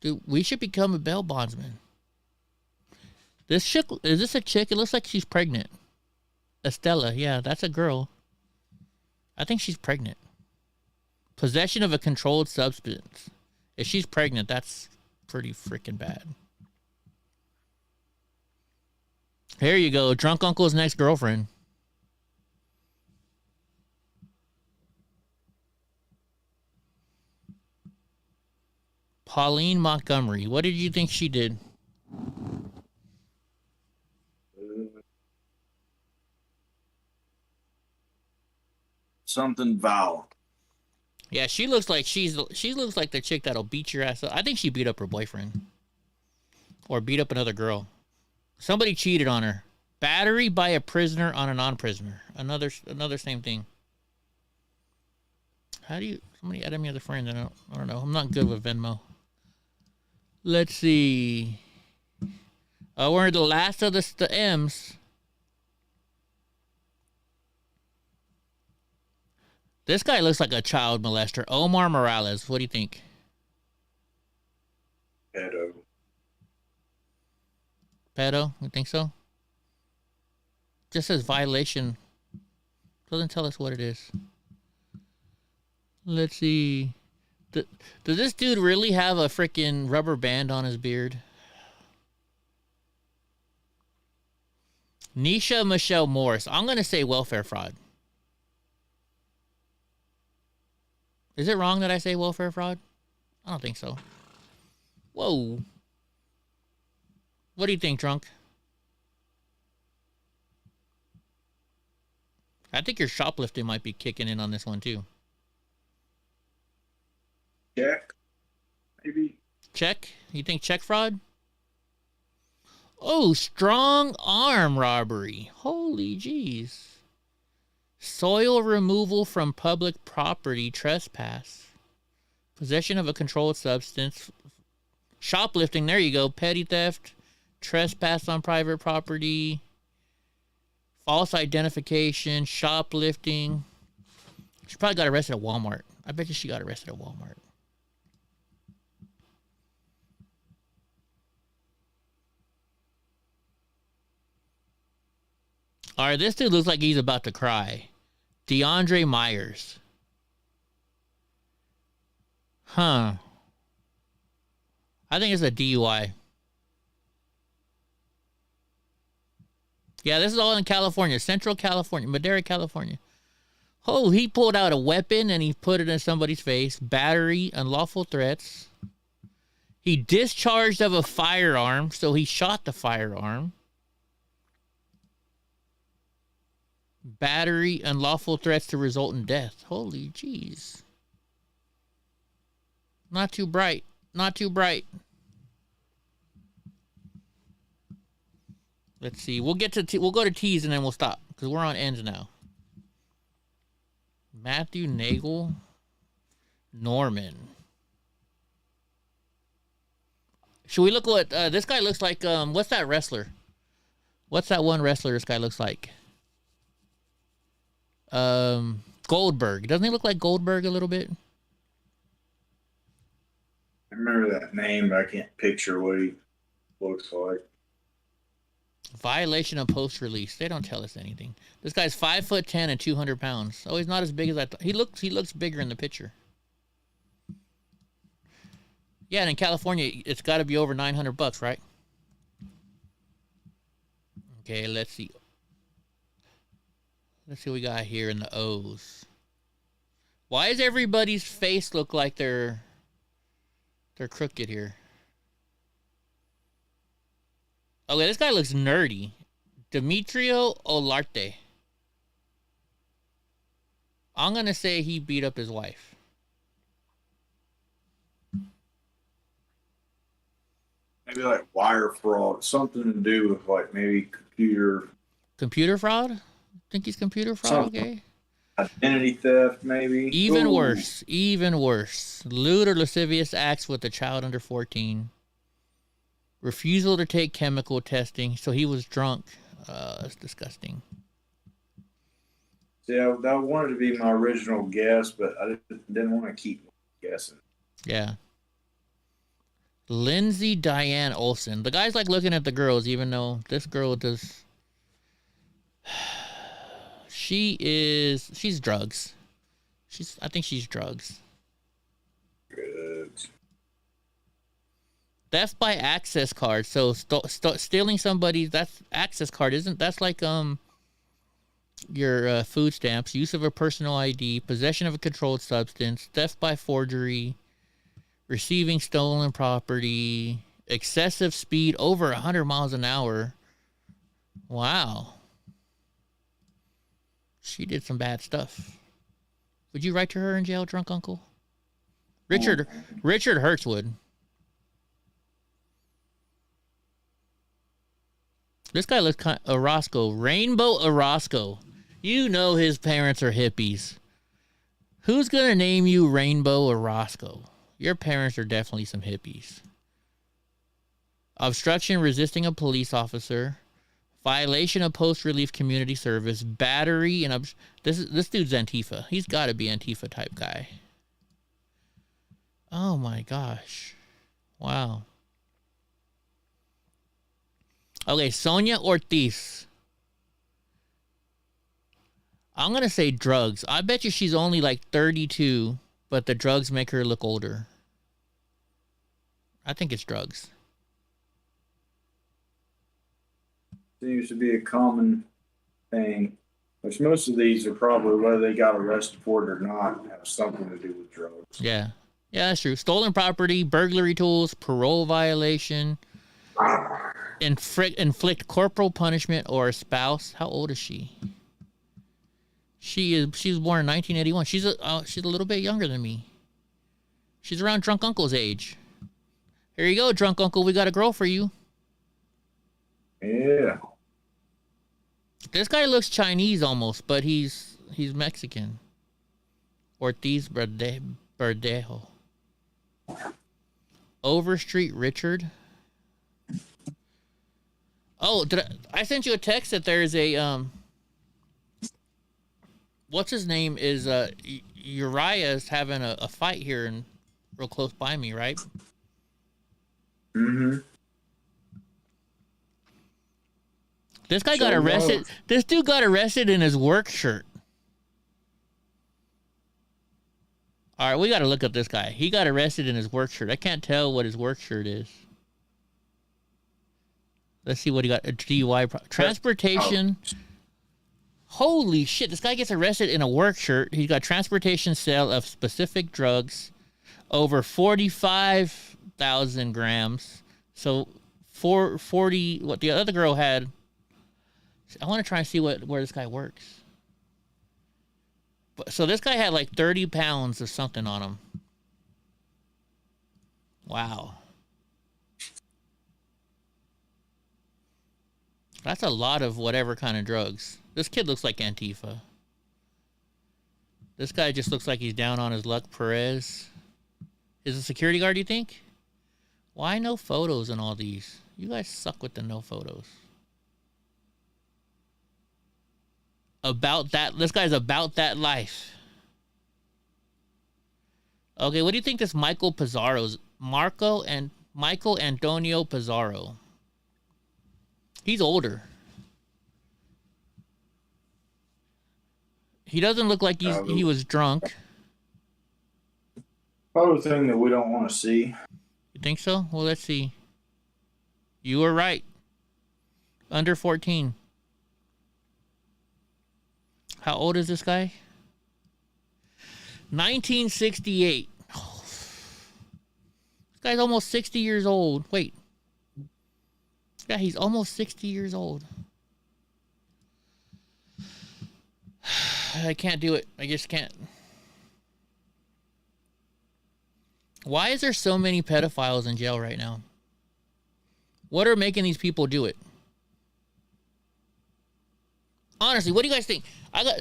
Dude, we should become a bail bondsman. This chick, is this a chick? It looks like she's pregnant. Estella, yeah, that's a girl. I think she's pregnant. Possession of a controlled substance. If she's pregnant, that's pretty freaking bad. Here you go, Drunk Uncle's next girlfriend. Pauline Montgomery. What did you think she did? Something violent. Yeah, she looks like she looks like the chick that'll beat your ass up. I think she beat up her boyfriend. Or beat up another girl. Somebody cheated on her. Battery by a prisoner on a non-prisoner. Another same thing. How do you... Somebody added me as a friend. I don't know. I'm not good with Venmo. Let's see. We're the last of the M's. This guy looks like a child molester. Omar Morales. What do you think? Pedo. Pedo? You think so? Just says violation. Doesn't tell us what it is. Let's see. Does this dude really have a freaking rubber band on his beard? Nisha Michelle Morris. I'm going to say welfare fraud. Is it wrong that I say welfare fraud? I don't think so. Whoa. What do you think, Drunk? I think your shoplifting might be kicking in on this one, too. Check. Maybe. Check? You think check fraud? Oh, strong arm robbery. Holy jeez. Soil removal from public property trespass. Possession of a controlled substance. Shoplifting, there you go. Petty theft. Trespass on private property. False identification. Shoplifting. She probably got arrested at Walmart. I bet you she got arrested at Walmart. All right, this dude looks like he's about to cry. DeAndre Myers. Huh. I think it's a DUI. Yeah, this is all in California. Central California. Madera, California. Oh, he pulled out a weapon and he put it in somebody's face. Battery, unlawful threats. He discharged of a firearm, so he shot the firearm. Battery, unlawful threats to result in death. Holy jeez. Not too bright. Not too bright. Let's see. We'll get to we'll go to T's and then we'll stop because we're on ends now. Matthew Nagel, Norman. Should we look what this guy looks like? What's that wrestler? What's that one wrestler this guy looks like? Goldberg. Doesn't he look like Goldberg a little bit? I remember that name, but I can't picture what he looks like. Violation of post-release. They don't tell us anything. This guy's 5'10" and 200 pounds. Oh, he's not as big as I thought. He looks bigger in the picture. Yeah, and in California, it's got to be over $900, right? Okay, let's see. Let's see what we got here in the O's. Why does everybody's face look like they're crooked here? Okay, this guy looks nerdy. Demetrio Olarte. I'm going to say he beat up his wife. Maybe like wire fraud. Something to do with like maybe computer. Computer fraud? Think he's computer fraud? Something. Okay. Identity theft, maybe. Even Ooh. worse. Even worse. Lewd or lascivious acts with a child under 14. Refusal to take chemical testing. So he was drunk. That's disgusting. See, I wanted to be my original guess, but I didn't want to keep guessing. Yeah. Lindsay Diane Olsen. The guy's like looking at the girls, even though this girl does. She's drugs. I think she's drugs. Drugs. Theft by access card. So stealing somebody's that's access card, isn't that's like your food stamps, use of a personal ID, possession of a controlled substance, theft by forgery, receiving stolen property, excessive speed over 100 miles an hour. Wow. She did some bad stuff. Would you write to her in jail, drunk uncle? Richard Hertz would. This guy looks kind of Orozco. Rainbow Orozco. You know his parents are hippies. Who's going to name you Rainbow Orozco? Your parents are definitely some hippies. Obstruction, resisting a police officer. Violation of post-relief community service. Battery, and this dude's Antifa. He's got to be Antifa type guy. Oh my gosh. Wow. Okay, Sonia Ortiz. I'm going to say drugs. I bet you she's only like 32, but the drugs make her look older. I think it's drugs. Seems to be a common thing. Which most of these are probably, whether they got arrested for it or not, have something to do with drugs. Yeah. Yeah, that's true. Stolen property, burglary tools, parole violation, inflict corporal punishment or a spouse. How old is she? She was born in 1981. She's a little bit younger than me. She's around Drunk Uncle's age. Here you go, Drunk Uncle. We got a girl for you. Yeah. This guy looks Chinese almost, but he's Mexican. Ortiz Verdejo. Overstreet Richard. Oh, I sent you a text that there's a what's his name is Uriah is having a fight here and real close by me, right? Mm-hmm. This guy got arrested. This dude got arrested in his work shirt. All right, we got to look up this guy. He got arrested in his work shirt. I can't tell what his work shirt is. Let's see what he got. A DUI. Transportation. Holy shit, this guy gets arrested in a work shirt. He's got transportation sale of specific drugs over 45,000 grams. So 40, what the other girl had. I want to try and see where this guy works. So this guy had like 30 pounds or something on him. Wow. That's a lot of whatever kind of drugs. This kid looks like Antifa. This guy just looks like he's down on his luck. Perez. Is a security guard, you think? Why no photos in all these? You guys suck with the no photos. About that. This guy's about that life. Okay, what do you think this Michael Pizarro's? Michael Antonio Pizarro. He's older. He doesn't look like he was drunk. Photo thing that we don't want to see. You think so? Well, let's see. You were right. Under 14. How old is this guy? 1968. Oh. This guy's almost 60 years old. Wait. Yeah, he's almost 60 years old. I can't do it. I just can't. Why is there so many pedophiles in jail right now? What are making these people do it? Honestly, what do you guys think?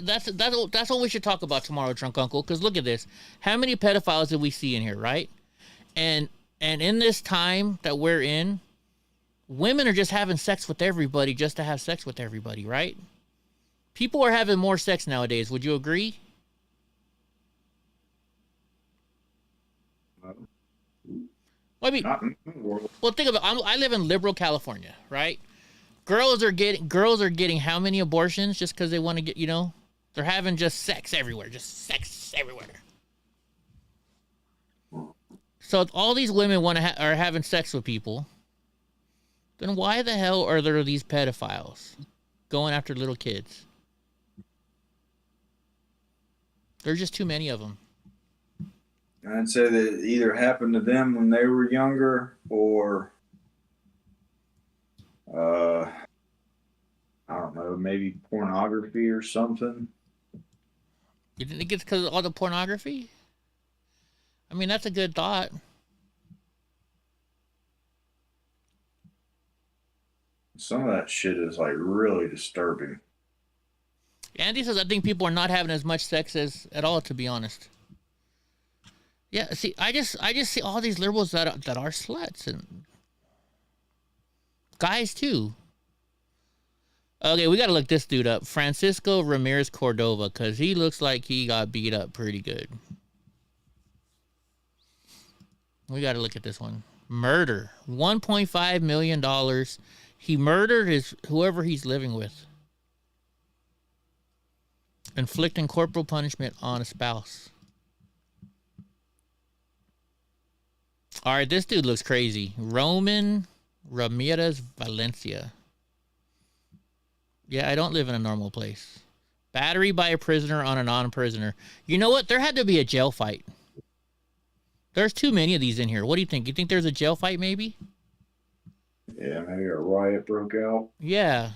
That's what we should talk about tomorrow, Drunk Uncle. Because look at this. How many pedophiles did we see in here, right? And in this time that we're in, women are just having sex with everybody just to have sex with everybody, right? People are having more sex nowadays. Would you agree? Well, I mean, well, think about it. I live in liberal California, right? Girls are getting how many abortions just because they want to get, they're having just sex everywhere, So if all these women are having sex with people, then why the hell are there these pedophiles going after little kids? There's just too many of them. I'd say that it either happened to them when they were younger or, I don't know, maybe pornography or something. You think it's because of all the pornography? I mean, that's a good thought. Some of that shit is like really disturbing. Andy says, I think people are not having as much sex as at all, to be honest. Yeah, see, I just see all these liberals that are sluts and guys too. Okay, we gotta look this dude up, Francisco Ramirez Cordova, because he looks like he got beat up pretty good. We gotta look at this one. Murder, $1.5 million. He murdered whoever he's living with. Inflicting corporal punishment on a spouse. All right, this dude looks crazy. Roman Ramirez Valencia. Yeah, I don't live in a normal place. Battery by a prisoner on a non-prisoner. You know what? There had to be a jail fight. There's too many of these in here. What do you think? You think there's a jail fight maybe? Yeah, maybe a riot broke out. Yeah.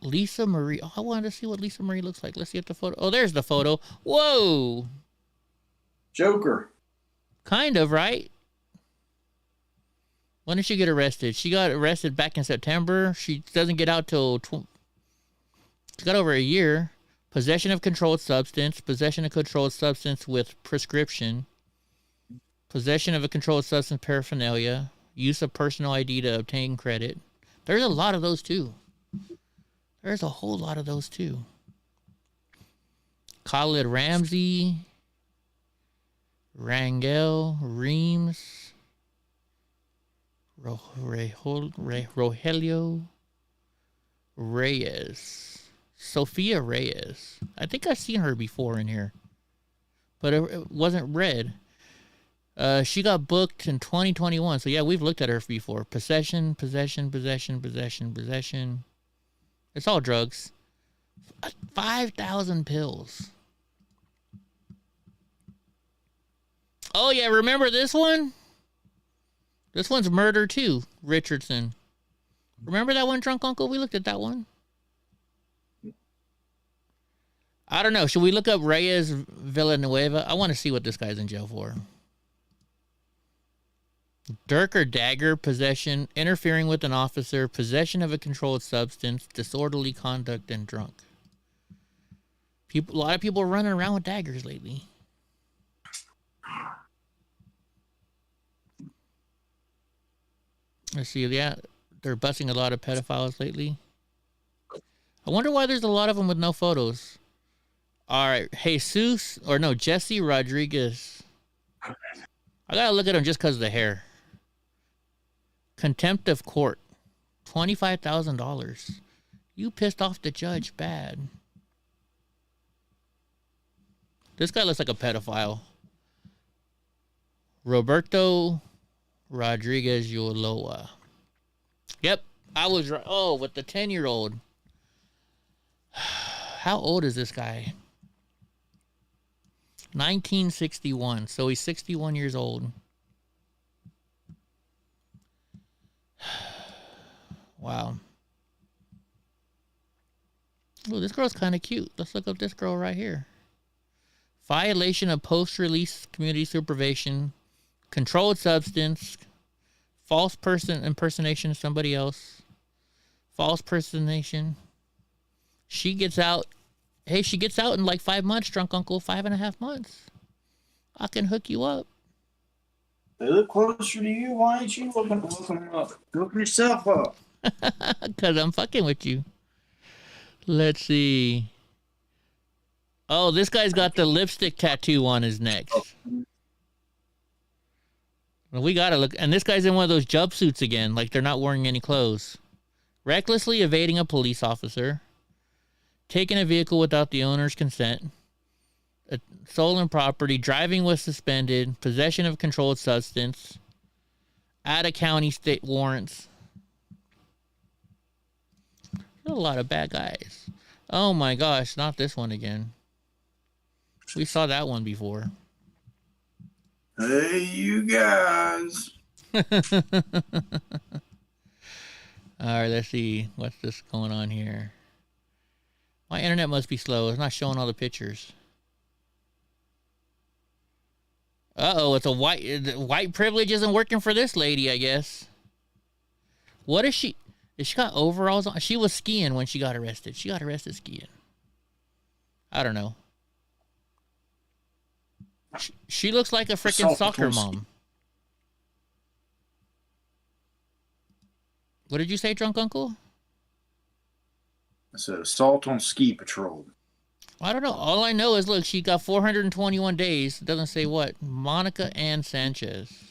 Lisa Marie. Oh, I wanted to see what Lisa Marie looks like. Let's see if the photo. Oh, there's the photo. Whoa. Joker. Kind of, right? When did she get arrested? She got arrested back in September. She doesn't get out till... She's got over a year. Possession of controlled substance. Possession of controlled substance with prescription. Possession of a controlled substance paraphernalia. Use of personal ID to obtain credit. There's a lot of those too. There's a whole lot of those too. Khalid Ramsey. Rangel Reams. Rogelio Reyes. Sophia Reyes. I think I've seen her before in here. But it wasn't red. She got booked in 2021. So yeah, we've looked at her before. Possession. It's all drugs. 5,000 pills. Oh yeah, remember this one? This one's murder too, Richardson. Remember that one, Drunk Uncle? We looked at that one. I don't know. Should we look up Reyes Villanueva? I want to see what this guy's in jail for. Dirk or dagger, possession, interfering with an officer, possession of a controlled substance, disorderly conduct, and drunk. A lot of people are running around with daggers lately. Let's see. Yeah, they're busting a lot of pedophiles lately. I wonder why there's a lot of them with no photos. All right, Jesse Rodriguez. I gotta look at him just because of the hair. Contempt of court, $25,000. You pissed off the judge bad. This guy looks like a pedophile. Roberto Rodriguez Yoloa. Yep, I was right. Oh, with the 10-year-old. How old is this guy? 1961. So he's 61 years old. Wow. Oh, this girl's kind of cute. Let's look up this girl right here. Violation of post-release community supervision, controlled substance, false person impersonation of somebody else, false personation. She gets out. Hey, she gets out in like 5 months, Drunk Uncle. 5.5 months. I can hook you up. They look closer to you. Why ain't you looking up? Look yourself up. Because I'm fucking with you. Let's see. Oh, this guy's got the lipstick tattoo on his neck. Well, we gotta look. And this guy's in one of those jumpsuits again, like they're not wearing any clothes. Recklessly evading a police officer. Taking a vehicle without the owner's consent. Stolen property. Driving was suspended. Possession of controlled substance. Out-of-county state warrants. There's a lot of bad guys. Oh my gosh, not this one again. We saw that one before. Hey, you guys. All right, let's see. What's this going on here? My internet must be slow. It's not showing all the pictures. Uh-oh, it's a white privilege isn't working for this lady, I guess. What is she? Is she got overalls on? She was skiing when she got arrested. She got arrested skiing. I don't know. She looks like a freaking soccer mom. What did you say, drunk uncle? I said assault on ski patrol. I don't know. All I know is, look, she got 421 days. It doesn't say what. Monica Ann Sanchez.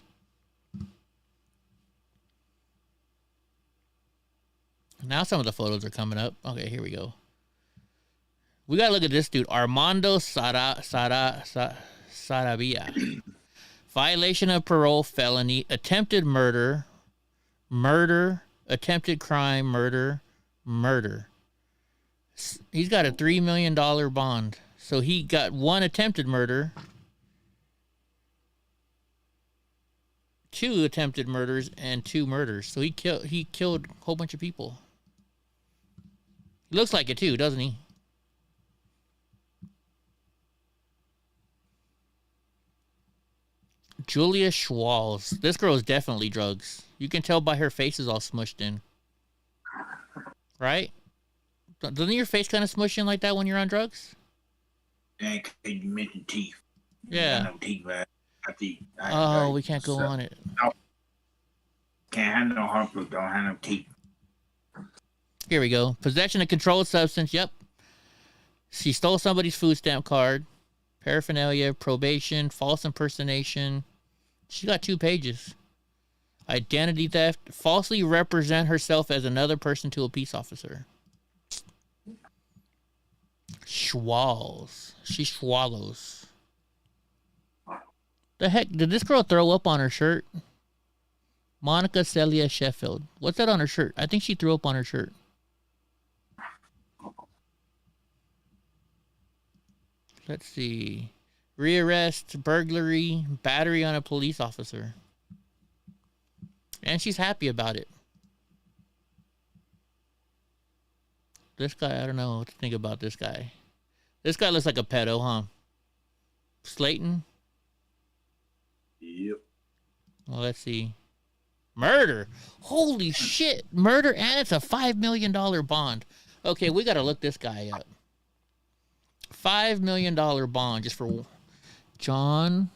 Now some of the photos are coming up. Okay, here we go. We gotta look at this dude, Armando Saravia. Violation of parole, felony, attempted murder, attempted crime, murder. He's got a $3 million bond. So he got 1 attempted murder, 2 attempted murders, and 2 murders. So he killed a whole bunch of people. He looks like it too, doesn't he? Julia Schwalz. This girl is definitely drugs. You can tell by her face is all smushed in. Right? Doesn't your face kind of smush in like that when you're on drugs? Yeah, you mentioned teeth. Yeah. No teeth, man. Oh, we can't go on it. No. Can't have no harmful, don't have no teeth. Here we go. Possession of controlled substance. Yep. She stole somebody's food stamp card. Paraphernalia, probation, false impersonation. She got 2 pages. Identity theft. Falsely represent herself as another person to a peace officer. Schwalls. She swallows. The heck? Did this girl throw up on her shirt? Monica Celia Sheffield. What's that on her shirt? I think she threw up on her shirt. Let's see. Rearrest, burglary, battery on a police officer. And she's happy about it. This guy, I don't know what to think about this guy. This guy looks like a pedo, huh? Slayton? Yep. Well, let's see. Murder. Holy shit. Murder, and it's a $5 million bond. Okay, we got to look this guy up. $5 million bond just for John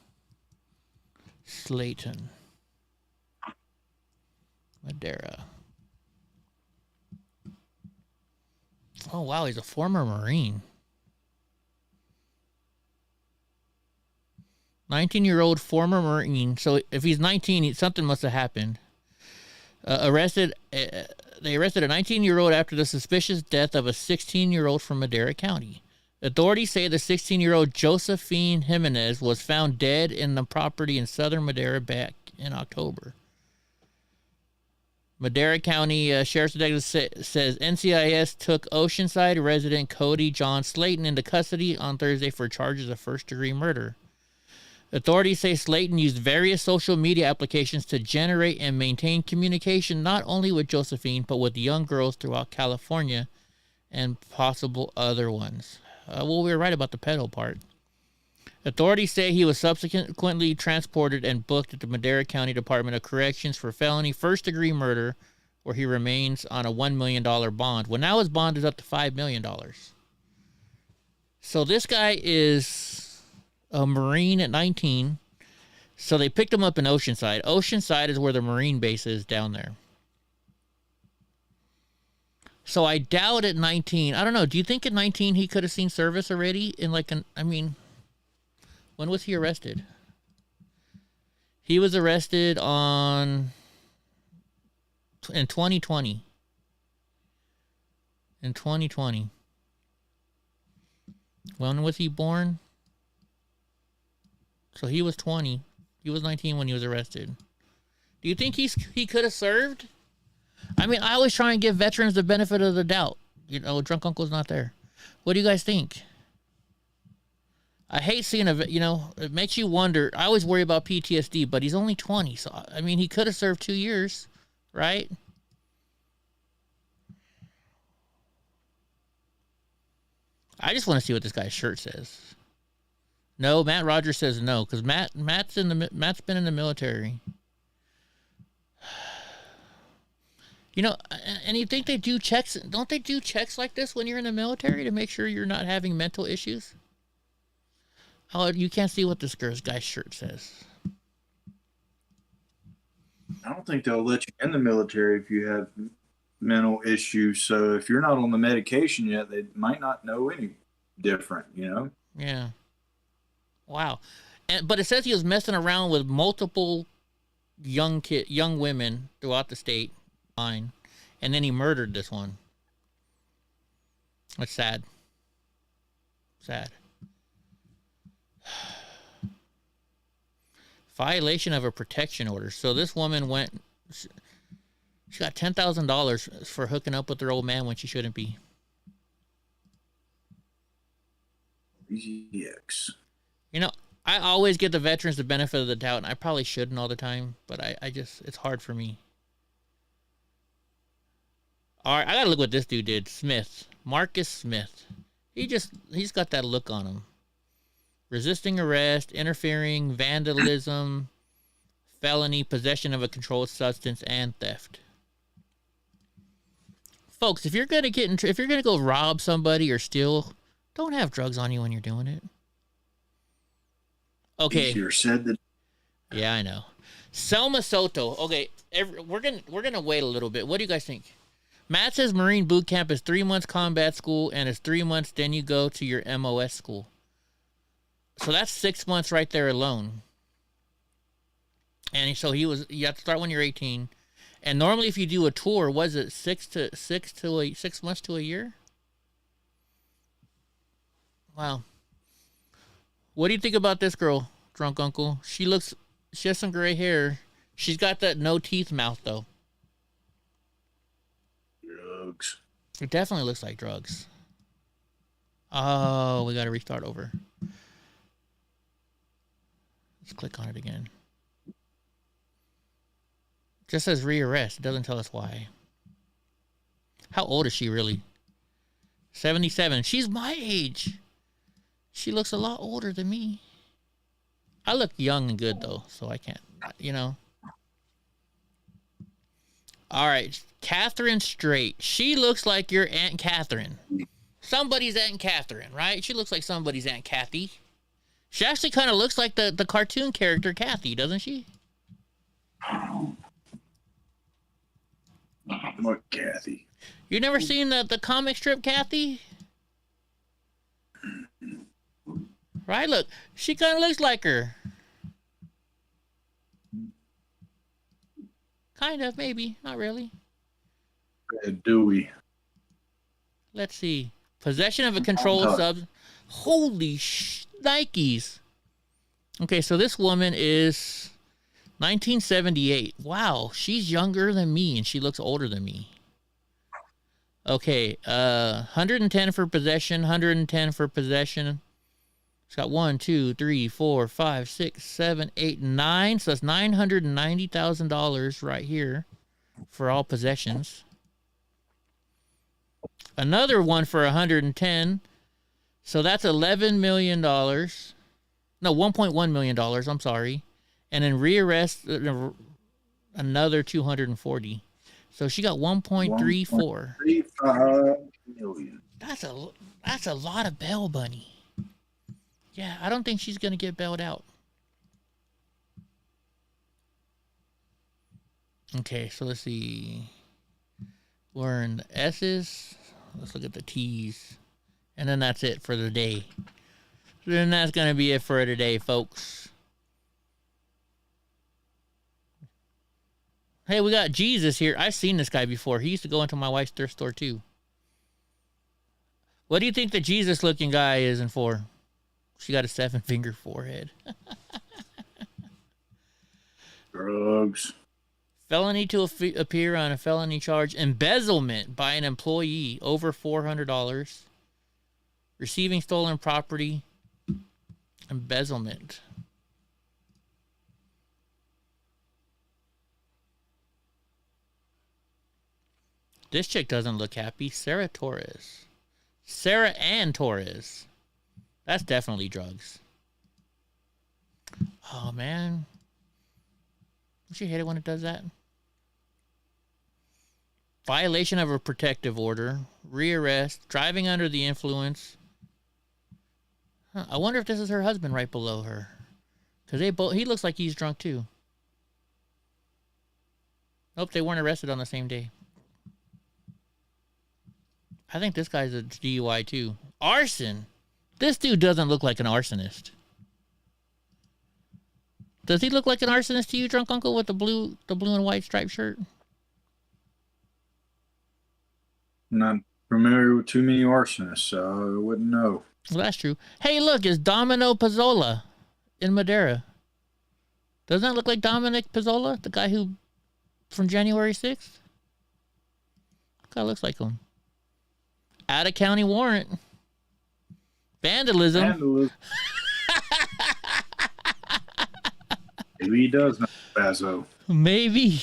Slayton. Madera. Oh, wow, he's a former Marine. 19-year-old former Marine. So if he's 19, something must have happened. They arrested a 19-year-old after the suspicious death of a 16-year-old from Madera County. Authorities say the 16-year-old Josephine Jimenez was found dead in the property in southern Madera back in October. Madera County Sheriff's Detective says NCIS took Oceanside resident Cody John Slayton into custody on Thursday for charges of first-degree murder. Authorities say Slayton used various social media applications to generate and maintain communication not only with Josephine, but with young girls throughout California and possible other ones. Well, we were right about the pedo part. Authorities say he was subsequently transported and booked at the Madera County Department of Corrections for felony first-degree murder, where he remains on a $1 million bond. Well, now his bond is up to $5 million. So this guy is a Marine at 19. So they picked him up in Oceanside. Oceanside is where the Marine base is down there. So I doubt at 19. I don't know. Do you think at 19 he could have seen service already? When was he arrested? He was arrested in 2020. In 2020. When was he born? So he was 20. He was 19 when he was arrested. Do you think he could have served? I mean, I always try and give veterans the benefit of the doubt. You know, Drunk Uncle's not there. What do you guys think? I hate seeing it makes you wonder. I always worry about PTSD, but he's only 20. So, I mean, he could have served 2 years, right? I just want to see what this guy's shirt says. No, Matt Rogers says no, because Matt's been in the military. You know, and you think they do checks? Don't they do checks like this when you're in the military to make sure you're not having mental issues? Oh, you can't see what this guy's shirt says. I don't think they'll let you in the military if you have mental issues. So if you're not on the medication yet, they might not know any different, you know? Yeah. Wow. But it says he was messing around with multiple young women throughout the state line, and then he murdered this one. That's sad. Sad. Violation of a protection order. So this woman she got $10,000 for hooking up with her old man when she shouldn't be. EX. You know, I always give the veterans the benefit of the doubt, and I probably shouldn't all the time, but I just, it's hard for me. All right, I gotta look what this dude did. Smith. Marcus Smith. He's got that look on him. Resisting arrest, interfering, vandalism, felony, possession of a controlled substance, and theft. Folks, if you're gonna if you're gonna go rob somebody or steal, don't have drugs on you when you're doing it. Okay. Easier said than. Yeah, I know. Selma Soto. Okay, we're gonna wait a little bit. What do you guys think? Matt says Marine boot camp is 3 months combat school, and it's 3 months. Then you go to your MOS school. So that's 6 months right there alone. And so you have to start when you're 18. And normally, if you do a tour, was it 6 months to a year? Wow. What do you think about this girl, drunk uncle? She has some gray hair. She's got that no teeth mouth though. Drugs. It definitely looks like drugs. Oh, we got to restart over. Let's click on it again. Just says rearrest. It doesn't tell us why. How old is she really? 77. She's my age. She looks a lot older than me. I look young and good though, so I can't, you know. All right, Catherine Strait. She looks like your Aunt Catherine. Somebody's Aunt Catherine, right? She looks like somebody's Aunt Kathy. She actually kind of looks like the cartoon character Kathy, doesn't she? What Kathy? You never seen the comic strip Kathy? Right, look. She kind of looks like her. Kind of, maybe. Not really. Dewey. Let's see. Possession of a controlled substance. Holy Nikes. Okay, so this woman is 1978. Wow, she's younger than me and she looks older than me. Okay, 110 for possession, 110 for possession. It's got 1, 2, 3, 4, 5, 6, 7, 8, 9. So that's $990,000 right here for all possessions. Another one for 110. So that's $11 million. No, $1.1 million. I'm sorry. And then rearrest another 240. So she got 1.34. 1.35 million. That's a lot of bail money. Yeah, I don't think she's gonna get bailed out. Okay, so let's see. We're in the S's. Let's look at the T's. And then that's it for the day. Then that's gonna be it for today, folks. Hey, we got Jesus here. I've seen this guy before. He used to go into my wife's thrift store too. What do you think the Jesus looking guy is in for? She got a 7-finger forehead. Drugs. Felony to appear on a felony charge. Embezzlement by an employee over $400. Receiving stolen property. Embezzlement. This chick doesn't look happy. Sarah Torres. Sarah Ann Torres. That's definitely drugs. Oh, man. Don't you hate it when it does that? Violation of a protective order. Rearrest. Driving under the influence. Huh, I wonder if this is her husband right below her. Because he looks like he's drunk too. Nope, they weren't arrested on the same day. I think this guy's a DUI too. Arson. This dude doesn't look like an arsonist. Does he look like an arsonist to you, drunk uncle, with the blue and white striped shirt? I'm not familiar with too many arsonists, so I wouldn't know. Well, that's true. Hey, look, it's Domino Pizzola in Madera. Doesn't that look like Dominic Pizzola, the guy who from January 6th? Guy looks like him. Out of county warrant. Vandalism. Maybe he does know Bazo. Maybe.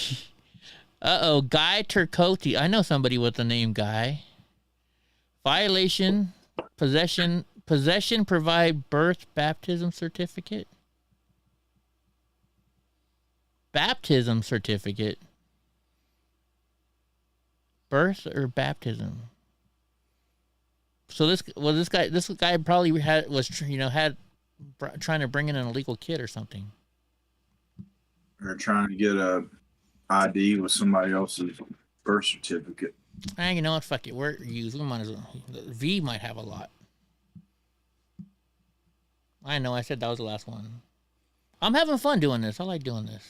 Uh-oh, Guy Turcotti. I know somebody with the name Guy. Violation, possession, provide birth baptism certificate. Baptism certificate. Birth or baptism. So this guy probably was trying to bring in an illegal kid or something. Or trying to get a ID with somebody else's birth certificate. You know what? Fuck it. We're used. We might as well. V might have a lot. I know. I said that was the last one. I'm having fun doing this. I like doing this.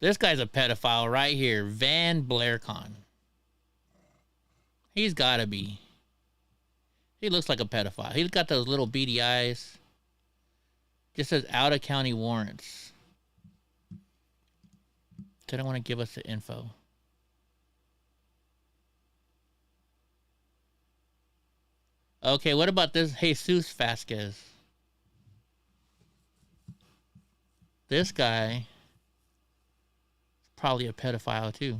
This guy's a pedophile right here. Van Blaircon. He's gotta be. He looks like a pedophile. He's got those little beady eyes. Just says out of county warrants. They don't want to give us the info. Okay, what about this Jesus Vasquez? This guy is probably a pedophile too.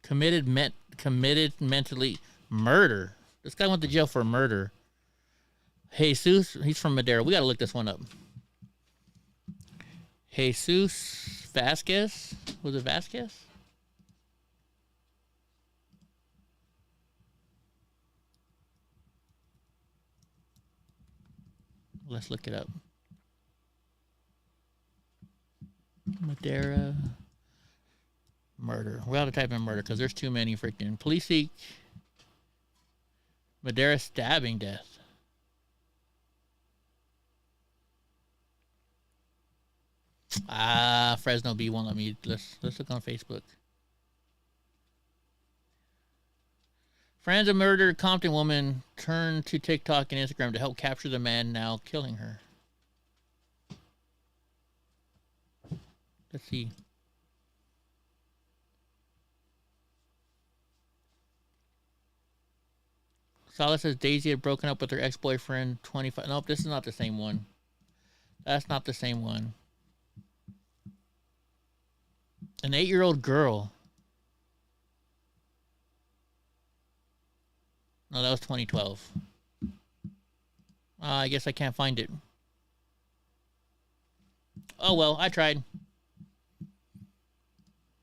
Committed mentally murder. This guy went to jail for murder. Jesus, he's from Madera. We gotta look this one up. Jesus Vasquez? Was it Vasquez? Let's look it up. Madera murder. We ought to type in murder because there's too many freaking. Police seek Madera stabbing death. Fresno B won't let me. Let's look on Facebook. Friends of murdered Compton woman turned to TikTok and Instagram to help capture the man now killing her. Let's see. Sala says Daisy had broken up with her ex-boyfriend 25. Nope, this is not the same one. That's not the same one. An 8-year-old girl. No, that was 2012. I guess I can't find it. Oh well, I tried.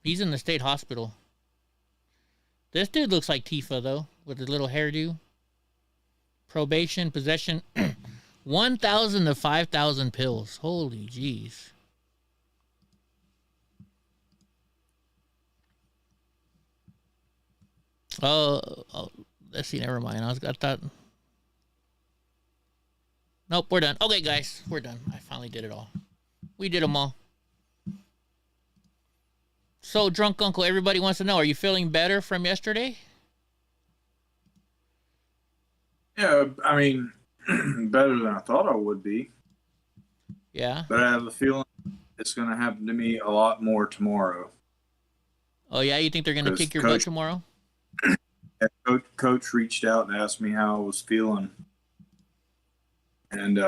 He's in the state hospital. This dude looks like Tifa though, with his little hairdo. Probation, possession, 1,000 to 5,000 pills. Holy jeez. Oh, let's see. Never mind. I thought. Nope, we're done. Okay, guys, we're done. I finally did it all. We did them all. So, drunk uncle, everybody wants to know: are you feeling better from yesterday? Yeah, I mean, better than I thought I would be. Yeah. But I have a feeling it's going to happen to me a lot more tomorrow. Oh yeah, you think they're going to kick your butt tomorrow? Coach reached out and asked me how I was feeling, and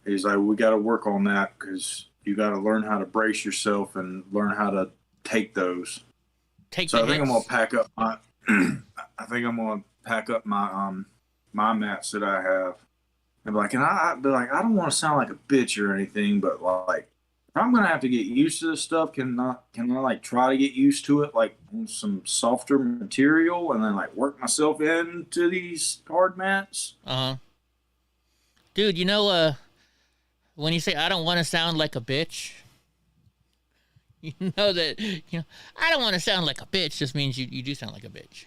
he's like, "We got to work on that because you got to learn how to brace yourself and learn how to take those." I think I'm gonna pack up my. I think I'm gonna pack up my my mats that I have, and be like, I don't want to sound like a bitch or anything, but like, I'm gonna have to get used to this stuff. Can I like try to get used to it, like on some softer material, and then like work myself into these hard mats? Dude, when you say I don't want to sound like a bitch, you know that I don't want to sound like a bitch just means you do sound like a bitch.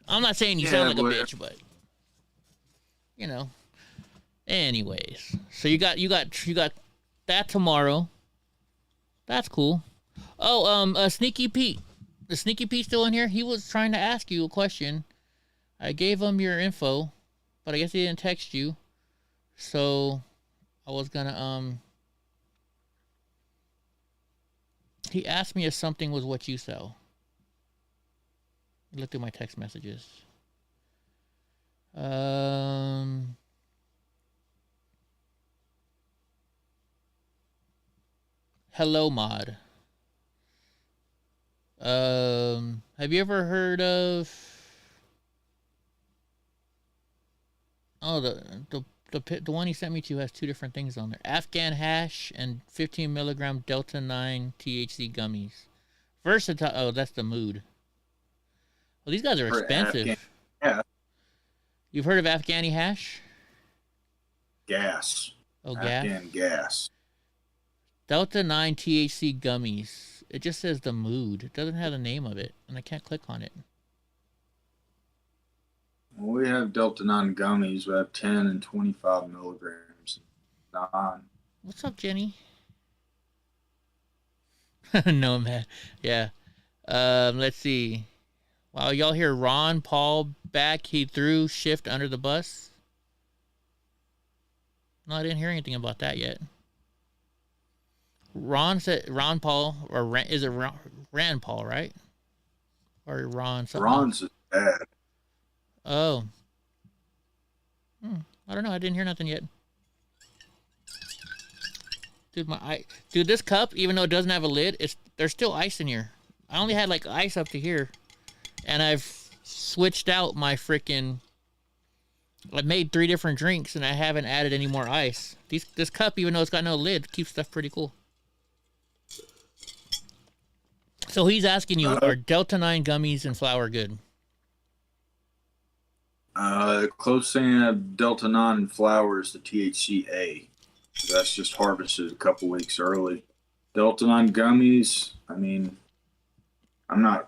I'm not saying you sound like a bitch, but Anyways, so you got that tomorrow. That's cool. Oh, Sneaky Pete. Is Sneaky Pete still in here? He was trying to ask you a question. I gave him your info, but I guess he didn't text you. So I was gonna he asked me if something was what you sell. Look through my text messages. Hello, Mod. Have you ever heard of? Oh, the one he sent me to has two different things on there: Afghan hash and 15 milligram Delta 9 THC gummies. Versatile. Oh, that's the mood. Well, these guys are expensive. Yeah. You've heard of Afghani hash? Gas. Oh, Afghan gas. Delta 9 THC gummies. It just says the mood. It doesn't have the name of it, and I can't click on it. Well, we have Delta 9 gummies. We have 10 and 25 milligrams. 9. What's up, Jenny? No, man. Yeah. Let's see. Wow, y'all hear Ron Paul back? He threw Shift under the bus. No, I didn't hear anything about that yet. Ron Paul, or is it Rand Paul, right? Or Ron something? Ron's bad. Oh. I don't know. I didn't hear nothing yet. Dude, this cup, even though it doesn't have a lid, there's still ice in here. I only had like ice up to here, and I've switched out my freaking. I've made 3 different drinks, and I haven't added any more ice. This cup, even though it's got no lid, keeps stuff pretty cool. So he's asking you, are Delta 9 gummies and flour good? Close thing of Delta 9 and flour is the THCA. That's just harvested a couple weeks early. Delta 9 gummies, I mean, I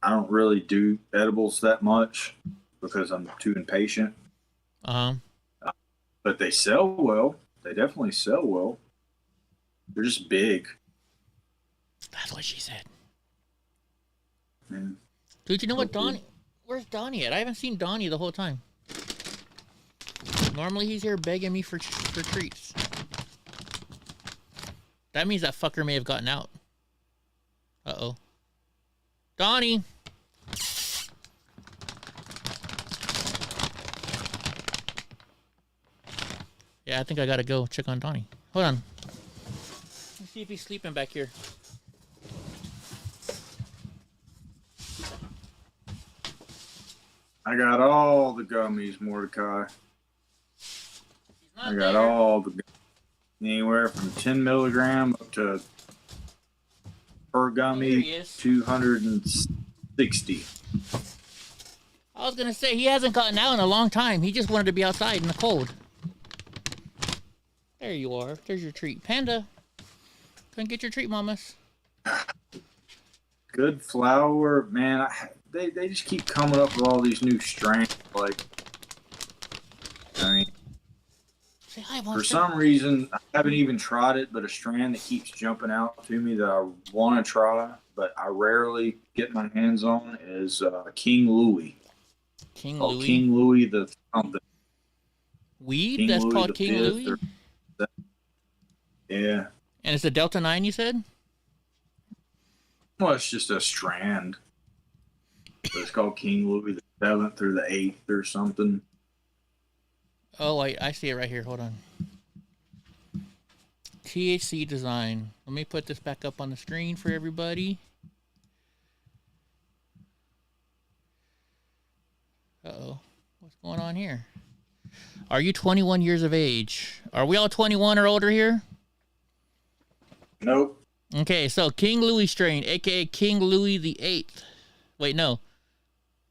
don't really do edibles that much because I'm too impatient. But they sell well. They definitely sell well. They're just big. That's what she said. Yeah. Dude, you know what, Donnie? Where's Donnie at? I haven't seen Donnie the whole time. Normally he's here begging me for treats. That means that fucker may have gotten out. Uh-oh. Donnie! Yeah, I think I gotta go check on Donnie. Hold on. Let's see if he's sleeping back here. I got all the gummies, Mordecai. I got all the anywhere from 10 milligram up to per gummy 260. I was gonna say he hasn't gotten out in a long time. He just wanted to be outside in the cold. There you are. There's your treat, Panda. Come get your treat, mamas. Good flour, man. They just keep coming up with all these new strains. Like, I mean, say hi, for some reason, I haven't even tried it, but a strand that keeps jumping out to me that I want to try, but I rarely get my hands on is King Louis. King Louis? King Louis the something. Weed? King That's Louis called the King Louis? Yeah. And it's a Delta 9, you said? Well, it's just a strand. So it's called King Louis the 7th or the 8th or something. Oh, I see it right here. Hold on. THC design. Let me put this back up on the screen for everybody. Uh-oh. What's going on here? Are you 21 years of age? Are we all 21 or older here? Nope. Okay, so King Louis strain, aka King Louis the Eighth. Wait, no.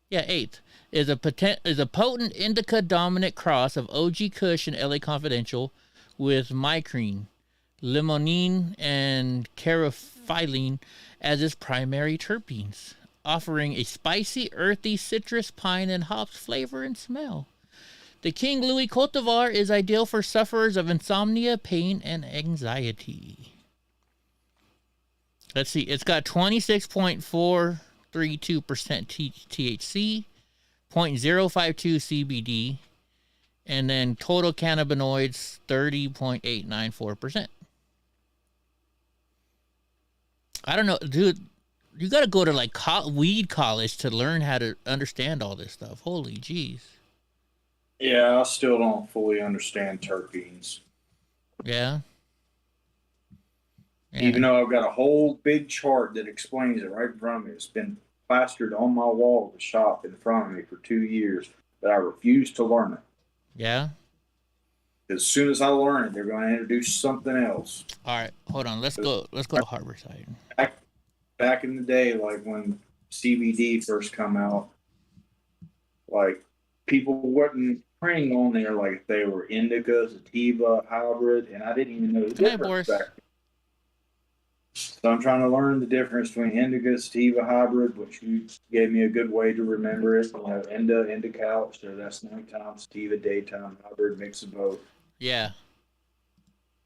Yeah, eighth is a potent indica dominant cross of OG Kush and LA Confidential with micrine, limonene, and caryophyllene as its primary terpenes, offering a spicy, earthy, citrus, pine, and hops flavor and smell. The King Louis cultivar is ideal for sufferers of insomnia, pain, and anxiety. Let's see. It's got 26.432% THC, 0.052 CBD, and then total cannabinoids 30.894%. I don't know, dude. You got to go to like weed college to learn how to understand all this stuff. Holy jeez. Yeah, I still don't fully understand terpenes. Yeah. Even though I've got a whole big chart that explains it right in front of me. It's been plastered on my wall of the shop in front of me for 2 years, but I refuse to learn it. Yeah. As soon as I learn it, they're going to introduce something else. All right, hold on. Let's go to Harborside. Back in the day, like when CBD first come out, like people wasn't printing on there like if they were indica, sativa, hybrid, and I didn't even know the difference back then. So I'm trying to learn the difference between indica, sativa, hybrid, which you gave me a good way to remember it. You know, indica, so that's nighttime, sativa, daytime, hybrid, mix of both. Yeah.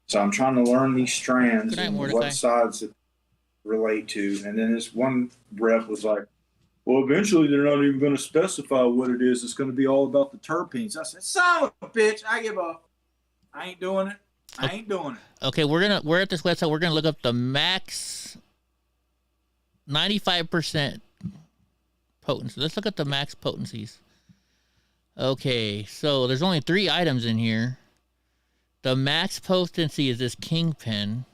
So I'm trying to learn these strands Good night, and Mordecai. what sides it relate to. And then this one rep was like, well, eventually they're not even going to specify what it is. It's going to be all about the terpenes. I said, son of a bitch, I give up. I ain't doing it. I ain't doing it. Okay, we're at this website. We're gonna look up the max 95% potency. Let's look at the max potencies. Okay, so there's only 3 items in here. The max potency is this Kingpin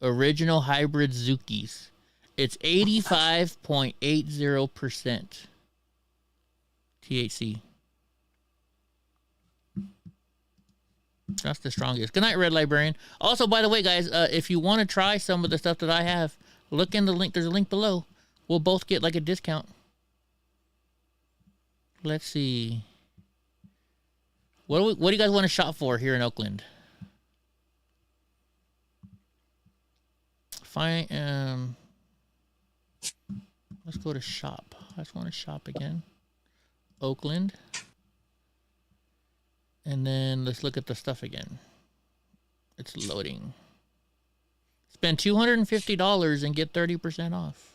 Original Hybrid Zookies. It's 85.80% THC. That's the strongest. Good night, Red Librarian. Also, by the way, guys, if you want to try some of the stuff that I have, look in the link. There's a link below. We'll both get like a discount. Let's see. What do you guys want to shop for here in Oakland? Fine. Let's go to shop. I just want to shop again. Oakland. And then let's look at the stuff again. It's loading. Spend $250 and get 30% off.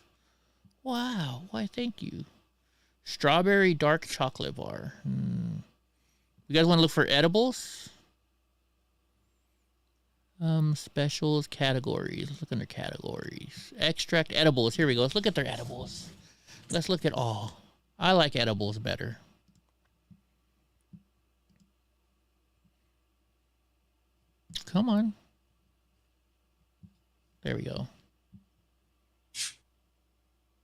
Wow. Why, thank you. Strawberry dark chocolate bar. You guys want to look for edibles? Specials, categories. Let's look under categories. Extract edibles. Here we go. Let's look at their edibles. Let's look at all. I like edibles better. Come on. There we go.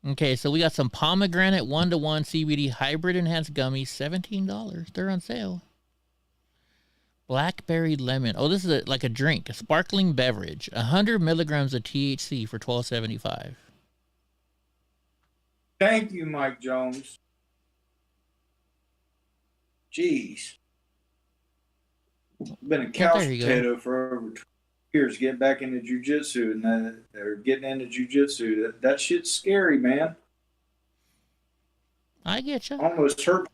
Okay, so we got some pomegranate 1-to-1 CBD hybrid enhanced gummies, $17. They're on sale. Blackberry lemon. Oh, this is like a drink, a sparkling beverage. 100 milligrams of THC for $12.75. Thank you, Mike Jones. Jeez. Been a couch potato for over 20 years. Get back into jiu-jitsu, and they're getting into jiu-jitsu. That shit's scary, man. I get you. Almost hurt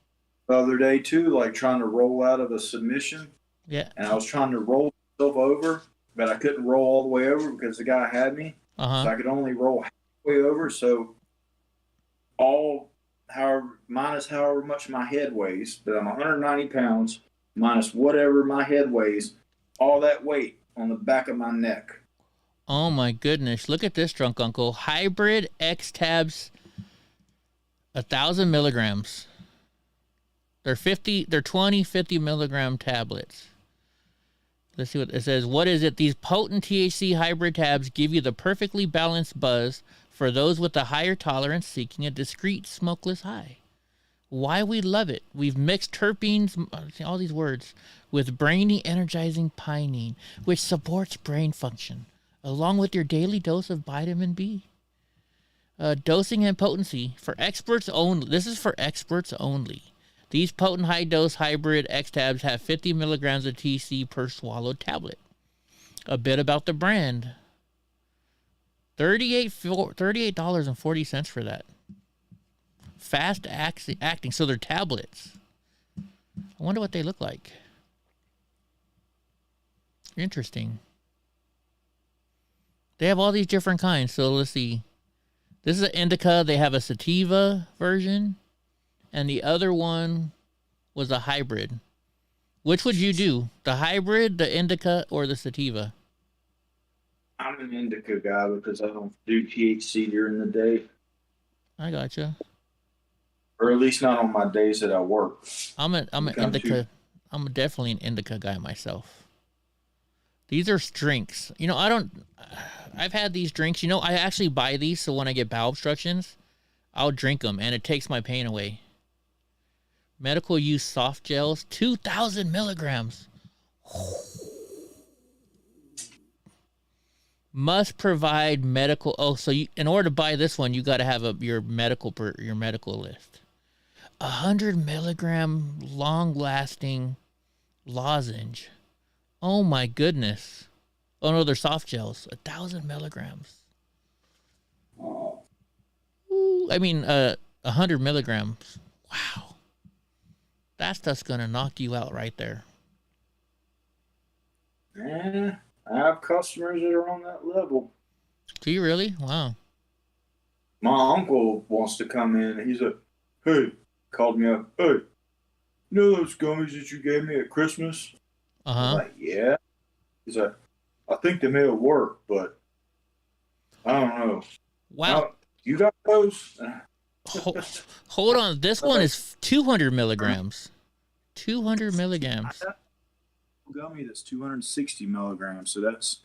the other day too, like trying to roll out of a submission. Yeah. And I was trying to roll myself over, but I couldn't roll all the way over because the guy had me. So I could only roll halfway over. So minus however much my head weighs, but I'm 190 pounds. Minus whatever my head weighs, all that weight on the back of my neck. Oh my goodness. Look at this, drunk uncle. Hybrid X tabs, 1,000 milligrams. They're 20, 50 milligram tablets. Let's see what it says. What is it? These potent THC hybrid tabs give you the perfectly balanced buzz for those with a higher tolerance seeking a discreet smokeless high. Why we love it. We've mixed terpenes, all these words, with brainy energizing pinene, which supports brain function, along with your daily dose of vitamin B. Dosing and potency for experts only. This is for experts only. These potent high-dose hybrid X-Tabs have 50 milligrams of TC per swallowed tablet. A bit about the brand. $38.40 for that. Fast acting. So they're tablets. I wonder what they look like. Interesting. They have all these different kinds. So let's see. This is an indica. They have a sativa version. And the other one was a hybrid. Which would you do? The hybrid, the indica, or the sativa? I'm an indica guy because I don't do THC during the day. I gotcha. Or at least not on my days that I work. I'm an indica. I'm definitely an indica guy myself. These are drinks. You know, I've had these drinks. You know, I actually buy these so when I get bowel obstructions, I'll drink them and it takes my pain away. Medical use soft gels, 2,000 milligrams. Must provide medical. Oh, so in order to buy this one, you got to have your medical list. 100 milligram long lasting lozenge. Oh my goodness. Oh no, they're soft gels. 1,000 milligrams. Oh. Ooh, I mean, 100 milligrams. Wow. That stuff's gonna knock you out right there. Yeah, I have customers that are on that level. Do you really? Wow. My uncle wants to come in. He's like, hey, called me up. Hey, you know those gummies that you gave me at Christmas? I'm like, yeah. He's like, I think they may have worked, but I don't know. Wow. You got those? Hold on. This one is 200 milligrams. 200 milligrams. Gummy that's 260 milligrams. So that's,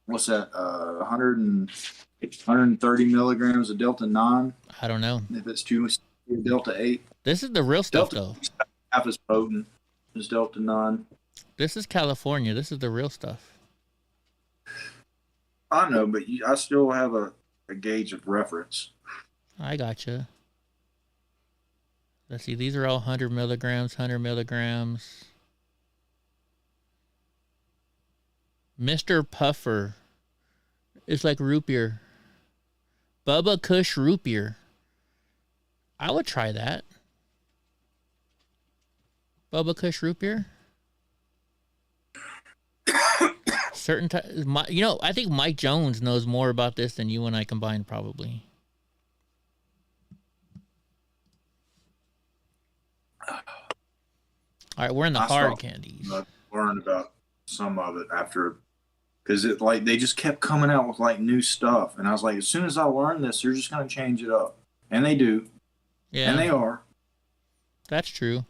what's that? 130 milligrams of Delta 9. I don't know. If it's Delta 8. This is the real stuff, Delta though. Half as potent as Delta 9. This is California. This is the real stuff. I know, but I still have a gauge of reference. I gotcha. Let's see. These are all 100 milligrams, 100 milligrams. Mr. Puffer. It's like root beer. Bubba Kush root beer. I would try that. Bubba Kush root beer. Certain you know, I think Mike Jones knows more about this than you and I combined, probably. All right, we're in the hard candies. I learned about some of it after, because it like they just kept coming out with like new stuff, and I was like, as soon as I learn this, they're just gonna change it up, and they do, yeah, and they are. That's true.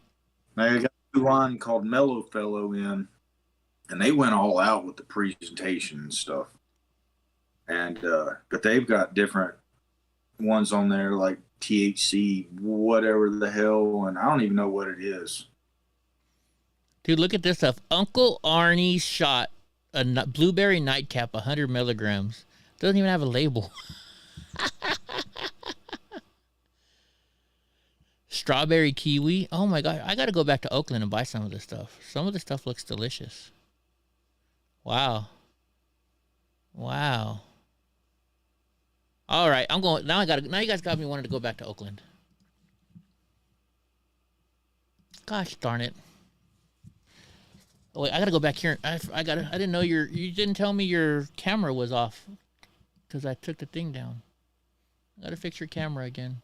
They got a line called Mellow Fellow in, and they went all out with the presentation and stuff, and but they've got different ones on there like THC, whatever the hell, and I don't even know what it is. Dude, look at this stuff. Uncle Arnie's shot, a blueberry nightcap, 100 milligrams. Doesn't even have a label. Strawberry kiwi. Oh my God. I got to go back to Oakland and buy some of this stuff. Some of this stuff looks delicious. Wow. Wow. All right. I'm going. Now you guys got me wanting to go back to Oakland. Gosh darn it. Oh, wait, I gotta go back here. I didn't know you didn't tell me your camera was off because I took the thing down. I gotta fix your camera again.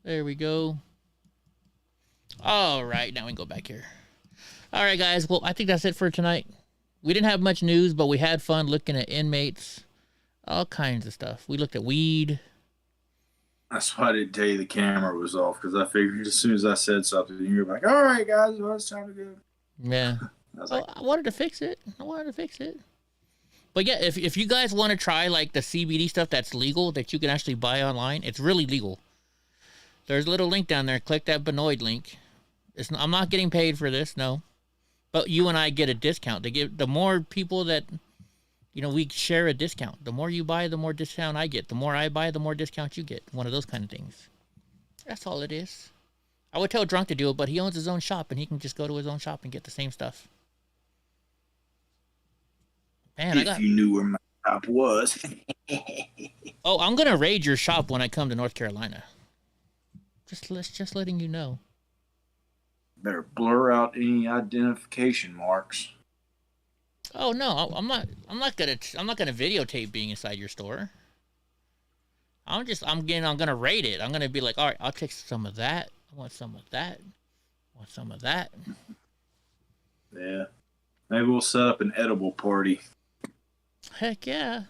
There we go. All right, now we can go back here. All right, guys. Well, I think that's it for tonight. We didn't have much news, but we had fun looking at inmates, all kinds of stuff. We looked at weed. That's why I didn't tell you the camera was off, because I figured as soon as I said something, you were like, all right, guys, well, it's time to go. Yeah. I wanted to fix it. But yeah, if you guys want to try like the CBD stuff that's legal, that you can actually buy online, it's really legal. There's a little link down there. Click that Benoid link. I'm not getting paid for this, no. But you and I get a discount. They give the more people that, we share a discount. The more you buy, the more discount I get. The more I buy, the more discount you get. One of those kind of things. That's all it is. I would tell Drunk to do it, but he owns his own shop, and he can just go to his own shop and get the same stuff. Man, if you knew where my shop was. Oh, I'm gonna raid your shop when I come to North Carolina. Just letting you know. Better blur out any identification marks. Oh no, I'm not gonna videotape being inside your store. I'm gonna rate it. I'm gonna be like, all right, I'll take some of that. I want some of that. I want some of that. Yeah, maybe we'll set up an edible party. Heck yeah.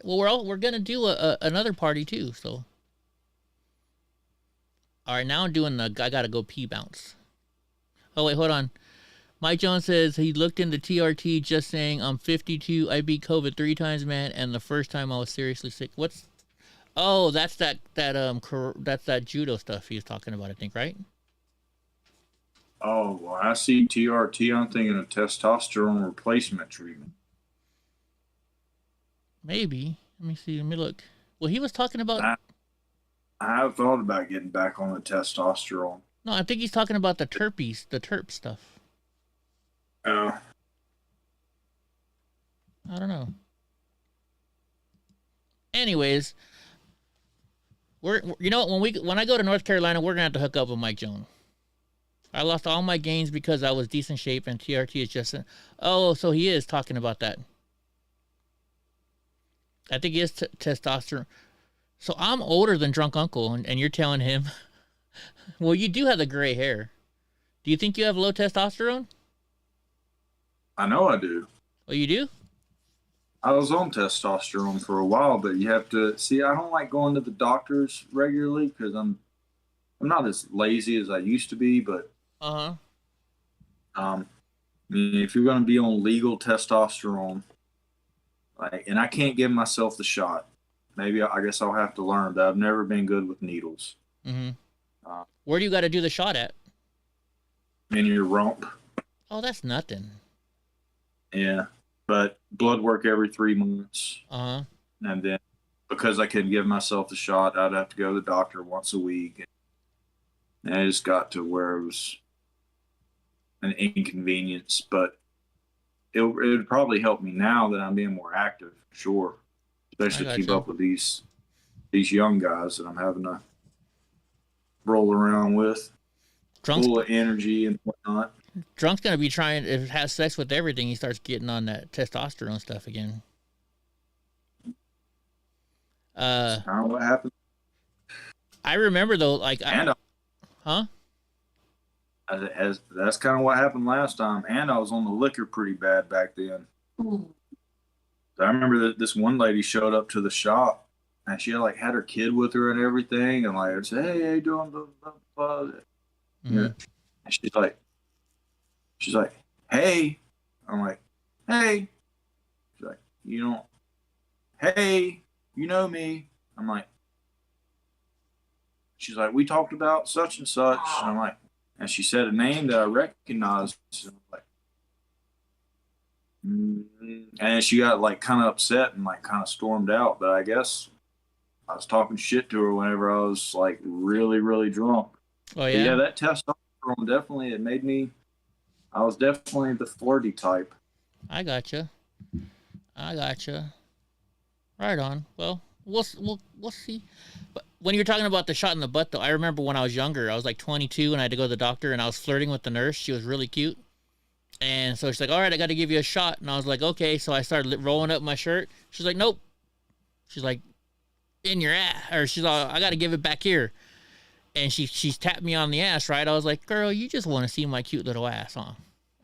Well, we're gonna do another party too. So, all right, now I'm doing the I gotta go pee bounce. Oh wait, hold on. Mike Jones says he looked into TRT just saying I'm 52. I beat COVID 3 times, man, and the first time I was seriously sick. What's? Oh, that's that judo stuff he was talking about, I think, right? Oh, well, I see TRT. I'm thinking of testosterone replacement treatment. Maybe. Let me see. Let me look. Well, he was talking about. I have thought about getting back on the testosterone. No, I think he's talking about the terp stuff. Oh. I don't know. Anyways, when I go to North Carolina, we're gonna have to hook up with Mike Jones. I lost all my gains because I was decent shape, and TRT is just. So he is talking about that. I think he is testosterone. So I'm older than Drunk Uncle, and you're telling him, well, you do have the gray hair. Do you think you have low testosterone? I know I do. Oh, you do? I was on testosterone for a while, but you have to see. I don't like going to the doctors regularly because I'm not as lazy as I used to be. But I mean, if you're going to be on legal testosterone, and I can't give myself the shot. Maybe I guess I'll have to learn. But I've never been good with needles. Mm-hmm. Where do you got to do the shot at? In your rump. Oh, that's nothing. Yeah, but blood work every 3 months. And then because I couldn't give myself the shot, I'd have to go to the doctor once a week. And I just got to where it was an inconvenience, but it would probably help me now that I'm being more active, sure. Especially to keep up with these young guys that I'm having to roll around with. Full of energy and whatnot. Drunk's gonna be trying to have sex with everything. He starts getting on that testosterone stuff again. That's kind of what happened. I remember though, like, that's kind of what happened last time. And I was on the liquor pretty bad back then. I remember that this one lady showed up to the shop, and she had her kid with her and everything, and I said, "Hey, how you doing?" Blah, blah, blah. Yeah. And she's like, "Hey." I'm like, "Hey." She's like, "Hey, you know me." I'm like, she's like, "We talked about such and such." And I'm like, and she said a name that I recognized. And I'm like, and she got kind of upset and kind of stormed out. But I guess I was talking shit to her whenever I was really, really drunk. Oh yeah. But yeah, that testosterone definitely I was definitely the flirty type. I gotcha. Right on. Well, we'll see. But when you're talking about the shot in the butt, though, I remember when I was younger, I was 22 and I had to go to the doctor, and I was flirting with the nurse. She was really cute. And so she's like, "All right, I got to give you a shot." And I was like, "Okay." So I started rolling up my shirt. She's like, "Nope." She's like, "In your ass." Or she's like, "I got to give it back here." And she's tapped me on the ass, right? I was like, "Girl, you just want to see my cute little ass, huh?"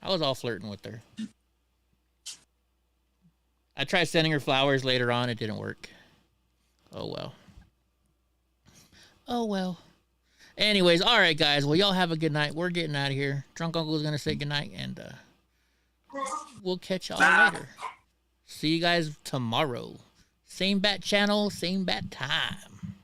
I was all flirting with her. I tried sending her flowers later on. It didn't work. Oh, well. Oh, well. Anyways, all right, guys. Well, y'all have a good night. We're getting out of here. Drunk Uncle's going to say goodnight, and we'll catch y'all later. See you guys tomorrow. Same bat channel, same bat time.